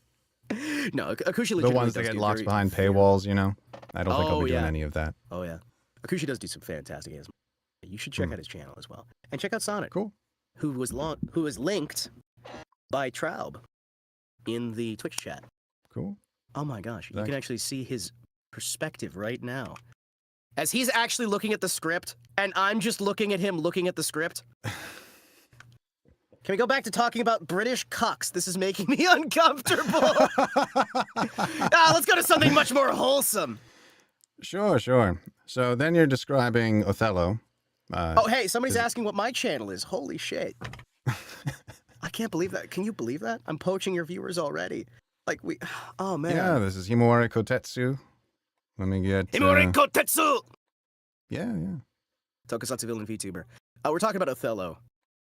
No, Akushi The ones that get locked behind paywalls, you know. I don't think I'll be doing any of that. Oh, yeah. Akushi does do some fantastic ASMR. You should check out his channel as well. And check out Sonnet. Cool. Who was linked by Traub in the Twitch chat. Cool. Oh my gosh. You can actually see his perspective right now. As he's actually looking at the script, and I'm just looking at him looking at the script. Can we go back to talking about British cucks? This is making me uncomfortable. Let's go to something much more wholesome. Sure, sure. So then you're describing Othello. Oh, hey, somebody's asking what my channel is. Holy shit. I can't believe that. Can you believe that? I'm poaching your viewers already. Like, oh, man. Yeah, this is Himori Kotetsu. Let me get... Himori Kotetsu! Yeah. Tokusatsu villain VTuber. We're talking about Othello.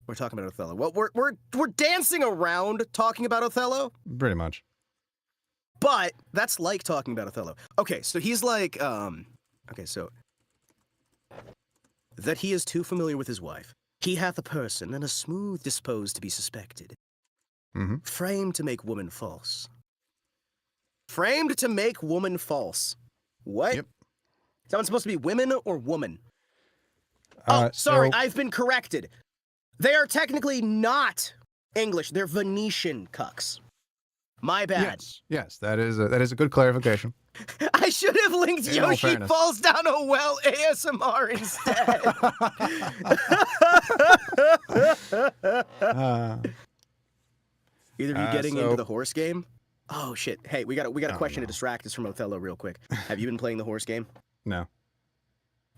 Well, we're dancing around talking about Othello. Pretty much. But that's like talking about Othello. Okay, so he's like, that he is too familiar with his wife. He hath a person and a smooth disposed to be suspected. Framed to make woman false. Framed to make woman false. What? Yep. Is that one supposed to be women or woman? Sorry, I've been corrected. They are technically not English. They're Venetian cucks. My bad. Yes, that is a good clarification. I should have linked Yoshi falls down a well ASMR instead. Either you getting into the horse game. Oh shit! Hey, we got a question to distract us from Othello real quick. Have you been playing the horse game? No.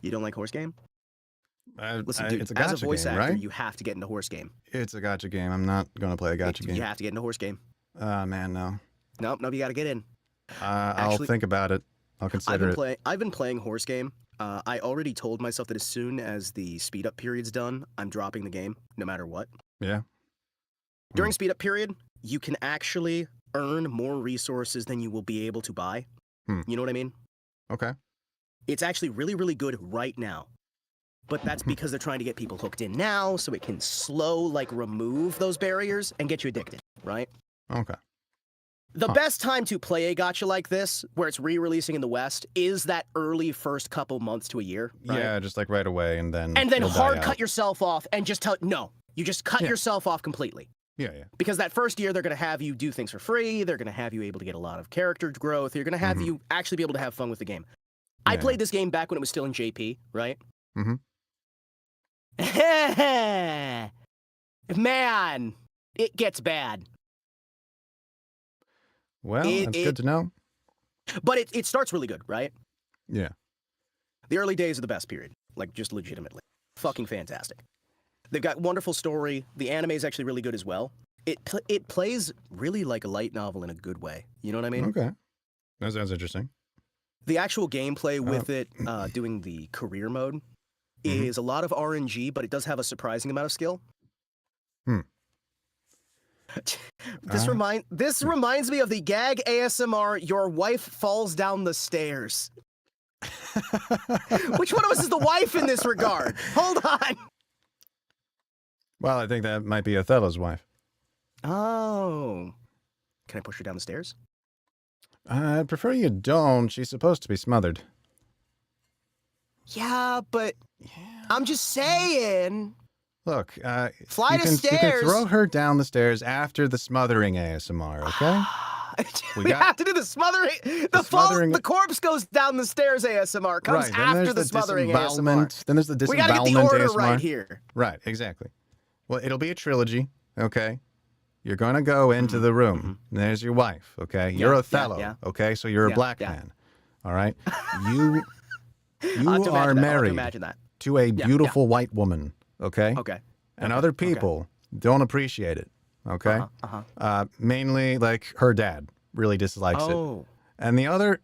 You don't like horse game? Listen, dude, dude, it's a gacha as a voice game, actor, right? you have to get into horse game. It's a gacha game. I'm not gonna play a gacha game. You have to get into horse game. Man, no. Nope, you gotta get in. I'll think about it. I'll consider it. I've been playing horse game. I already told myself that as soon as the speed up period's done, I'm dropping the game, no matter what. Yeah. During speed up period, you can actually earn more resources than you will be able to buy. You know what I mean? Okay. It's actually really, really good right now. But that's because they're trying to get people hooked in now, so it can remove those barriers and get you addicted, right? Okay. The best time to play a gacha like this, where it's re-releasing in the West, is that early first couple months to a year. Right? Yeah, just like right away, and then hard cut yourself off and just you just cut yourself off completely. Yeah. Because that first year, they're going to have you do things for free. They're going to have you able to get a lot of character growth. You're going to have you actually be able to have fun with the game. I played this game back when it was still in JP, right? Man, it gets bad. Well, that's good to know. But it starts really good, right? Yeah. The early days are the best period. Like, just legitimately. Fucking fantastic. They've got wonderful story. The anime is actually really good as well. It plays really like a light novel in a good way. You know what I mean? Okay. That sounds interesting. The actual gameplay with it, doing the career mode, is a lot of RNG, but it does have a surprising amount of skill. This reminds me of the gag ASMR, your wife falls down the stairs. Which one of us is the wife in this regard? Hold on. Well, I think that might be Othello's wife. Oh. Can I push her down the stairs? I'd prefer you don't. She's supposed to be smothered. Yeah, but I'm just saying. Look, Flight of stairs. You can throw her down the stairs after the smothering ASMR, okay? we have to do the smothering. The corpse goes down the stairs ASMR. Comes after the smothering ASMR. Then there's the disembowelment ASMR. We gotta get the order right here. Right, exactly. Well, it'll be a trilogy, okay? You're going to go into the room. There's your wife, okay? You're Othello, okay? So you're a black man, all right? You are married to a beautiful white woman, okay? Okay. And other people don't appreciate it, okay? Mainly, like, her dad really dislikes it. And the other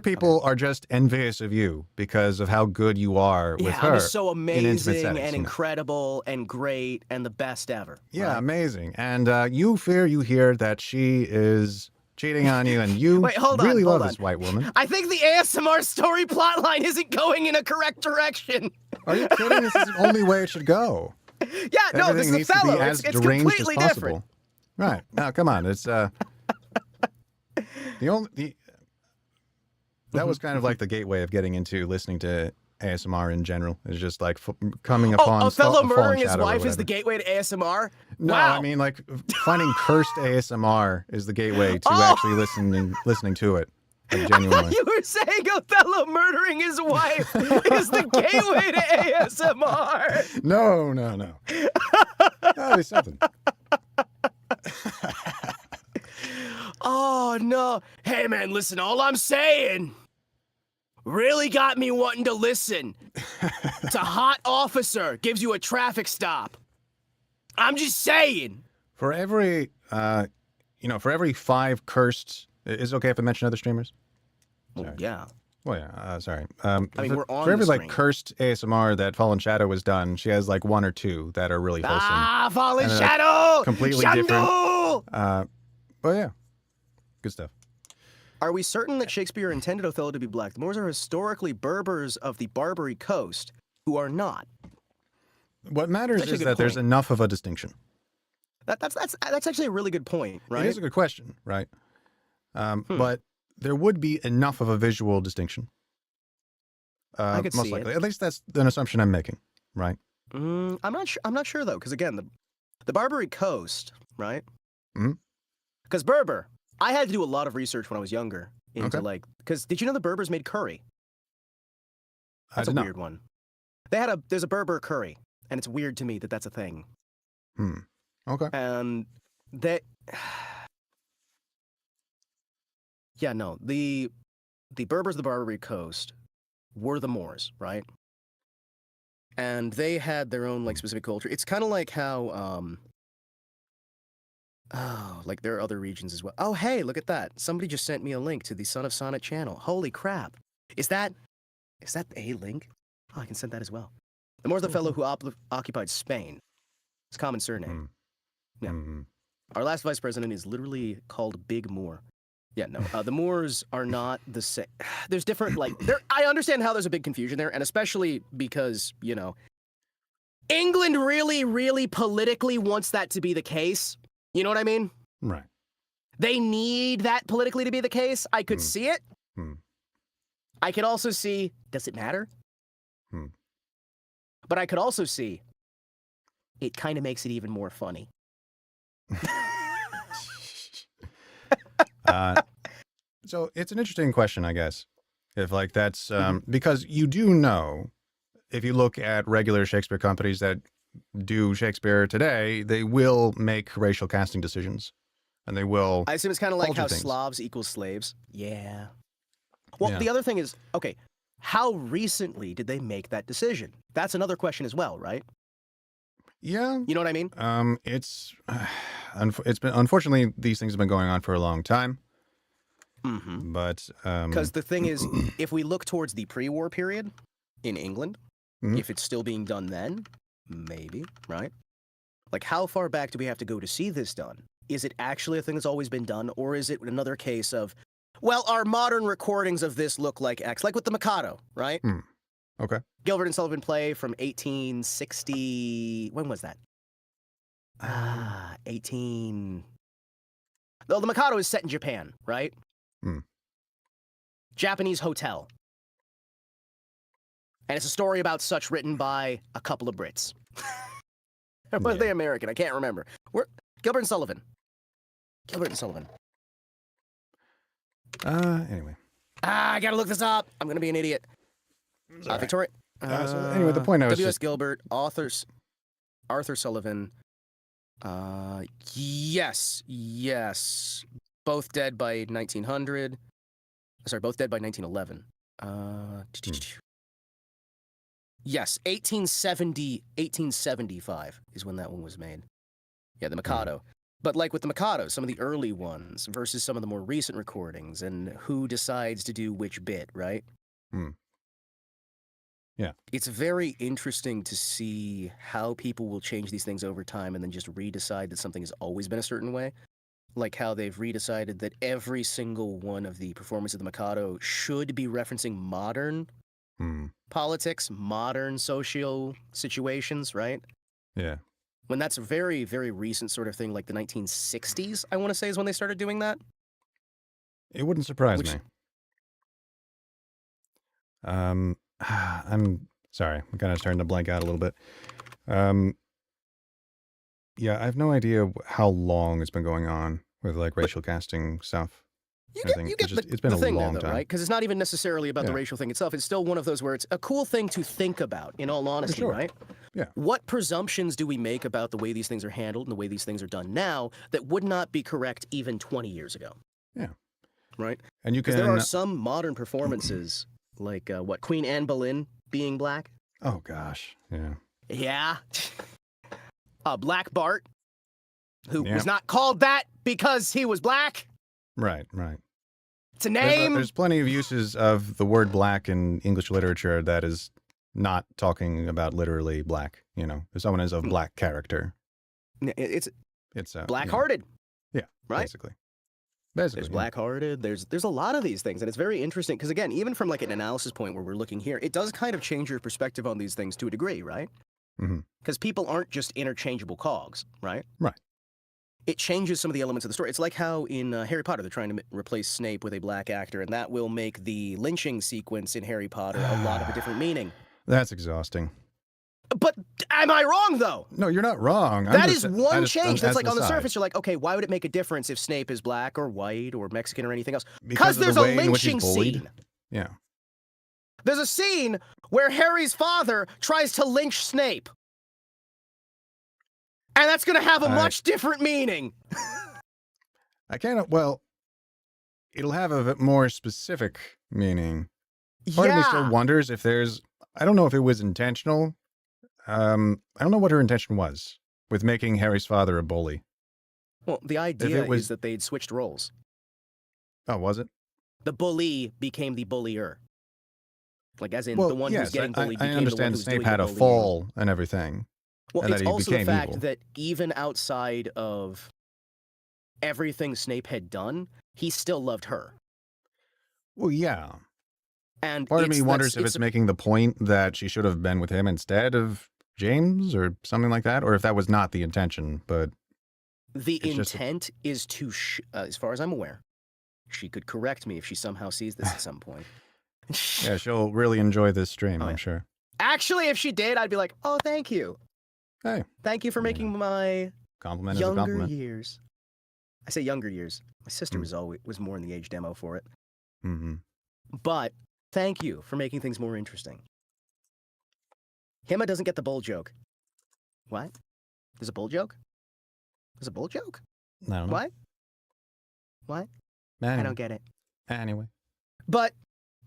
people are just envious of you because of how good you are with her. I'm so amazing and incredible and great and the best ever. Yeah, amazing. And you hear that she is cheating on you, and you Wait, hold really on, love hold on. this white woman. I think the ASMR story plotline isn't going in a correct direction. Are you kidding? This is the only way it should go. Yeah, no, Everything this needs is to be Othello. as It's deranged as completely possible. different. Right. Now, come on. It's that was kind of like the gateway of getting into listening to ASMR in general. It's just like coming upon Othello a fallen murdering his shadow or wife is whatever. the gateway to ASMR? No, Wow. I mean like finding cursed ASMR is the gateway to actually listening to it. Like, I genuinely. thought you were saying Othello murdering his wife is the gateway to ASMR. No. That'd be something. Oh, no. Hey, man, listen, all I'm saying really got me wanting to listen to Hot Officer gives you a traffic stop. I'm just saying. For every, for every 5 cursed, is it okay if I mention other streamers? Well, yeah. Well, yeah, sorry. I mean, we're on for every the like screen. cursed ASMR that Fallen Shadow has done, she has like 1 or 2 that are really wholesome. Ah, Fallen And then, Shadow! completely Shandu! different. But yeah, good stuff. Are we certain that Shakespeare intended Othello to be black? The Moors are historically Berbers of the Barbary coast who are not. What matters That's a is good that there's point. enough of a distinction. That's actually a really good point, right? It is a good question, right? But there would be enough of a visual distinction. I could most see likely. it. At least that's an assumption I'm making, right? I'm not sure though, because again, the Barbary coast, right? Mhm. Because Berber, I had to do a lot of research when I was younger into Okay. because did you know the Berbers made curry? That's I a did not. weird one. There's a Berber curry, and it's weird to me that that's a thing. Okay. And that, yeah, no, the Berbers of the Barbary coast were the Moors, right? And they had their own like specific culture. It's kind of like how like there are other regions as well. Oh, hey, look at that. Somebody just sent me a link to the Son of Sonnet channel. Holy crap. Is that a link? Oh, I can send that as well. The Moor's the fellow who occupied Spain. It's a common surname. Yeah. Our last vice president is literally called Big Moor. Yeah, no. The Moors are not the same. There's different, I understand how there's a big confusion there, and especially because, England really, really politically wants that to be the case. You know what I mean? Right. They need that politically to be the case. I could see it. I could also see, does it matter? But I could also see, it kind of makes it even more funny. So it's an interesting question, I guess. If like that's because you do know, if you look at regular Shakespeare companies that do Shakespeare today, they will make racial casting decisions, and they will. I assume it's kind of like alter how things. Slavs equals slaves. Yeah. Well, Yeah. the other thing is, okay, how recently did they make that decision? That's another question as well, right? Yeah. You know what I mean? It's been, unfortunately, these things have been going on for a long time. But Because the thing is, if we look towards the pre-war period in England, if it's still being done then, maybe, right? Like, how far back do we have to go to see this done? Is it actually a thing that's always been done, or is it another case of, well, our modern recordings of this look like X, like with the Mikado, right? Okay. Gilbert and Sullivan play from 1860. When was that? 18. Well, the Mikado is set in Japan, right? Japanese hotel. And it's a story about such written by a couple of Brits. Or was they American? I can't remember. Gilbert and Sullivan. Gilbert and Sullivan. Anyway. I gotta look this up. I'm gonna be an idiot. Victoria. So anyway, the point I was W.S. just... Gilbert, Arthur Sullivan. Yes. Both dead by 1900. Sorry, both dead by 1911. Yes, 1875 is when that one was made. Yeah, the Mikado. But like with the Mikado, some of the early ones versus some of the more recent recordings, and who decides to do which bit, right? Yeah. It's very interesting to see how people will change these things over time and then just redecide that something has always been a certain way. like how they've redecided that every single one of the performances of the Mikado should be referencing modern politics, modern social situations, right? Yeah. When that's a very, very recent sort of thing, like the 1960s, I want to say is when they started doing that. It wouldn't surprise me. I'm sorry. I'm kind of starting to blank out a little bit. Yeah, I have no idea how long it's been going on with like racial casting stuff. You get It's been the a thing long there, though, time. right? Because it's not even necessarily about the racial thing itself. It's still one of those where it's a cool thing to think about, in all honesty, right? Yeah. What presumptions do we make about the way these things are handled and the way these things are done now that would not be correct even 20 years ago? Yeah. Right? And you can... Because there are some modern performances, like, Queen Anne Boleyn being black? Oh, gosh. Yeah. Yeah. Black Bart, who was not called that because he was black. Right, right. It's a name. There's plenty of uses of the word black in English literature that is not talking about literally black, you know. If someone is of black character. It's black-hearted. Yeah, right? Basically. There's black-hearted. There's a lot of these things, and it's very interesting because, again, even from like an analysis point where we're looking here, it does kind of change your perspective on these things to a degree, right? Because people aren't just interchangeable cogs, right? Right. It changes some of the elements of the story. It's like how in Harry Potter they're trying to replace Snape with a black actor, and that will make the lynching sequence in Harry Potter a lot of a different meaning. That's exhausting. But am I wrong, though? No, you're not wrong. That is one change. That's like on the surface, you're like, okay, why would it make a difference if Snape is black or white or Mexican or anything else? Because there's a lynching scene. Yeah. There's a scene where Harry's father tries to lynch Snape. And that's going to have a much different meaning. Well, it'll have a bit more specific meaning. Part of me still wonders if there's, I don't know if it was intentional. I don't know what her intention was with making Harry's father a bully. Well, the idea is that they'd switched roles. Oh, was it? The bully became the bullier. Like, as in, the one who's getting bullied became the one who's doing the bullying. I understand Snape had a fall and everything. Well, it's also the fact that even outside of everything Snape had done, he still loved her. Well, yeah. And part of me wonders if it's making the point that she should have been with him instead of James or something like that, or if that was not the intention, but... The intent is to, as far as I'm aware, she could correct me if she somehow sees this at some point. Yeah, she'll really enjoy this stream, I'm sure. Actually, if she did, I'd be like, oh, thank you. Hey. Thank you for making my compliment younger years. I say younger years. My sister was more in the age demo for it. But thank you for making things more interesting. Hima doesn't get the bull joke. What? There's a bull joke? There's a bull joke? I don't know. What? What? Anyway. I don't get it. Anyway. But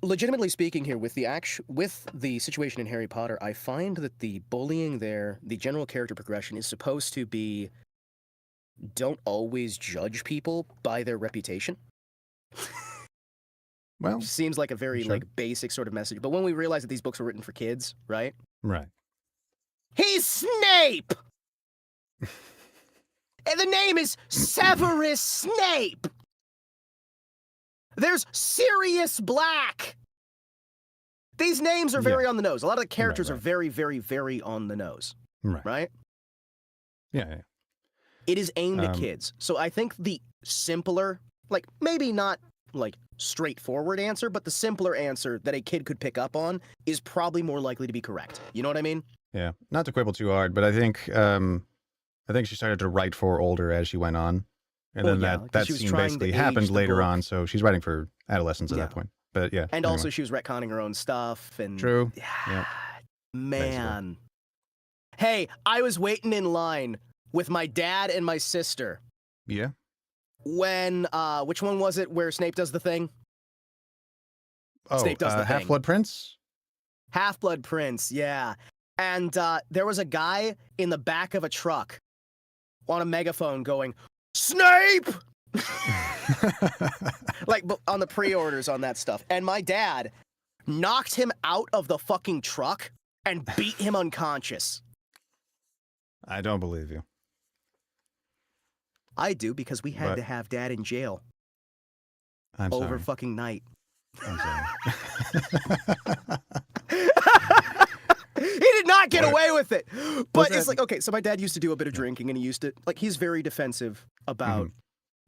legitimately speaking here, with the situation in Harry Potter, I find that the bullying there, the general character progression is supposed to be, don't always judge people by their reputation. Well, which seems like a very like basic sort of message. But when we realize that these books were written for kids, right? Right. He's Snape! And the name is Severus Snape! There's Sirius Black! These names are very on the nose. A lot of the characters are very, very, very on the nose. Right? Yeah. It is aimed at kids. So I think the simpler, like, maybe not, like, straightforward answer, but the simpler answer that a kid could pick up on is probably more likely to be correct. You know what I mean? Yeah. Not to quibble too hard, but I think she started to write for older as she went on. And then that scene basically happened later on, so she's writing for adolescents at that point. But yeah. And also she was retconning her own stuff and true. Yeah. Man. Basically. Hey, I was waiting in line with my dad and my sister. Yeah. When which one was it where Snape does the thing? Oh, Snape does the Half-Blood Prince? Half-Blood Prince, yeah. And there was a guy in the back of a truck on a megaphone going, Snape! Like on the pre-orders on that stuff. And my dad knocked him out of the fucking truck and beat him unconscious. I don't believe you. I do, because we had to have Dad in jail I'm over sorry. fucking night. I'm sorry. He did not get away with it. But that? it's like, okay, so my dad used to do a bit of drinking, and he used to, like, he's very defensive about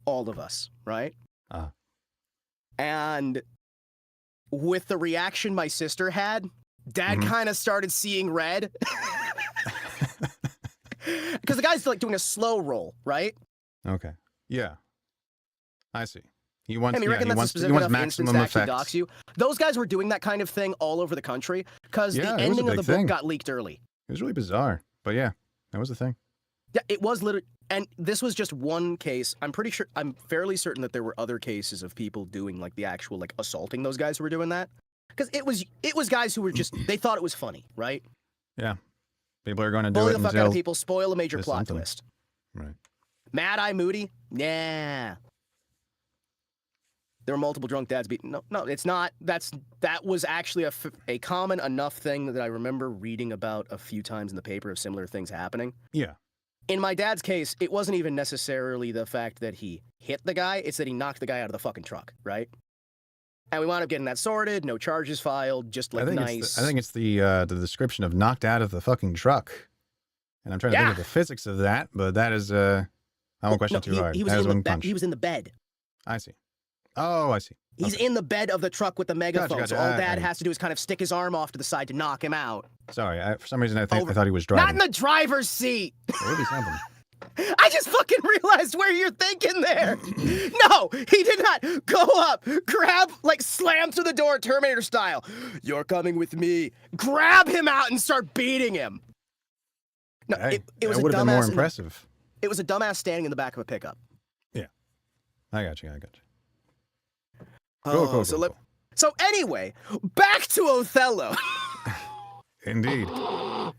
all of us, right? And with the reaction my sister had, Dad kind of started seeing red. Because the guy's like doing a slow roll, right? Okay. Yeah. I see. He wants, you reckon he that's a wants, specific enough instance maximum to actually effect. dox you? Those guys were doing that kind of thing all over the country because Yeah, the it was a ending of the big thing. book got leaked early. It was really bizarre. But yeah, that was the thing. Yeah, it was literally, and this was just one case. I'm fairly certain that there were other cases of people doing like the actual like assaulting those guys who were doing that. Because it was guys who were just, they thought it was funny, right? Yeah. People are going to do Bully it the fuck out of people, spoil a major plot twist. Right. Mad Eye Moody? Nah. There were multiple drunk dads beating. No, it's not. That was actually a common enough thing that I remember reading about a few times in the paper of similar things happening. Yeah. In my dad's case, it wasn't even necessarily the fact that he hit the guy, it's that he knocked the guy out of the fucking truck, right? And we wound up getting that sorted, no charges filed, just like nice. I think it's the description of knocked out of the fucking truck. And I'm trying to think of the physics of that, but that is I won't question too hard. He was in the bed. I see. Oh, I see. He's in the bed of the truck with the megaphone, Gotcha. so all Dad has to do is kind of stick his arm off to the side to knock him out. Sorry, for some reason I thought he was driving. Not in the driver's seat! It would be something. I just fucking realized where you're thinking there! No! He did not go up, grab, like, slam through the door, Terminator style. You're coming with me. Grab him out and start beating him! No, Hey, it was a would have been more dumbass impressive. It was a dumbass standing in the back of a pickup. Yeah. I got you. Cool. So anyway, back to Othello. Indeed. All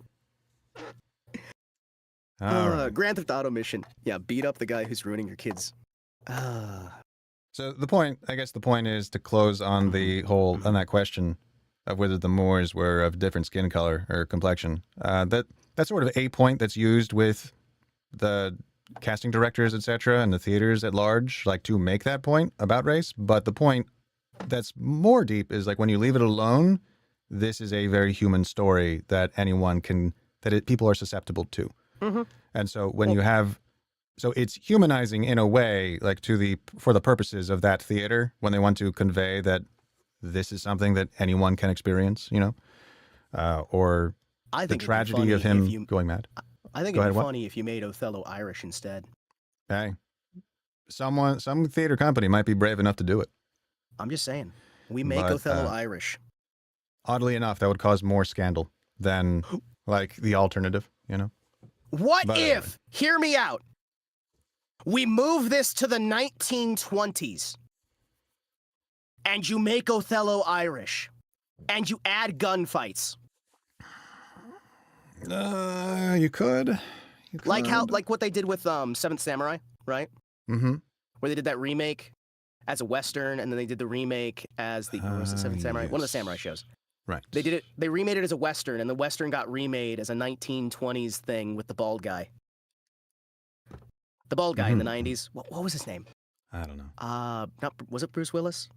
right. Grand Theft Auto mission. Yeah, beat up the guy who's ruining your kids. So the point is to close on on that question of whether the Moors were of different skin color or complexion. That's sort of a point that's used with the casting directors, etc., and the theaters at large, like to make that point about race. But the point that's more deep is like when you leave it alone, this is a very human story that people are susceptible to. And so when so it's humanizing in a way, like for the purposes of that theater, when they want to convey that this is something that anyone can experience, or the tragedy of him going mad. I think it'd be funny if you made Othello Irish instead. Hey, some theater company might be brave enough to do it. I'm just saying, we make Othello Irish. Oddly enough, that would cause more scandal than like the alternative, What if, hear me out, we move this to the 1920s and you make Othello Irish and you add gunfights? You could. Like what they did with Seventh Samurai, right? Mm-hmm. Where they did that remake as a Western, and then they did the remake as was it Seventh Samurai? Yes. One of the samurai shows. Right. They remade it as a Western, and the Western got remade as a 1920s thing with the bald guy. The bald guy in the 90s. What was his name? I don't know. Was it Bruce Willis?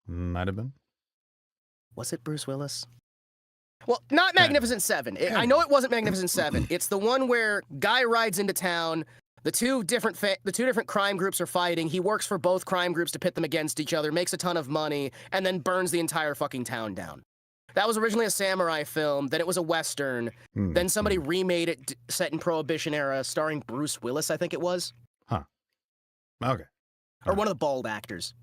Might have been. Was it Bruce Willis? Well, not Magnificent Seven. I know it wasn't Magnificent Seven. It's the one where guy rides into town. The two different crime groups are fighting. He works for both crime groups to pit them against each other, makes a ton of money, and then burns the entire fucking town down. That was originally a samurai film. Then it was a Western. Then somebody remade it set in Prohibition era, starring Bruce Willis, I think it was. Huh. Okay. Or one of the bald actors.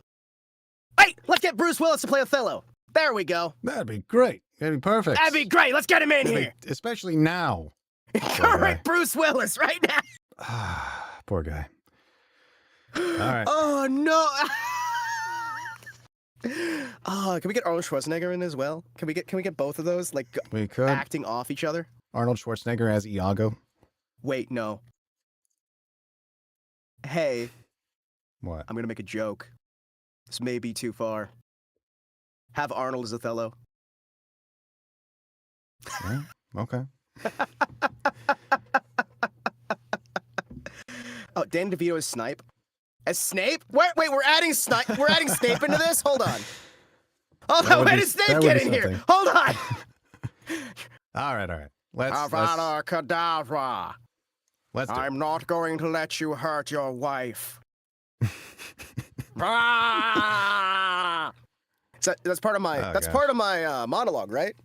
Hey, let's get Bruce Willis to play Othello. There we go. That'd be great. That'd be perfect. That'd be great. Let's get him in here. Especially now. Correct, Bruce Willis, right now. Poor guy. All right. Oh, no. Can we get Arnold Schwarzenegger in as well? Can we get both of those, like, we could. acting off each other? Arnold Schwarzenegger as Iago. Wait, no. Hey. What? I'm gonna make a joke. This may be too far. Have Arnold as Othello. Yeah, okay. Oh, Dan DeVito is Snipe. As Snape? Wait, we're adding Snipe. We're adding Snape into this. Hold on. Hold on. Where did Snape get in here? Hold on. All right. Let's Kedavra. Let's do I'm not going to let you hurt your wife. So that's part of my monologue, right?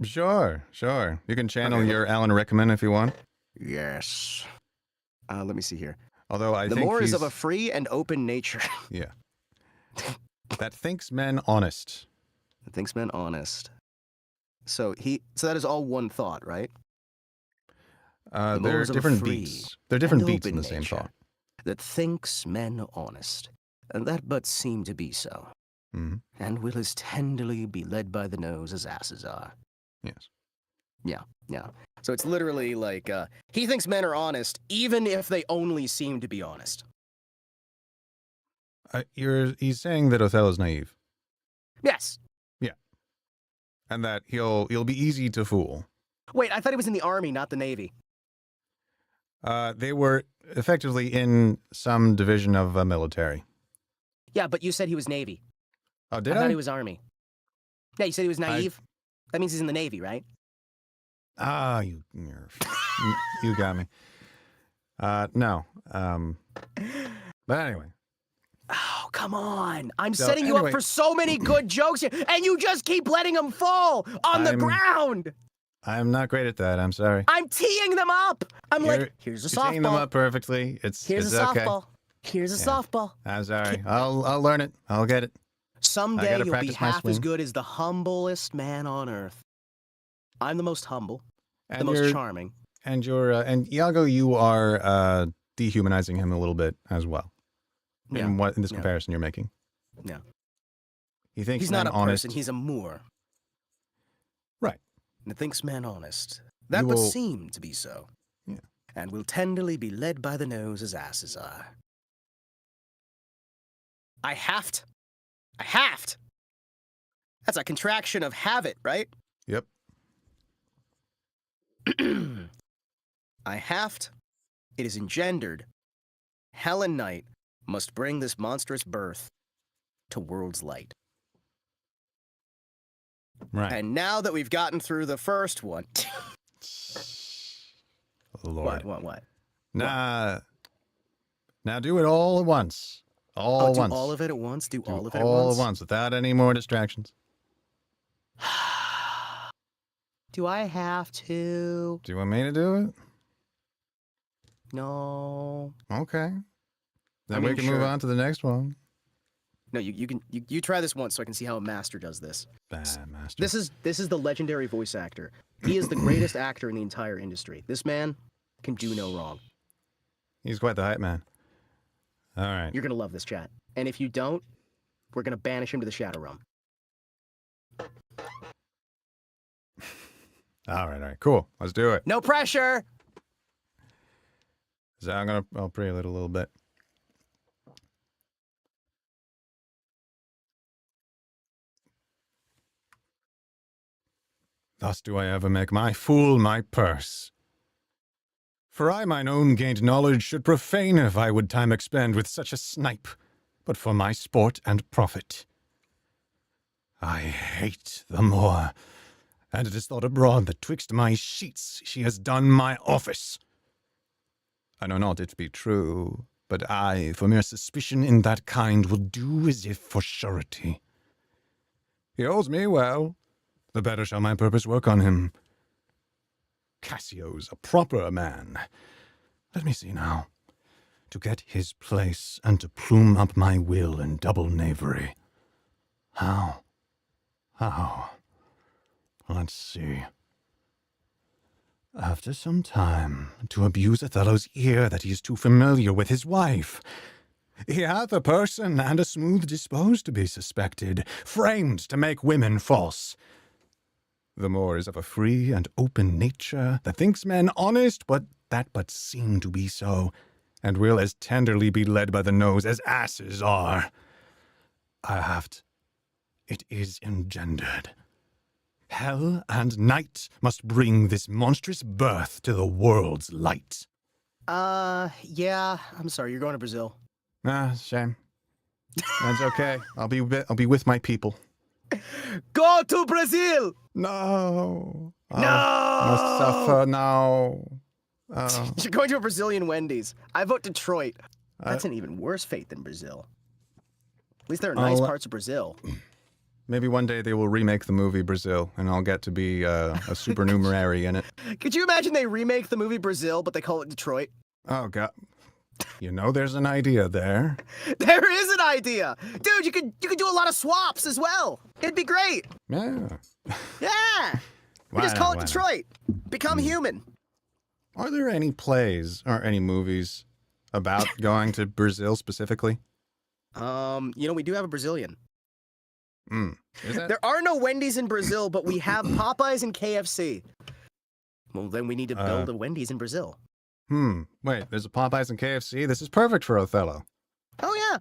Sure. You can channel your Alan Rickman if you want. Yes. Let me see here. Although I the think Moor he's... is of a free and open nature. Yeah. That thinks men honest. That thinks men honest. So that is all one thought, right? They're different beats. They're different beats in the same thought. That thinks men honest, and that but seem to be so. Mm-hmm. And will as tenderly be led by the nose as asses are. Yes. Yeah. So it's literally like, he thinks men are honest, even if they only seem to be honest. He's saying that Othello's naive. Yes. Yeah. And that he'll be easy to fool. Wait, I thought he was in the army, not the navy. They were effectively in some division of military. Yeah, but you said he was navy. Oh, did I? I thought he was army. Yeah, you said he was naive. That means he's in the navy, right? Ah, you got me. No. But anyway. Oh, come on. I'm setting you up for so many good jokes here, and you just keep letting them fall on the ground. I'm not great at that. I'm sorry. I'm teeing them up. Here's a softball. You're teeing them up perfectly. Here's a softball. Okay. Here's a softball. I'm sorry. I'll learn it. I'll get it. Someday you'll be half as good as the humblest man on earth. I'm the most humble, the most charming. And and Iago, you are dehumanizing him a little bit as well. Yeah. In this comparison you're making. Yeah. He thinks he's not a honest. person, he's a Moor. Right. And thinks man honest. That would seem to be so. Yeah. And will tenderly be led by the nose as asses are. I haft. That's a contraction of have it, right? Yep. I haft. It is engendered. Hell and night must bring this monstrous birth to world's light. Right. And now that we've gotten through the first one. Lord. What? Now do it all at once. Do all of it at once? Do all of it at once? All at once, without any more distractions. Do I have to? Do you want me to do it? No. Okay. Then we can move on to the next one. No, you try this once so I can see how a master does this. Master. This is the legendary voice actor. He is the greatest actor in the entire industry. This man can do no wrong. He's quite the hype man. All right. You're gonna love this, chat. And if you don't, we're gonna banish him to the Shadow Realm. All right, cool. Let's do it. No pressure. So I'll prelude a little bit. Thus do I ever make my fool my purse. For I mine own gained knowledge should profane if I would time expend with such a snipe, but for my sport and profit. I hate the Moor, and it is thought abroad that twixt my sheets she has done my office. I know not it be true, but I, for mere suspicion in that kind, will do as if for surety. He holds me well, the better shall my purpose work on him. Cassio's a proper man. Let me see now. To get his place and to plume up my will in double knavery. How? Let's see. After some time, to abuse Othello's ear that he is too familiar with his wife. He hath a person and a smooth disposed to be suspected, framed to make women false. The Moor is of a free and open nature, that thinks men honest, but that but seem to be so, and will as tenderly be led by the nose as asses are. It is engendered. Hell and night must bring this monstrous birth to the world's light. Yeah. I'm sorry. You're going to Brazil. Ah, shame. That's okay. I'll be with my people. Go to Brazil! No. No! Must suffer now. You're going to a Brazilian Wendy's. I vote Detroit. Uh, That's an even worse fate than Brazil. At least there are nice parts of Brazil. Maybe one day they will remake the movie Brazil, and I'll get to be a supernumerary in it. Could you imagine they remake the movie Brazil, but they call it Detroit? Oh, God. You know there's an idea there. There is an idea! Dude, you could do a lot of swaps as well. It'd be great. Yeah. Yeah! You just call it Detroit. Become human. Are there any plays or any movies about going to Brazil specifically? We do have a Brazilian. Is that? There are no Wendy's in Brazil, but we have Popeyes and KFC. Well, then we need to build a Wendy's in Brazil. Wait, there's a Popeyes and KFC? This is perfect for Othello. Oh, yeah.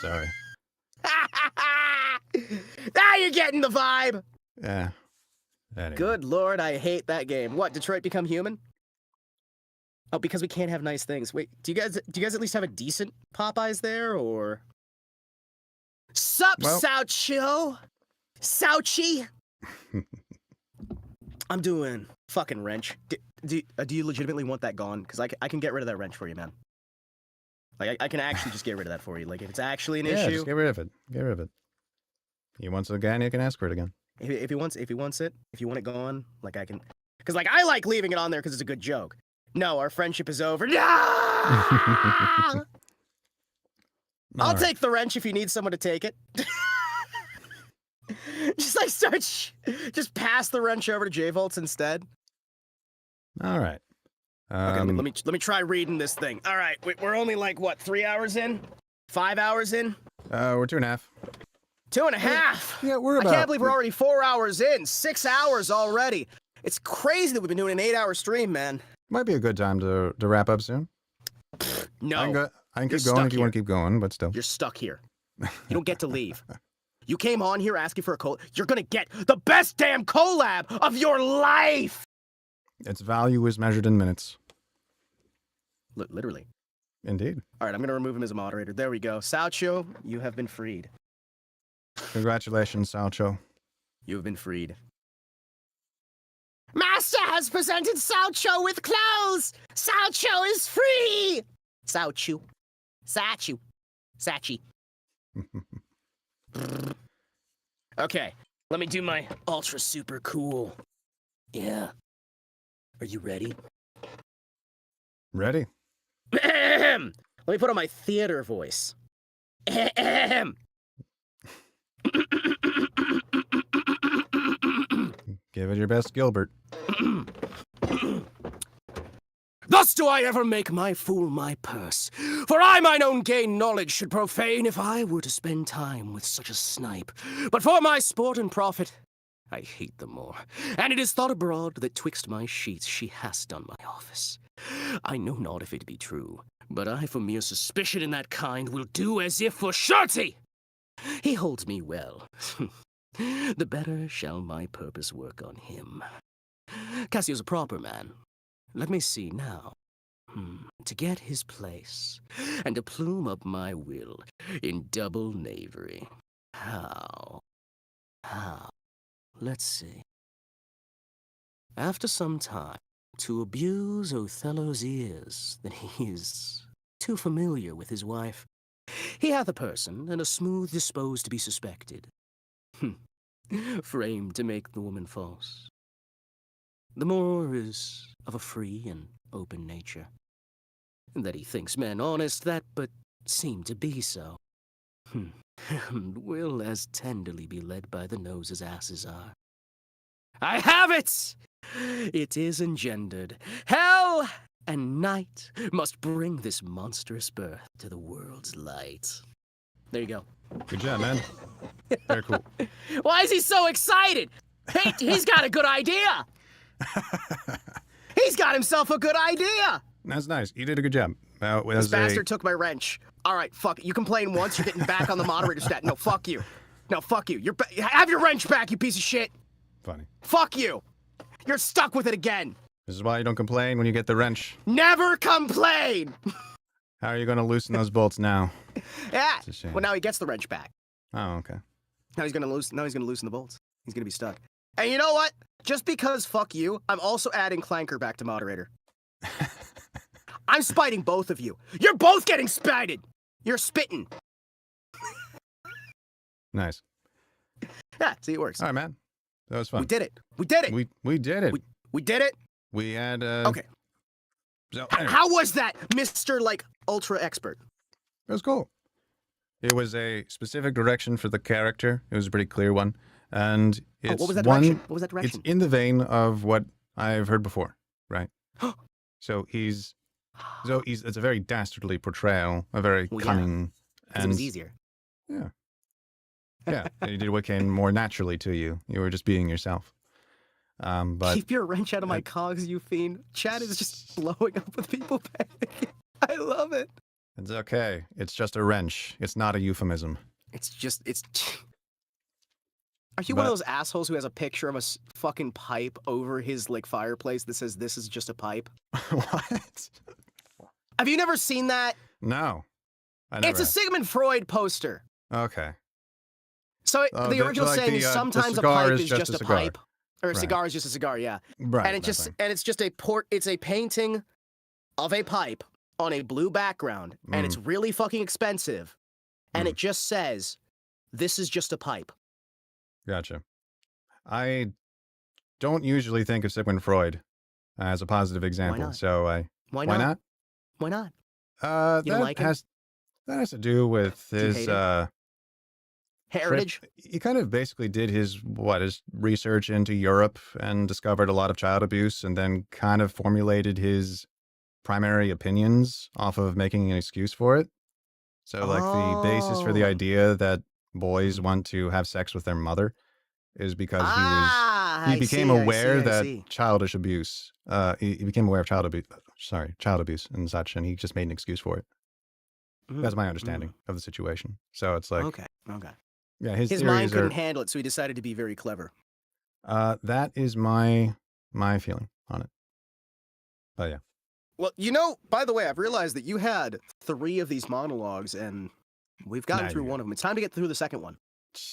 Sorry. Now you're getting the vibe. Yeah. Anyway. Good Lord, I hate that game. What, Detroit Become Human? Oh, because we can't have nice things. Wait, do you guys at least have a decent Popeyes there, or? Sup, Saucho? Sauchi? I'm doing fucking wrench. Do you legitimately want that gone? Because I can get rid of that wrench for you, man. Like, I can actually just get rid of that for you. Like, if it's actually an issue... just get rid of it. Get rid of it. He wants it again, he can ask for it again. If he wants it, if you want it gone, like, I can... Because, like, I like leaving it on there because it's a good joke. No, our friendship is over. No! I'll take the wrench if you need someone to take it. Just like just pass the wrench over to J-Volts instead. All right. Okay, let me try reading this thing. All right, we're only like what, 3 hours in? 5 hours in? We're 2.5. 2.5. Yeah, we're about. I can't believe we're already 4 hours in. 6 hours already. It's crazy that we've been doing an 8-hour stream, man. Might be a good time to wrap up soon. No. I can keep going if you want to keep going, but still. You're stuck here. You don't get to leave. You came on here asking for a collab. You're gonna get the best damn collab of your life! Its value is measured in minutes. Literally. Indeed. All right, I'm gonna remove him as a moderator. There we go. Saucho, you have been freed. Congratulations, Saucho. You have been freed. Master has presented Saucho with clothes! Saucho is free! Sauchu. Sachu. Sachi. Okay, let me do my ultra super cool. Yeah. Are you ready? Ready? Let me put on my theater voice. Give it your best, Gilbert. Thus do I ever make my fool my purse. For I mine own gain knowledge should profane if I were to spend time with such a snipe. But for my sport and profit, I hate them more. And it is thought abroad that twixt my sheets she has done my office. I know not if it be true, but I for mere suspicion in that kind will do as if for surety. He holds me well. The better shall my purpose work on him. Cassio's a proper man. Let me see now. To get his place, and to plume up my will in double knavery. How? Let's see. After some time, to abuse Othello's ears that he is too familiar with his wife, he hath a person, and a smooth disposed to be suspected. Framed to make the woman false. The more is of a free and open nature. That he thinks men honest, that but seem to be so. And will as tenderly be led by the nose as asses are. I have it! It is engendered. Hell and night must bring this monstrous birth to the world's light. There you go. Good job, man. Very cool. Why is he so excited? Hey, he's got a good idea! He's got himself a good idea! That's nice. You did a good job. This bastard took my wrench. All right, fuck it. You complain once, you're getting back on the moderator stat. No, fuck you. No, fuck you. Have your wrench back, you piece of shit. Funny. Fuck you. You're stuck with it again. This is why you don't complain when you get the wrench. Never complain! How are you going to loosen those bolts now? Yeah. It's a shame. Well, now he gets the wrench back. Oh, okay. Now he's gonna loosen the bolts. He's gonna be stuck. And you know what? Just because fuck you, I'm also adding Clanker back to moderator. I'm spiting both of you. You're both getting spited. You're spitting. Nice. Yeah, see, it works. All right, man. That was fun. We did it. We did it. We did it. We did it. We had Okay. So anyway, How was that, Mr. Like Ultra Expert? it was cool. It was a specific direction for the character. It was a pretty clear one, and it's what was that one. direction? What was that It's direction? in the vein of what I've heard before, right? So it's a very dastardly portrayal, a very Well, yeah, cunning, 'Cause it was easier. yeah, you did what came more naturally to you. You were just being yourself. But Keep your wrench out of my cogs, you fiend. Chat is just blowing up with people panicking. I love it. it's okay. It's just a wrench. It's not a euphemism. It's. Are you one of those assholes who has a picture of a fucking pipe over his like fireplace that says "This is just a pipe"? What? Have you never seen that? No, I never It's a have. Sigmund Freud poster. Okay. So the original like saying the, is the sometimes a cigar pipe is is just a cigar. pipe, or a Right. cigar is just a cigar. Yeah, Right. and it's just a It's a painting of a pipe on a blue background, and it's really fucking expensive, and it just says, "This is just a pipe." Gotcha. I don't usually think of Sigmund Freud as a positive example, not? so Why why not? not? Why not? You That don't like him? that has to do with Do you his hate him? Heritage. He kind of basically did his research into Europe and discovered a lot of child abuse, and then kind of formulated his primary opinions off of making an excuse for it. So like the basis for the Oh. idea that boys want to have sex with their mother is because he I became see, I aware see, I that see. childish abuse. He became aware of child abuse and such, and he just made an excuse for it. That's my understanding of the situation. So it's like, Okay. yeah, his His mind theories couldn't are. handle it, so he decided to be very clever. That is my feeling on it. Oh yeah. Well, you know, by the way, I've realized that you had 3 of these monologues, and we've gotten Nah, through you're one of them. It's time to get through the second one.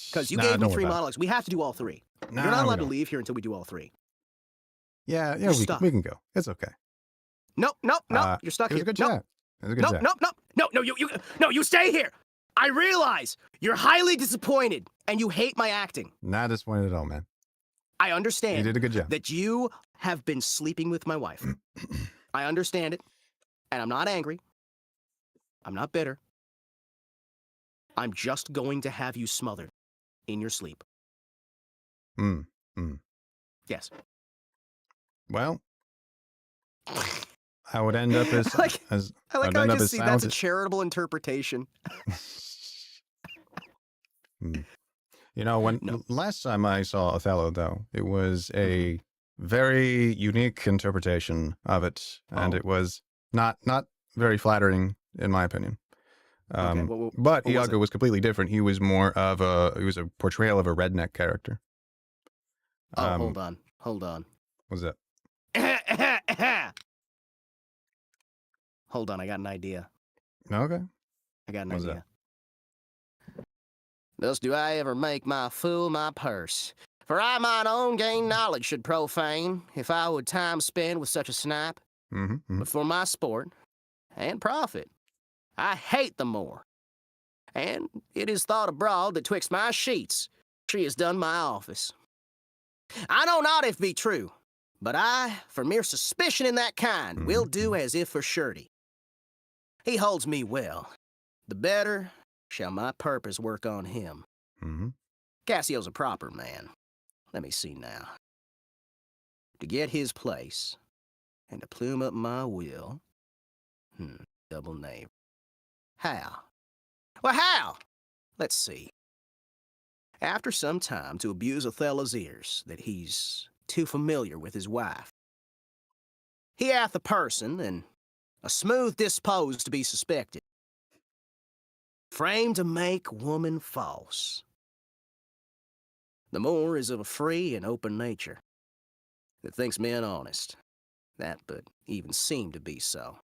Because you Nah, gave me don't worry 3 about it. monologues. We have to do all 3. Nah, You're not we allowed to don't. leave here until we do all 3. Yeah, You're we stuck. can go. It's okay. Nope. You're stuck It was here. a good Nope. chat. It was a good chat. No, you stay here. I realize you're highly disappointed and you hate my acting. Not disappointed at all, man. I You understand did a good job. that you have been sleeping with my wife. I understand it, and I'm not angry. I'm not bitter. I'm just going to have you smothered in your sleep. Yes. Well, I would end up as I like I would how I end up just as see that's a silent. charitable interpretation. You know, when No. last time I saw Othello, though, it was a very unique interpretation of it, and Oh. it was not very flattering, in my opinion. Okay, But what was Iago was completely different. He was more of he was a portrayal of a redneck character. Oh, hold on. What was that? Hold on, I got an idea. Okay. I got an What was idea. Thus do I ever make my fool my purse. For I mine own gain knowledge should profane, if I would time spend with such a snipe. But for my sport and profit, I hate the more. And it is thought abroad that twixt my sheets she has done my office. I know not if be true, but I, for mere suspicion in that kind, will do as if for surety. He holds me well. The better shall my purpose work on him. Cassio's a proper man. Let me see now. To get his place, and to plume up my will, double knave. How? Well, how? Let's see. After some time to abuse Othello's ears that he's too familiar with his wife. He hath a person, and a smooth disposed to be suspected. Framed to make woman false. The more is of a free and open nature that thinks men honest. That but even seem to be so.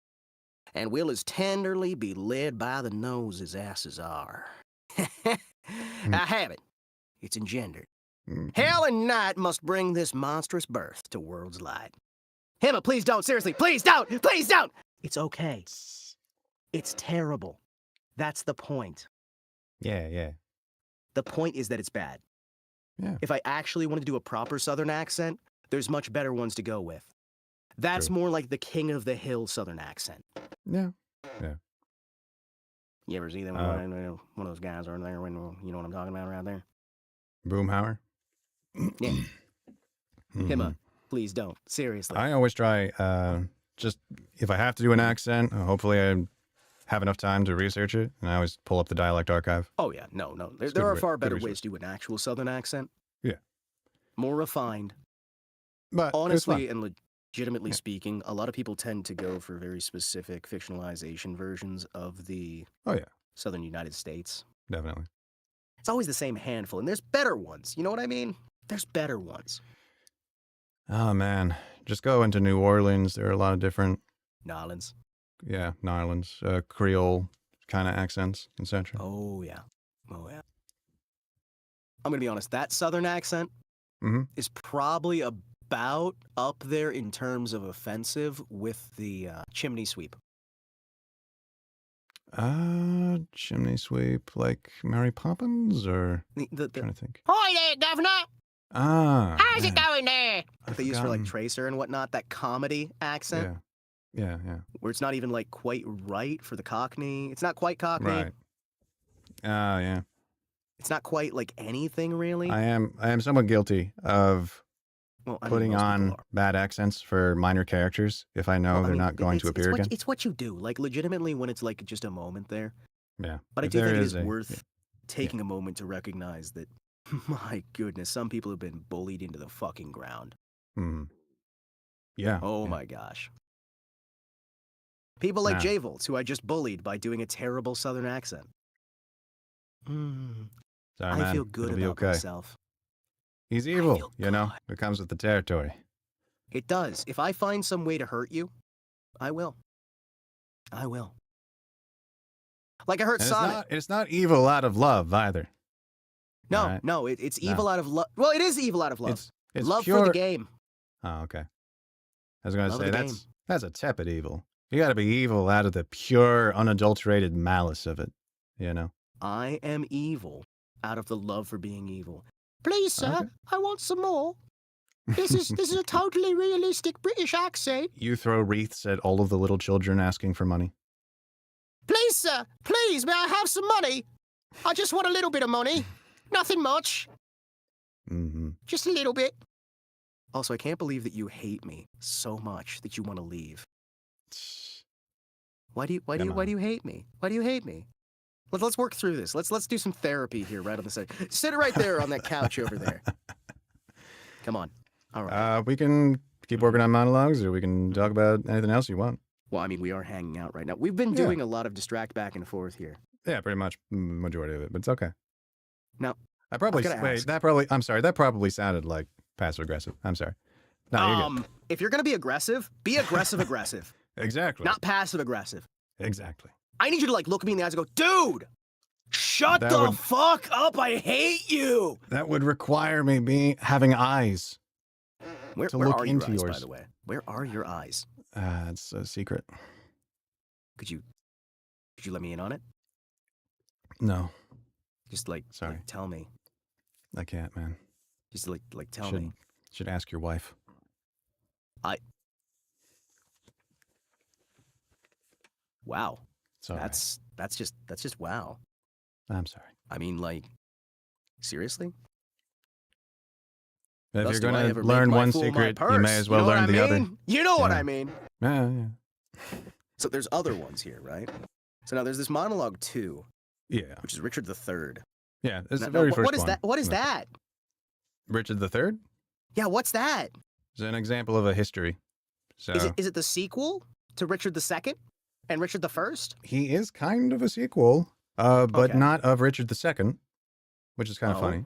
And will as tenderly be led by the nose as asses are. I have it. It's engendered. Hell and night must bring this monstrous birth to world's light. Emma, please don't. Seriously, please don't. Please don't. It's okay. It's terrible. That's the point. Yeah. The point is that it's bad. Yeah. If I actually want to do a proper Southern accent, there's much better ones to go with. That's True. more like the King of the Hill Southern accent. Yeah. You ever see them? One of those guys over there, when you know what I'm talking about right there? Boomhauer. Yeah. Emma, please don't. Seriously. I always try, just if I have to do an accent, hopefully I have enough time to research it, and I always pull up the dialect archive. Oh, yeah. No. There are far better ways to do an actual Southern accent. Yeah. More refined. But honestly and legitimately speaking, a lot of people tend to go for very specific fictionalization versions of the Southern United States. Definitely. It's always the same handful, and there's better ones. You know what I mean? There's better ones. Oh, man. Just go into New Orleans. There are a lot of different... Nolans. Yeah, Nolans. Creole kind of accents, etc. Oh, yeah. I'm going to be honest. That Southern accent is probably about up there in terms of offensive with the chimney sweep. Chimney sweep, like Mary Poppins, or I'm trying to think. Hi there, Governor. How's it going there? That they use for like Tracer and whatnot, that comedy accent. Yeah. Where it's not even like quite right for the Cockney. It's not quite Cockney. Right. Yeah. It's not quite like anything really. I am somewhat guilty of putting on bad accents for minor characters if I know they're not going to appear again. It's what you do, like legitimately when it's like just a moment there. Yeah. But I do think it is worth taking a moment to recognize that, my goodness, some people have been bullied into the fucking ground. Yeah. Oh my gosh. People like J Volts, who I just bullied by doing a terrible Southern accent. Sorry, I feel good about myself. He's evil, you know? It comes with the territory. It does. If I find some way to hurt you, I will. Like I heard Sonnet. It's not evil out of love either. No, it's evil out of love. Well, it is evil out of love. It's love pure... for the game. Oh, okay. I was going to say, that's a tepid evil. You got to be evil out of the pure, unadulterated malice of it, you know? I am evil out of the love for being evil. Please, sir, I want some more. This is a totally realistic British accent. You throw wreaths at all of the little children asking for money. Please, sir, please, may I have some money? I just want a little bit of money. Nothing much. Just a little bit. Also, I can't believe that you hate me so much that you want to leave. Why do you hate me? Why do you hate me? Let's work through this. Let's do some therapy here right on the side. Sit right there on that couch over there. Come on. All right. We can keep working on monologues, or we can talk about anything else you want. Well, I mean, we are hanging out right now. We've been doing a lot of distract back and forth here. Yeah, pretty much majority of it, but it's okay. Now, I'm sorry. That probably sounded like passive aggressive. I'm sorry. No, you're good. If you're gonna be aggressive. Aggressive. Exactly. Not passive aggressive. Exactly. I need you to like look at me in the eyes and go, dude, shut the fuck up. I hate you. That would require me having eyes. Where are your eyes, by the way? Where are your eyes? It's a secret. Could you let me in on it? No. Just sorry. Like, tell me. I can't, man. Just like tell me. Should ask your wife. Wow. Sorry. That's just wow. I'm sorry. I mean, like, seriously? If you're going to learn one secret, you may as well learn the other. You know what I mean? Yeah. So there's other ones here, right? So now there's this Monologue 2. Yeah. Which is Richard III. Yeah, this is the very first one. What is that? What is that? Richard III? Yeah, what's that? It's an example of a history. So is it the sequel to Richard II and Richard I? He is kind of a sequel, but not of Richard II, which is kind of funny.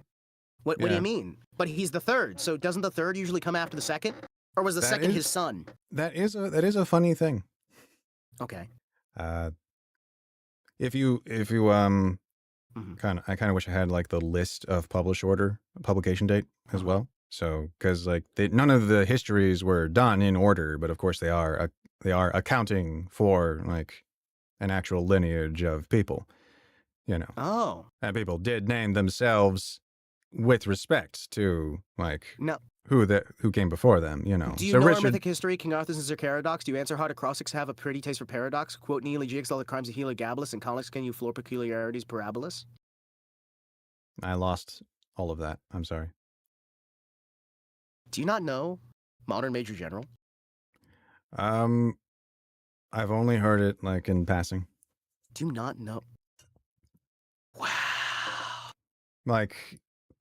What do you mean? But he's the third, so doesn't the third usually come after the second? Or was the That second is- his son? That is a funny thing. Okay. If you Mhm. I kind of wish I had like the list of publication date as well. So because like none of the histories were done in order, but of course they are accounting for like an actual lineage of people, you know, Oh. and people did name themselves with respect to like No. who came before them, you know. Do you So know our Richard, mythic history, King Arthur's and Sir Caradox? Do you answer hard acrostics have a pretty taste for paradox? Quote Neely Jigs, all the crimes of Heliogabalus, and Collix can you floor peculiarities parabolus? I lost all of that. I'm sorry. Do you not know modern Major General? I've only heard it like in passing, Do you not know? Wow. like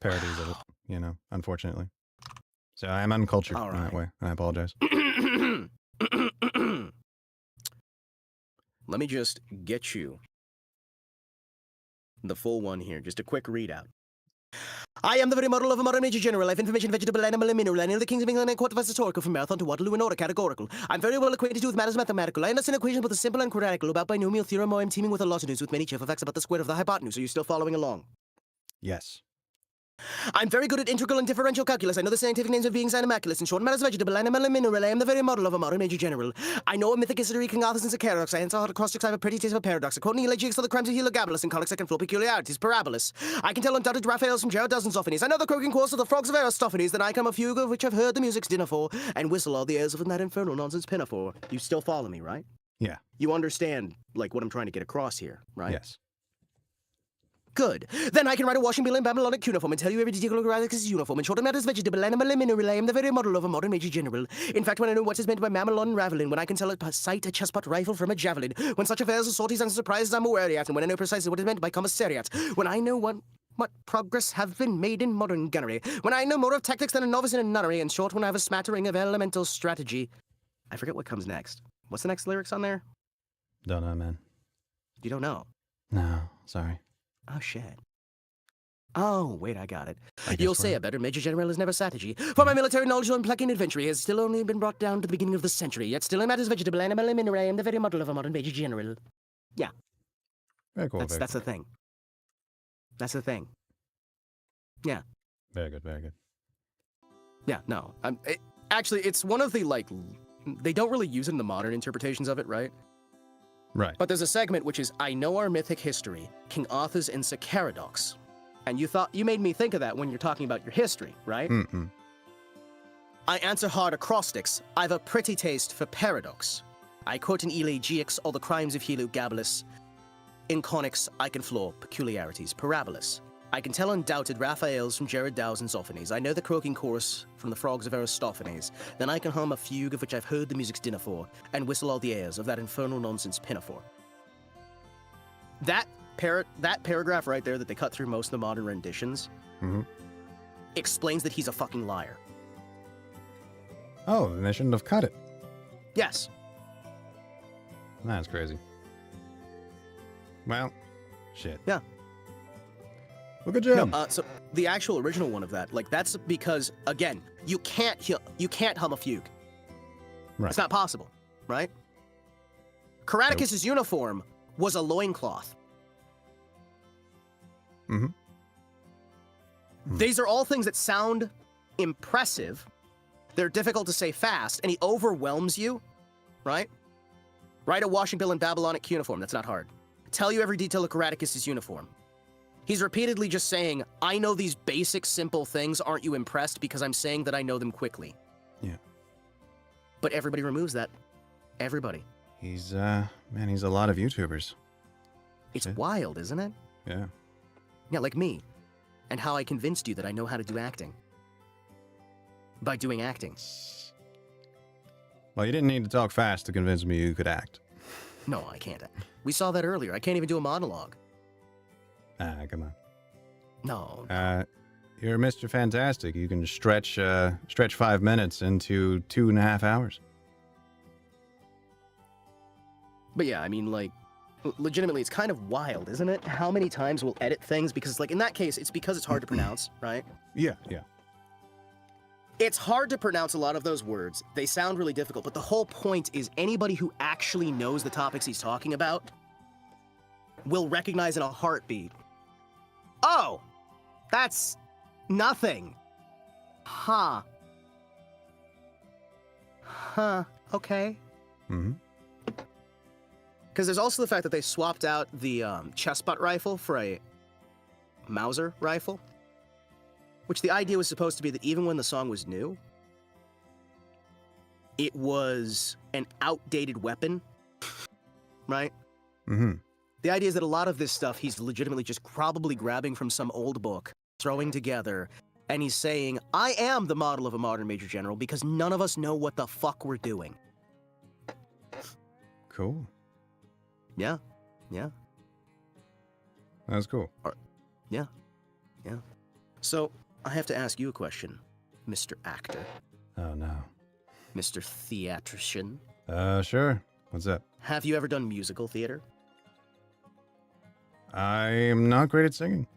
parodies of it, you know, unfortunately. So I am uncultured All in that right. way. I apologize. Let me just get you the full one here. Just a quick readout. I am the very model of a modern Major General. I have information, vegetable, animal, and mineral. I know the kings of England and quantifies historical from marathon to Waterloo in order categorical. I'm very well acquainted with matters mathematical. I understand equations both simple and quadratical. About binomial theorem, I am teeming with a lot of news with many cheerful facts about the square of the hypotenuse. Are you still following along? Yes. I'm very good at integral and differential calculus. I know the scientific names of beings and immaculus. In short matters, vegetable, animal, and mineral. I am the very model of a modern Major General. I know a mythic history, King Arthur's and Sir Caradox. I answer hard acrostics. I have a pretty taste of a paradox. I quote elegiacs for the crimes of Heliogabalus and Collix. I can floor peculiarities, parabolus. I can tell undoubted Raphaels from Gerard Dozens Zophanies. I know the croaking chorus of the frogs of Aristophanes. Then I come a fugue of which I've heard the music's dinner for, and whistle all the airs of that infernal nonsense pinafore. You still follow me, right? Yeah. You understand, like, what I'm trying to get across here, right? Yes. Good. Then I can write a washing bill in Babylonic cuneiform and tell you every detail of his uniform. In short, matters vegetable, animal, and mineral. I am the very model of a modern Major General. In fact, when I know what is meant by mamelon and ravelin, when I can tell a sight a chestpot rifle from a javelin, when such affairs are sorties and surprises I'm aware at, and when I know precisely what is meant by commissariat, when I know what progress have been made in modern gunnery, when I know more of tactics than a novice in a nunnery, in short, when I have a smattering of elemental strategy. I forget what comes next. What's the next lyrics on there? Don't know, man. You don't know. No, sorry. Oh, shit. Oh, wait, I got it. I guess You'll say we're- a better Major General is never strategy. For my military knowledge on plucking adventure has still only been brought down to the beginning of the century, yet still in matters vegetable, animal, and mineral. I am the very model of a modern Major General. Very cool. That's the thing. That's the thing. Yeah. Very good. Very good. Yeah, no. Actually, it's one of the, like, they don't really use it in the modern interpretations of it, right? Right. But there's a segment which is, I know our mythic history, King Arthur's and Sir Caradox. And you made me think of that when you're talking about your history, right? Mm-mm. I answer hard acrostics. I've a pretty taste for paradox. I quote in elegiacs all the crimes of Heliogabalus. In conics, I can floor peculiarities, parabolus. I can tell undoubted Raphaels from Gerard Dow's and Zophanies. I know the croaking chorus from the frogs of Aristophanes. Then I can hum a fugue of which I've heard the music's dinner for, and whistle all the airs of that infernal nonsense pinafore. That paragraph right there that they cut through most of the modern renditions explains that he's a fucking liar. Oh, then they shouldn't have cut it. Yes. That's crazy. Well, shit. Yeah. Well, good job. No, so the actual original one of that, like, that's because, again, you can't hum a fugue. Right. It's not possible, right? Caraticus's uniform was a loincloth. Mm-hmm. These are all things that sound impressive. They're difficult to say fast, and he overwhelms you, right? Write a washing bill in Babylonic cuneiform. That's not hard. Tell you every detail of Caraticus's uniform. He's repeatedly just saying, I know these basic, simple things. Aren't you impressed? Because I'm saying that I know them quickly. Yeah. But everybody removes that. Everybody. He's a lot of YouTubers. It's Yeah. wild, isn't it? Yeah. Yeah, like me. And how I convinced you that I know how to do acting. By doing acting. Well, you didn't need to talk fast to convince me you could act. No, I can't. We saw that earlier. I can't even do a monologue. Ah, come on. No. You're Mr. Fantastic. You can stretch 5 minutes into 2.5 hours. But yeah, I mean, like, legitimately, it's kind of wild, isn't it? How many times we'll edit things because, like, in that case, it's because it's hard to pronounce, right? Yeah, yeah. It's hard to pronounce a lot of those words. They sound really difficult, but the whole point is anybody who actually knows the topics he's talking about will recognize in a heartbeat. Oh, that's nothing. Huh. Huh. Okay. Mm-hmm. Because there's also the fact that they swapped out the chest butt rifle for a Mauser rifle, which the idea was supposed to be that even when the song was new, it was an outdated weapon, right? Mm-hmm. The idea is that a lot of this stuff he's legitimately just probably grabbing from some old book, throwing together, and he's saying, I am the model of a modern Major General because none of us know what the fuck we're doing. Cool. Yeah. That was cool. Yeah. So, I have to ask you a question, Mr. Actor. Oh, no. Mr. Theatrician. Sure. What's up? Have you ever done musical theater? I'm not great at singing.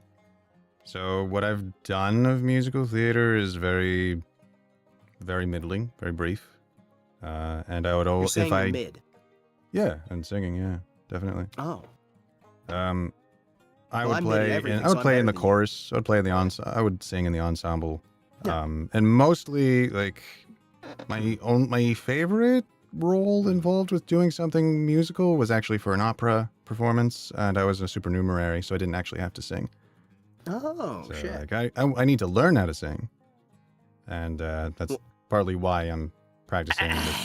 So what I've done of musical theater is very, very middling, very brief. And I would You're always, saying if I, mid. yeah, and singing, yeah, definitely. Oh. I Well, would I'm play, mid-everything, I would so I'm play in better the than you. chorus. I would play in the I would sing in the ensemble. Yeah. And mostly like my favorite role involved with doing something musical was actually for an opera performance, and I was a supernumerary, so I didn't actually have to sing. Oh, So, shit. like, I need to learn how to sing, and that's Well- partly why I'm practicing with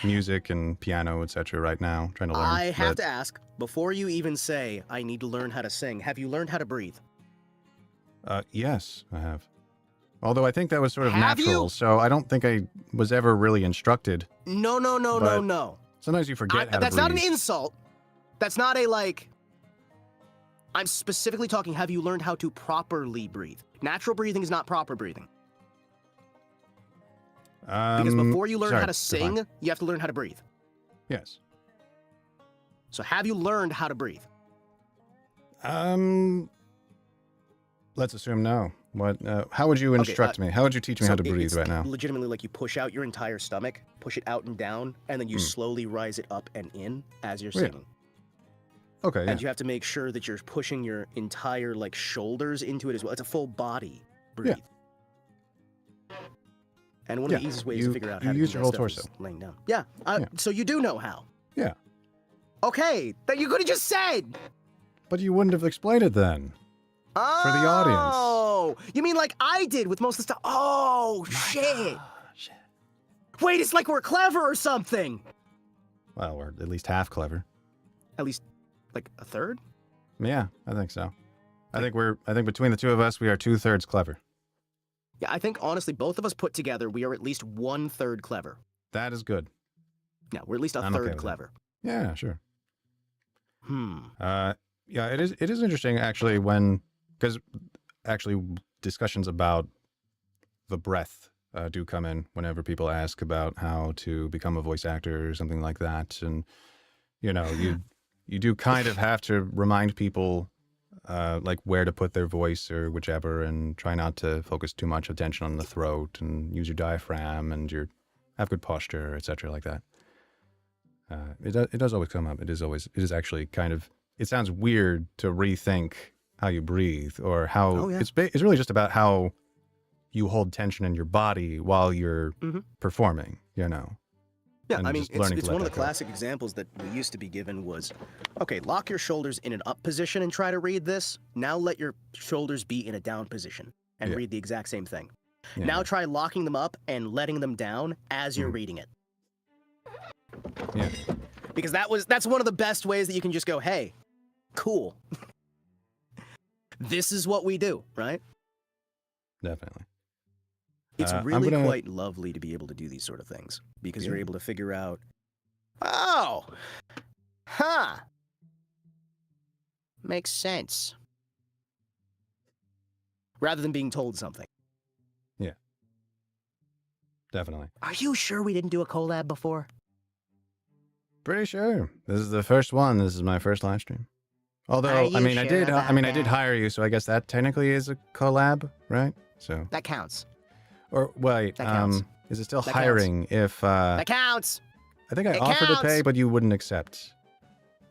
music and piano, etc. right now, trying to learn. I have but- to ask, before you even say, I need to learn how to sing, have you learned how to breathe? Yes, I have. Although I think that was sort of Have natural, you? so I don't think I was ever really instructed. No. But Sometimes you forget how to That's breathe. not an insult. That's not a, like... I'm specifically talking, have you learned how to properly breathe? Natural breathing is not proper breathing. Because before you learn sorry, how to go on. sing, you have to learn how to breathe. Yes. So have you learned how to breathe? Let's assume no. What? How would you instruct me? How would you teach me how to breathe it's right now? legitimately like you push out your entire stomach, push it out and down, and then you slowly rise it up and in as you're Yeah. singing. Okay, yeah. And you have to make sure that you're pushing your entire like shoulders into it as well. It's a full body breathe. And one of the Yeah, easiest ways you- to figure out you how to use do your that whole stuff torso. is laying down. Yeah. Yeah. So you do know how. Yeah. Okay, that you could have just said. But you wouldn't have explained it then. Oh, the audience. You mean like I did with most of the stuff? Oh, shit. Shit. Wait, it's like we're clever or something. Well, we're at least half clever. At least like a third? Yeah, I think so. I think between the two of us, we are 2/3 clever. Yeah, I think honestly, both of us put together, we are at least 1/3 clever. That is good. Yeah, we're at least a I'm okay third with that. clever. Yeah, sure. Hmm. Yeah, it is interesting actually because actually discussions about the breath do come in whenever people ask about how to become a voice actor or something like that, and you do kind of have to remind people like where to put their voice or whichever, and try not to focus too much attention on the throat, and use your diaphragm and have good posture, etc. like that. It does always come up. It is actually kind of, it sounds weird to rethink how you breathe or how Oh, yeah. it's really just about how you hold tension in your body while you're performing, Yeah, and I mean, just learning to it's let one of the that go. classic examples that we used to be given was, okay, lock your shoulders in an up position and try to read this. Now let your shoulders be in a down position and Yeah. read the exact same thing. Yeah. Now try locking them up and letting them down as you're reading it. Yeah. Because that's one of the best ways that you can just go, hey, cool. This is what we do, right? Definitely. It's I'm really gonna- quite lovely to be able to do these sort of things because you're Yeah. able to figure out, oh, huh, makes sense. Rather than being told something. Definitely. Are you sure we didn't do a collab before? Pretty sure. This is the first one. This is my first live stream. Although, Are you I sure did about I did that? hire you, so I guess that technically is a collab, right? So, That counts. Or wait, That counts. is it still That hiring if That counts. I think I It offered to pay, counts. but you wouldn't accept.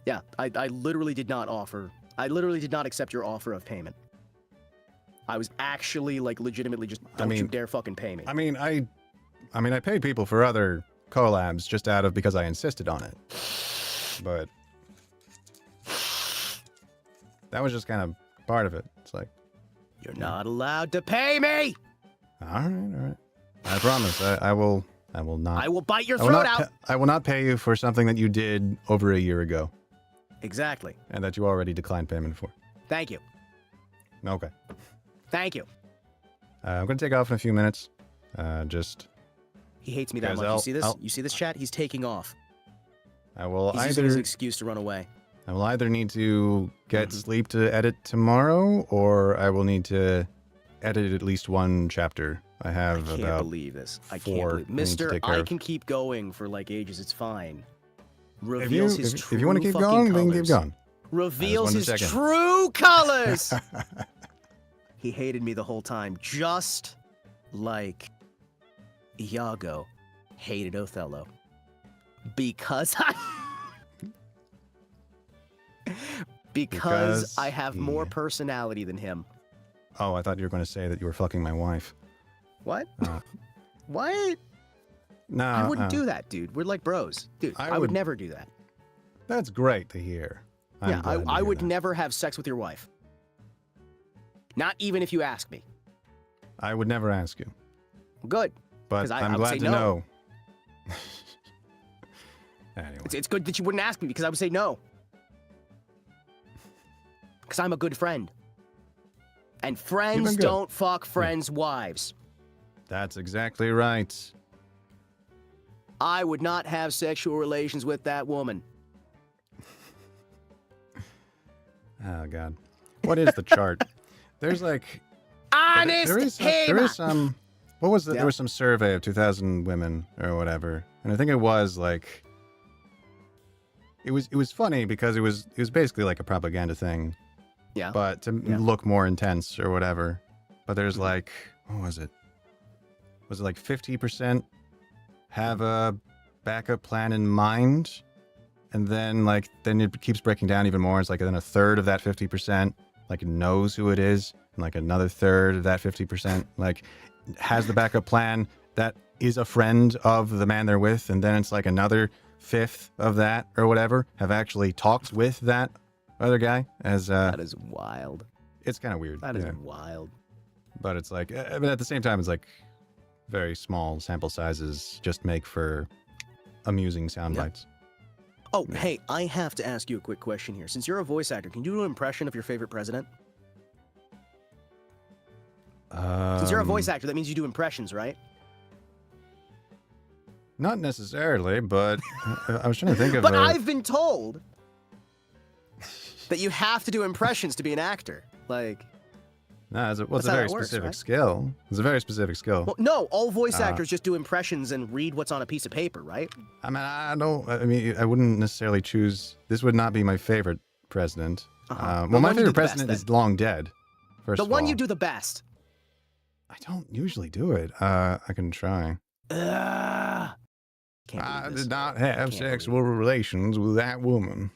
Yeah, I literally did not offer. I literally did not accept your offer of payment. I was actually like legitimately just don't you dare fucking pay me. I mean, I paid people for other collabs just out of because I insisted on it. But that was just kind of part of it. It's like, You're not allowed to pay me. all right. I promise. I will not. I will bite your I will throat not out. I will not pay you for something that you did over a year ago Exactly. and that you already declined payment for. Thank you. Okay. Thank you. I'm going to take off in a few minutes. Just He hates me that Guys, much. You see this? I'll- You see this chat? He's taking off. I will He's using his either excuse to run away. I will either need to get sleep to edit tomorrow, or I will need to edit at least one chapter. I I have can't about believe this. I can't four believe I need to Mister, take care I of. can keep going for like ages. It's fine. If Reveals his if true you want to keep fucking going, colors. then keep going. Reveals wanted his to check in. true colors. He hated me the whole time, just like Iago hated Othello. Because Because I have more he- personality than him. Oh, I thought you were going to say that you were fucking my wife. What? Uh, What? No, I wouldn't do that, dude. We're like bros. Dude, I I would would- never do that. That's great to hear. I'm Yeah, glad to I hear would that. never have sex with your wife. Not even if you ask me. I would never ask you, Good. but 'Cause I I'm would glad say to no. know. Anyway, It's good that you wouldn't ask me because I would say no. Because I'm a good friend. And friends good. don't fuck friends' wives. that's exactly right. I would not have sexual relations with that woman. Oh God, what is the chart? There's like Honest there Hamer. is some. What was the, Yeah. There was some survey of 2,000 women or whatever, and I think it was like. It was funny because it was basically like a propaganda thing, Yeah. but to Yeah. look more intense or whatever. But there's like, what was it? Was it like 50% have a backup plan in mind? And then it keeps breaking down even more. It's like then a third of that 50% like knows who it is, and like another third of that 50% like has the backup plan that is a friend of the man they're with, and then it's like another fifth of that or whatever have actually talked with that other guy as That is wild. it's kind of weird. That is yeah. wild. But it's like but at the same time it's like very small sample sizes just make for amusing sound Yeah. bites. Oh, hey, I have to ask you a quick question here. Since you're a voice actor, can you do an impression of your favorite president? Since you're a voice actor, that means you do impressions, right? Not necessarily, but I was trying to think of But a, I've been told that you have to do impressions to be an actor. Like, no, it's a That's how very that works, specific right? skill. It's a very specific skill. well, no, all voice actors just do impressions and read what's on a piece of paper, right? I mean, I wouldn't necessarily choose. This would not be my favorite president. Uh-huh. The Well, my one you favorite do the best, president then. is long dead. First The of one all. you do the best. I don't usually do it. I can try. Ugh. Can't I believe this. did not have can't sexual relations with that woman.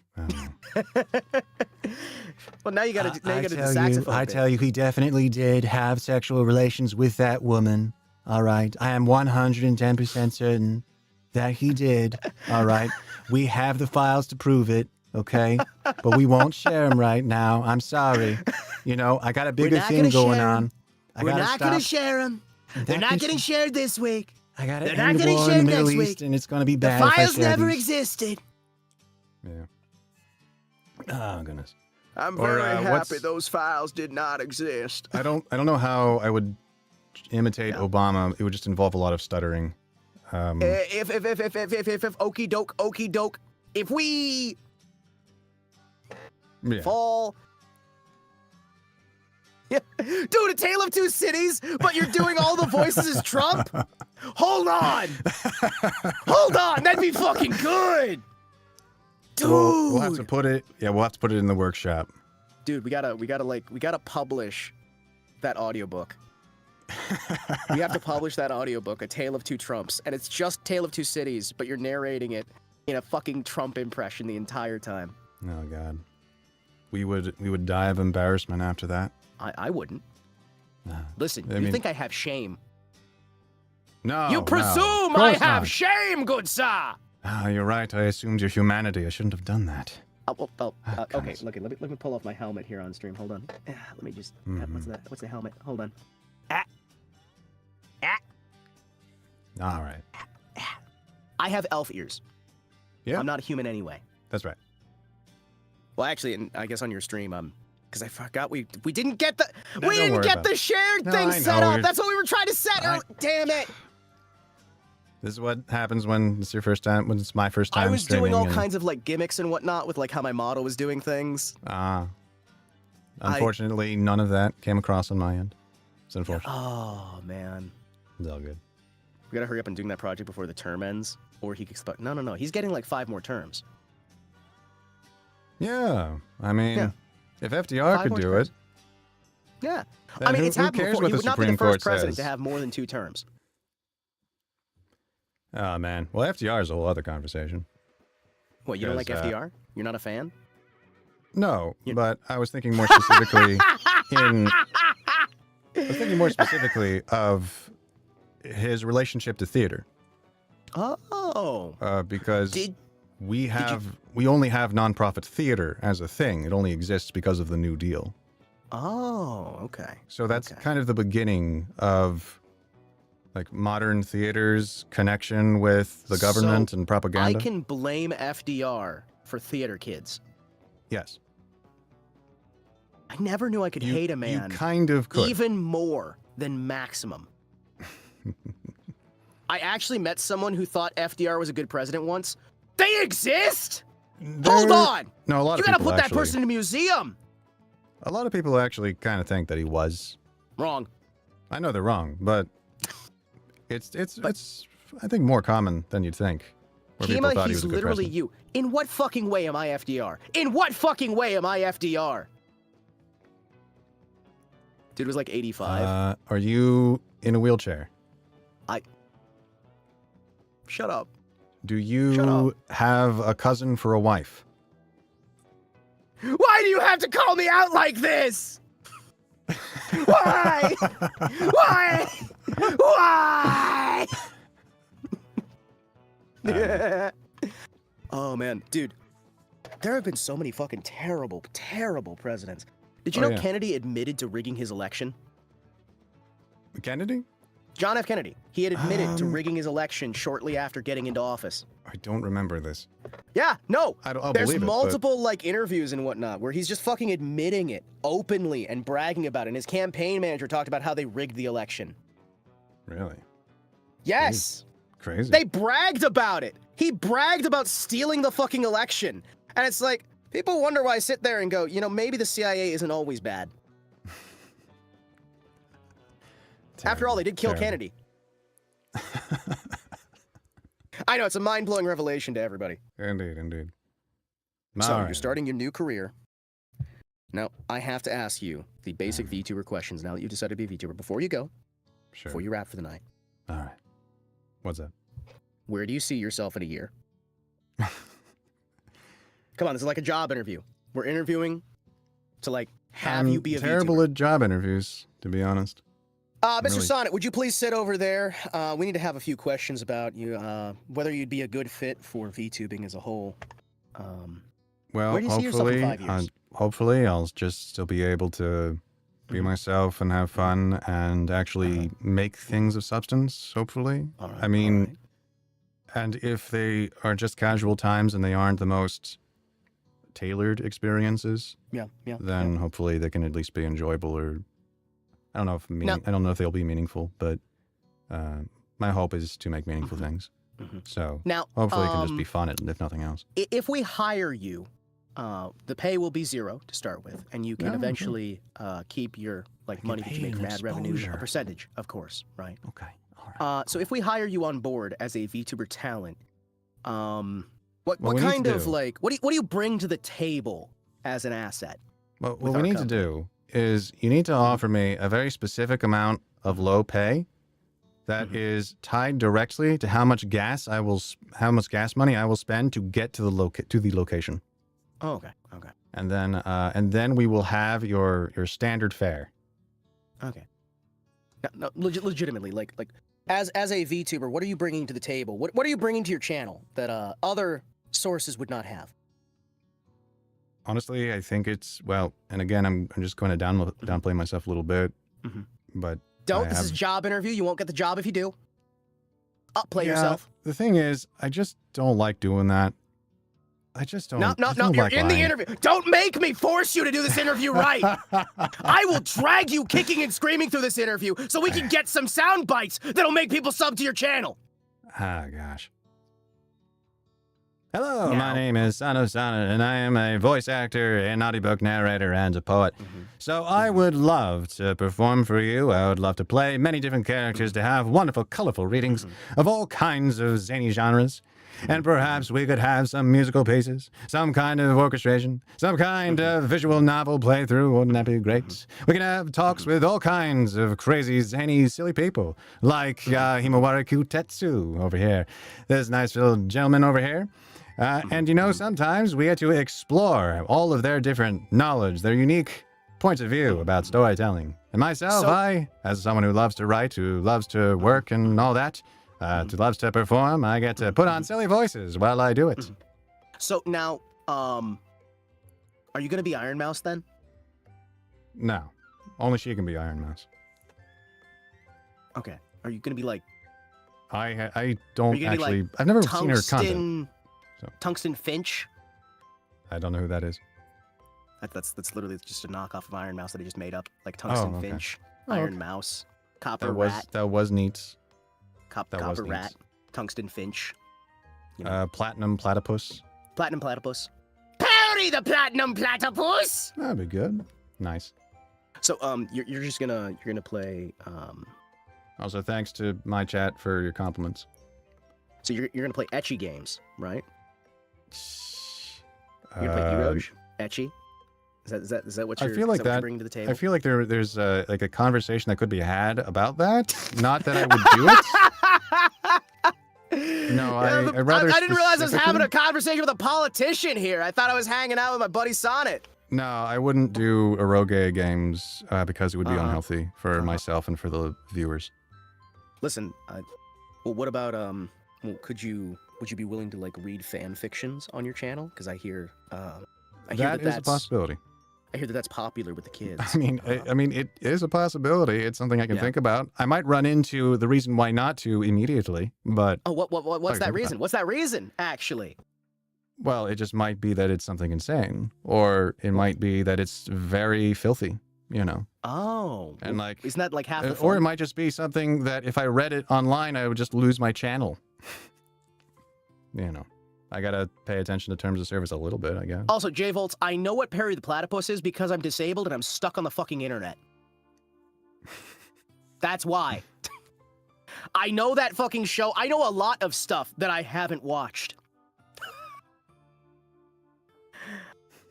Well, now you gotta do the saxophone. I bit. tell you, he definitely did have sexual relations with that woman. All right. I am 110% certain that he did. All right. We have the files to prove it. Okay. But we won't share them right now. I'm sorry. You know, I got a bigger not thing gonna going share 'em. on. I We're gotta not stop. gonna share them. They're not getting shared this week. I got to they're not end the getting war in the shared Middle next East, week. and it's going to be The bad if I files share never these. existed. Yeah. Oh goodness. I'm Or, very what's- happy those files did not exist. I don't know how I would imitate Yeah. Obama. It would just involve a lot of stuttering. If okey doke, if we Yeah. fall. Yeah. Dude, A Tale of Two Cities, but you're doing all the voices as Trump? Hold on! Hold on, that'd be fucking good! Dude! We'll have to put it. Yeah, we'll have to put it in the workshop. Dude, we gotta publish that audiobook. We have to publish that audiobook, A Tale of Two Trumps, and it's just Tale of Two Cities, but you're narrating it in a fucking Trump impression the entire time. Oh God, we would die of embarrassment after that. I wouldn't. Listen, I you mean- think I have shame? No, You no, presume of I course have not. shame, good sir! Ah, you're right. I assumed your humanity. I shouldn't have done that. Okay, guys. look, let me pull off my helmet here on stream. Hold on. Let me just. What's that? What's the helmet? Hold on. All right. I have elf ears. Yeah, I'm not a human anyway. that's right. Well, actually, and I guess on your stream, because I forgot we didn't get the No, we don't didn't worry get about the it. shared No, thing I set know, up. you're- That's what we were trying to set. Damn it! This is what happens when it's your first time. When it's my first time I was streaming. doing all and- kinds of like gimmicks and whatnot with like how my model was doing things. Unfortunately, none of that came across on my end. It's unfortunate. Oh man, It's all good. we gotta hurry up and do that project before the term ends, or he could expect. No. He's getting like 5 more terms. Yeah, I mean, Yeah. if FDR 5 could more do terms. it, Yeah. then I mean, who, it's who happened cares before. what He the would not be Supreme the first Court president says? to have more than 2 terms. Oh man, well, FDR is a whole other conversation. What, you don't like Because, FDR? You're not a fan? No, Yeah. but I was thinking more specifically of his relationship to theater, Oh. because Did we only have nonprofit theater as a thing. It only exists because of the New Deal. Oh, okay. So that's Okay. kind of the beginning of like modern theater's connection with the government So, and propaganda. I can blame FDR for theater kids. Yes. I never knew I could hate a man You kind of could. even more than Maximum. I actually met someone who thought FDR was a good president once. They exist? Hold There- on! No, a lot You of gotta people put that actually, person in a museum! A lot of people actually kind of think that he was. Wrong. I know they're wrong, but it's I think more common than you'd think. Where people Kima, thought he he's was a good literally president. you. In what fucking way am I FDR? In what fucking way am I FDR? Dude was like 85. Are you in a wheelchair? Shut up. Do Shut you have a cousin for a wife? Why do you have to call me out like this? Why? Why? Why? Oh man, dude. There have been so many fucking terrible, terrible presidents. Did you Oh, know yeah. Kennedy admitted to rigging his election? Kennedy? John F. Kennedy. He had admitted to rigging his election shortly after getting into office. I don't remember this. Yeah, no. I'll There's believe it, but- multiple like interviews and whatnot where he's just fucking admitting it openly and bragging about it. And his campaign manager talked about how they rigged the election. Really? Yes. Crazy. They bragged about it. He bragged about stealing the fucking election. And it's like, people wonder why I sit there and go, you know, maybe the CIA isn't always bad. After all, they did kill Terrible. Kennedy. I know, it's a mind-blowing revelation to everybody. Indeed, indeed. So, All you're right. starting your new career. Now, I have to ask you the basic VTuber questions now that you decided to be a VTuber. Before you go, Sure. before you wrap for the night, All right. What's that? where do you see yourself in a year? Come on, this is like a job interview. We're interviewing to like have you be a terrible VTuber. at job interviews, to be honest. Mr. really- Sonnet, would you please sit over there? We need to have a few questions about you, whether you'd be a good fit for VTubing as a whole. Well, Where do you see yourself in hopefully, 5 years? hopefully, I'll just still be able to be Mhm. myself and have fun and actually make things of substance. Hopefully, All right, I mean, all right. and if they are just casual times and they aren't the most tailored experiences, Yeah. then hopefully they can at least be enjoyable. Or I don't know if I don't know if they'll be meaningful, but my hope is to make meaningful things. Mhm. So Now, hopefully it can just be fun, if nothing else. if we hire you, the pay will be 0 to start with, and you can Oh, okay. eventually keep your like get money that you paid make in from ad revenue, a exposure. percentage, of course, right? Okay. All right. So if we hire you on board as a VTuber talent, what we need to kind of do- like what do you bring to the table as an asset? What with we our need company. to do is you need to offer me a very specific amount of low pay that is tied directly to how much gas money I will spend to get to the location. Oh, okay. Okay. And then we will have your standard fare. Okay. No, legitimately, like as a VTuber, what are you bringing to the table? What are you bringing to your channel that other sources would not have? Honestly, I think it's, well, and again, I'm just going to downplay myself a little bit, but This is a job interview. You won't get the job if you do. Upplay yourself. The thing is, I just don't like doing that. I just don't. No, you're in the interview. Don't make me force you to do this interview right. I will drag you kicking and screaming through this interview so we can get some sound bites that'll make people sub to your channel. Ah, gosh. Hello, my name is Sonnet, and I am a voice actor, an audiobook narrator, and a poet. So I would love to perform for you. I would love to play many different characters, to have wonderful, colorful readings of all kinds of zany genres. And perhaps we could have some musical pieces, some kind of orchestration, some kind of visual novel playthrough. Wouldn't that be great? We can have talks with all kinds of crazy, zany, silly people, like Himawari Kutetsu over here. This nice little gentleman over here. And you know, sometimes we get to explore all of their different knowledge, their unique points of view about storytelling. And myself, I, as someone who loves to write, who loves to work and all that, who loves to perform, I get to put on silly voices while I do it. So now, are you going to be Iron Mouse then? No. Only she can be Iron Mouse. Okay. Are you going to be like... I don't actually... I've never seen her content. Tungsten Finch? I don't know who that is. That's literally just a knockoff of Iron Mouse that he just made up. Like Tungsten Finch, Iron Mouse, Copper Rat. That was neat. Copper Rat, Tungsten Finch. You know. Platinum Platypus. Platinum Platypus. Parry the Platinum Platypus! That'd be good. Nice. So you're gonna play Also, thanks to my chat for your compliments. So you're gonna play ecchi games, right? You're gonna play Eroge? Ecchi? Is that what you're, what you're bringing to the table? I feel like there's like a conversation that could be had about that. Not that I would do it. No, I rather. I didn't realize I was having a conversation with a politician here. I thought I was hanging out with my buddy Sonnet. No, I wouldn't do eroge games because it would be unhealthy for myself and for the viewers. Listen, well, what about well, would you be willing to like read fan fictions on your channel? Because I hear that is a possibility. I hear that's popular with the kids. I mean, it is a possibility. It's something I can think about. I might run into the reason why not to immediately, but what's that reason? What's that reason, actually? Well, it just might be that it's something insane, or it might be that it's very filthy. You know. Oh. And like, isn't that like half the fun? Or it might just be something that if I read it online, I would just lose my channel. You know. I gotta pay attention to terms of service a little bit, I guess. Also, J-Volts, I know what Perry the Platypus is because I'm disabled and I'm stuck on the fucking internet. That's why. I know that fucking show. I know a lot of stuff that I haven't watched.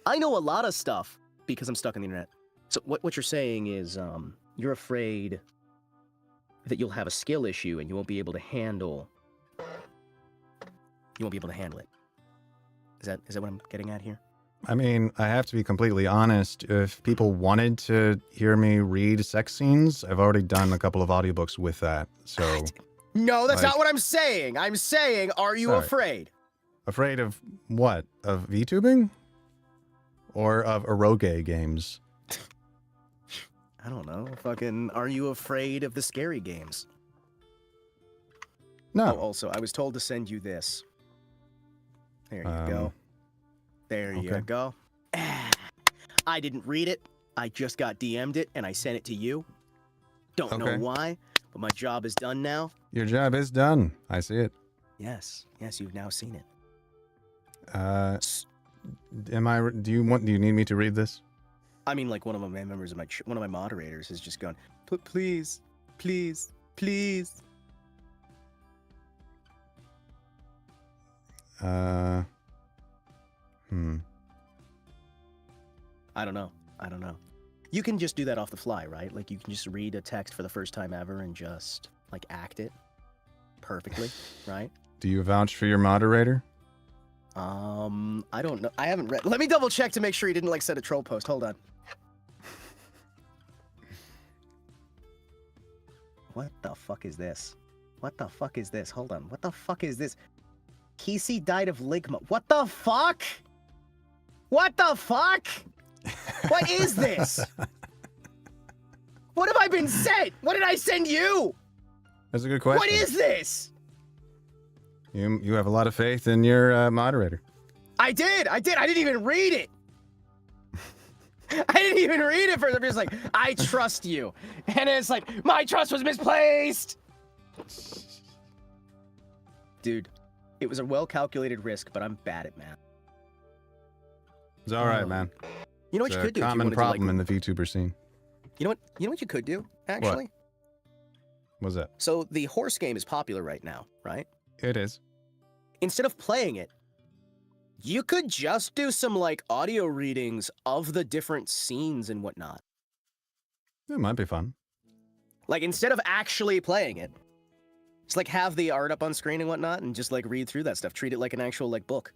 I know a lot of stuff because I'm stuck on the internet. So what you're saying is, you're afraid that you'll have a skill issue and you won't be able to handle... You won't be able to handle it. Is that what I'm getting at here? I mean, I have to be completely honest. If people wanted to hear me read sex scenes, I've already done a couple of audiobooks with that. So no, that's not what I'm saying. I'm saying, are you afraid? Afraid of what? Of VTubing? Or of eroge games? I don't know. Fucking, are you afraid of the scary games? No. Oh, also, I was told to send you this. There you go. There you go. I didn't read it. I just got DM'd it, and I sent it to you. Don't know why, but my job is done now. Your job is done. I see it. Yes. Yes, you've now seen it. Do you need me to read this? I mean, like one of my members of one of my moderators has just gone, please, please, please. I don't know. You can just do that off the fly, right? Like you can just read a text for the first time ever and just like act it perfectly, right? Do you vouch for your moderator? I don't know. I haven't read. Let me double check to make sure he didn't like send a troll post. Hold on. What the fuck is this? What the fuck is this? Hold on. What the fuck is this? Kesey died of ligma. What the fuck? What the fuck? What is this? What have I been sent? What did I send you? That's a good question. What is this? You have a lot of faith in your moderator. I did. I didn't even read it. I didn't even read it first. I'm just like, I trust you. And it's like, my trust was misplaced. Dude, it was a well-calculated risk, but I'm bad at math. It's all right, man. You know what It's you a could do? if you common wanted to, problem like, in the VTuber scene. You know what you could do, actually? What's that? So the horse game is popular right now, right? It is. Instead of playing it, you could just do some like audio readings of the different scenes and whatnot. It might be fun. Like instead of actually playing it, just like have the art up on screen and whatnot and just like read through that stuff. Treat it like an actual like book.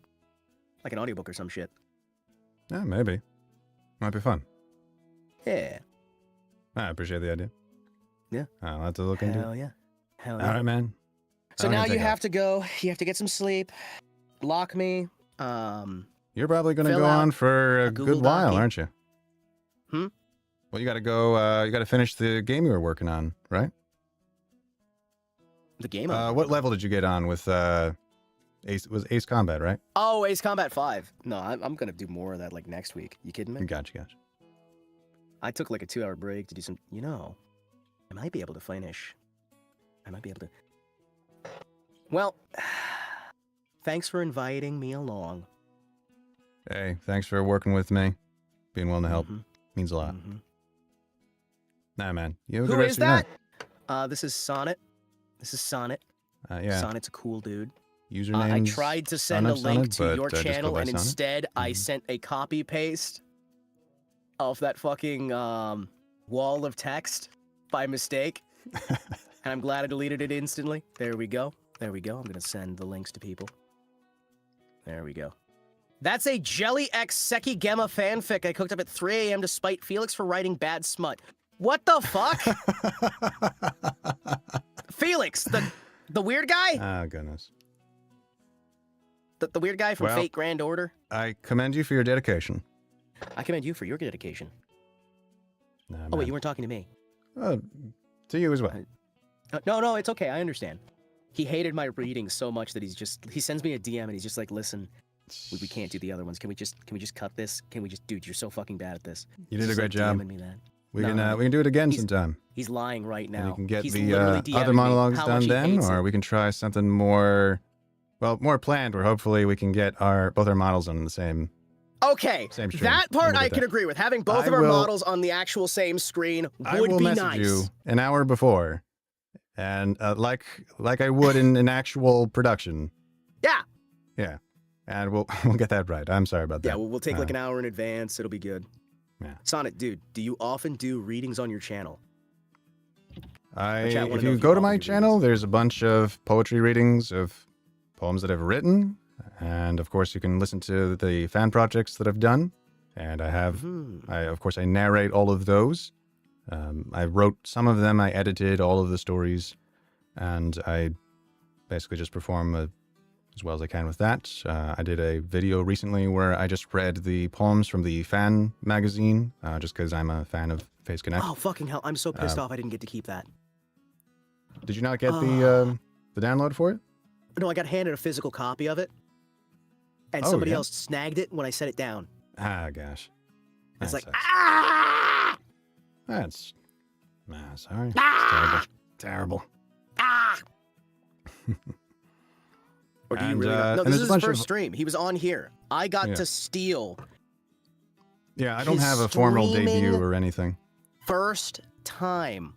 Like an audiobook or some shit. Yeah, maybe. Might be fun. Yeah. I appreciate the idea. Yeah. I'll have to look into it. Hell yeah. Hell All yeah. right, man. So I'm now gonna you take have to go. You have to get some sleep. Lock me. You're probably going to fill go out on for a Google good while, Doc-y. aren't you? Hmm? Well, you got to go. You got to finish the game you were working on, right? The game. What level did you get on with Ace? Was Ace Combat, right? Oh, Ace Combat 5. No, I'm gonna do more of that like next week. You kidding me? Gotcha. I took like a 2-hour break to do some. You know, I might be able to finish. I might be able to. Well, thanks for inviting me along. Hey, thanks for working with me. Being willing to help means a lot. Nah, man. You have a good Who rest is of your that? night. This is Sonnet. This is Sonnet. Yeah. Sonnet's a cool dude. Username. I tried to send a link to your just go channel, by and Sonnet. instead I sent a copy paste of that fucking wall of text by mistake. And I'm glad I deleted it instantly. There we go. There we go. I'm gonna send the links to people. There we go. That's a Jelly X Seki Gemma fanfic I cooked up at 3 a.m. to spite Felix for writing bad smut. What the fuck? Felix, the weird guy? Oh, goodness. The weird guy from Well- Fate Grand Order? I commend you for your dedication. I commend you for your dedication. Nah, Oh, wait, man. you weren't talking to me. To you as well. No, it's okay. I understand. He hated my reading so much that he sends me a DM and he's just like, listen, we can't do the other ones. Can we just cut this? Can we just, dude, you're so fucking bad at this. You He's did a just, great job. DMing me that. We No, can we can do it again He's- sometime. He's lying right now. And you can get He's the literally DMing other me monologues how done much he then, hates or it. we can try something more, well, more planned. Where hopefully we can get both our models on the same. Okay, Same stream. that part We'll I get can that. agree with. Having both I of our will- models on the actual same screen I would will be message nice. you an hour before, and like I would in an actual production. Yeah. Yeah, and we'll get that right. I'm sorry about that. Yeah, we'll take like an hour in advance. It'll be good. Yeah. Sonnet, dude, do you often do readings on your channel? chat wanna If know you if go you to my often do channel, readings. there's a bunch of poetry readings of poems that I've written, and of course you can listen to the fan projects that I've done. And I have, of course, I narrate all of those. I wrote some of them, I edited all of the stories, and I basically just perform as well as I can with that. I did a video recently where I just read the poems from the fan magazine, just because I'm a fan of Face Connect. Oh, fucking hell. I'm so pissed off I didn't get to keep that. Did you not get the download for it? No, I got handed a physical copy of it. And Oh, somebody yeah? else snagged it when I set it down. Ah, gosh. It's That like, sucks. ah! That's... sorry. Ah! It's terrible. Ah! Or do you And, really not? No, and this there's a is his bunch first of- stream. He was on here. I got Yeah. to steal Yeah, I don't His have a formal debut streaming- or anything. first time.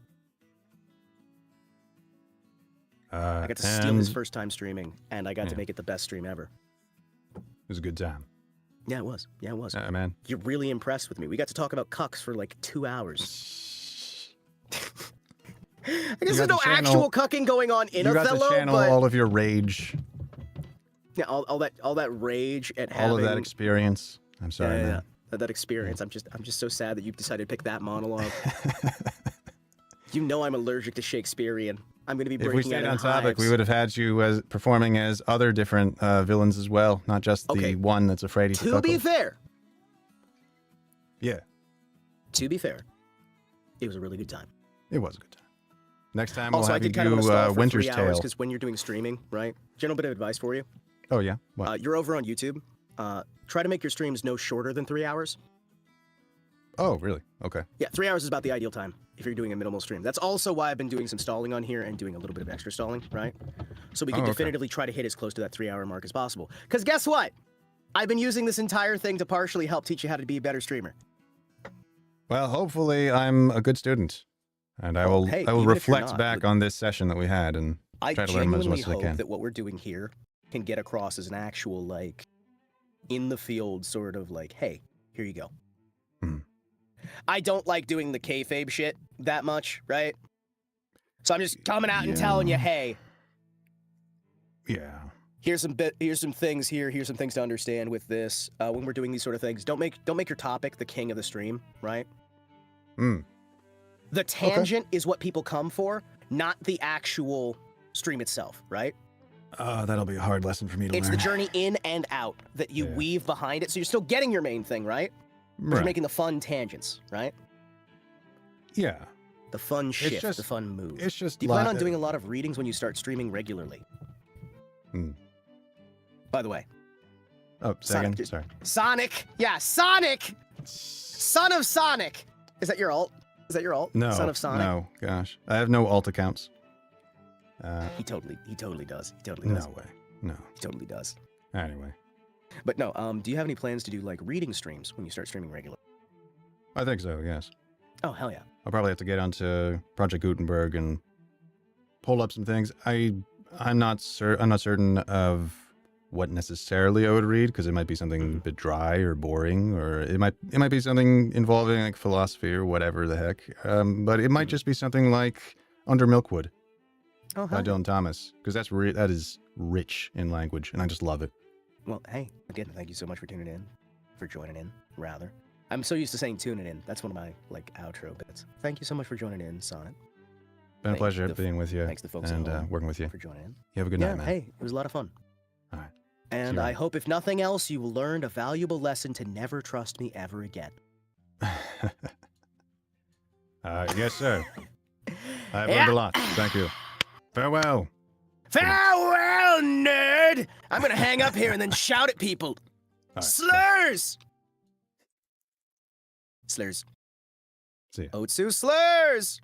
I got to steal and his first time streaming, and I got to Yeah. make it the best stream ever. It was a good time. Yeah, it was. Yeah, it was. Man. You're really impressed with me. We got to talk about cucks for like 2 hours. I guess there's no actual cucking going on in Othello, You got to channel but all of your rage. yeah, all that rage at having all of that experience. I'm sorry, man. That experience. I'm just so sad that you decided to pick that monologue. You know I'm allergic to Shakespearean. I'm going to be breaking If we stayed out on in topic, hives. we would have had you as performing as other different villains as well, not just the one that's afraid he's a To be cuckold. fair, Yeah, to be fair, it was a really good time. it was a good time. Next time Also, we'll I have you did kind of want to do stall for Winter's 3 hours Tale. because when you're doing streaming, right? General bit of advice for you. Oh yeah, what? You're over on YouTube. Try to make your streams no shorter than 3 hours. Oh really? Okay. Yeah, 3 hours is about the ideal time if you're doing a minimal stream. That's also why I've been doing some stalling on here and doing a little bit of extra stalling, right? So we can okay. definitively try to hit as close to that 3 hour mark as possible. Because guess what? I've been using this entire thing to partially help teach you how to be a better streamer. Well, hopefully I'm a good student, and I will hey, I will even if you're reflect not, back on this session that we had and I try to learn as genuinely much as I hope can. that what we're doing here can get across as an actual, like, in the field sort of like, hey, here you go. Hmm. I don't like doing the kayfabe shit that much, right? So I'm just coming out and telling you, hey, Yeah. here's some things here, here's some things to understand with this. When we're doing these sort of things, don't make your topic the king of the stream, right? Hmm. The tangent is what people come for, not the actual stream itself, right? That'll be a hard lesson for me to It's learn. the journey in and out that you weave behind it, so you're still getting your main thing, right? But you're making the fun tangents, right? Yeah. The fun shift, just- the fun move. It's just Do you plan on doing a lot of readings when you start streaming regularly? Hmm. By the way, Oh, second. Sonic. Sorry. Sonic! Yeah, Sonic! Son of Sonic! Is that your alt? Is that your alt? No. Son of Sonic? No. Gosh, I have no alt accounts. He totally does. He totally does. No way. No. He totally does. Anyway, But no, do you have any plans to do like reading streams when you start streaming regularly? I think so. Yes. Oh, hell yeah. I'll probably have to get onto Project Gutenberg and pull up some things. I'm not certain of what necessarily I would read, because it might be something a bit dry or boring, or it might be something involving like philosophy or whatever the heck. But it might just be something like Under Milkwood Oh, by hell yeah. Dylan Thomas, because that is rich in language, and I just love it. Well, hey, again, thank you so much for tuning in, for joining in, rather. I'm so used to saying tuning in. That's one of my, like, outro bits. Thank you so much for joining in, Sonnet. Been a Thank pleasure the- being with you Thanks to folks and at home working with you. for joining in. You have a good Yeah, night, man. hey, it was a lot of fun. All right. And you I later. hope, if nothing else, you learned a valuable lesson to never trust me ever again. Yes, sir. I've learned a lot. Thank you. Farewell. Farewell, nerd! I'm gonna hang up here and then shout at people. right, Slurs! Slurs. See ya. Otsu slurs!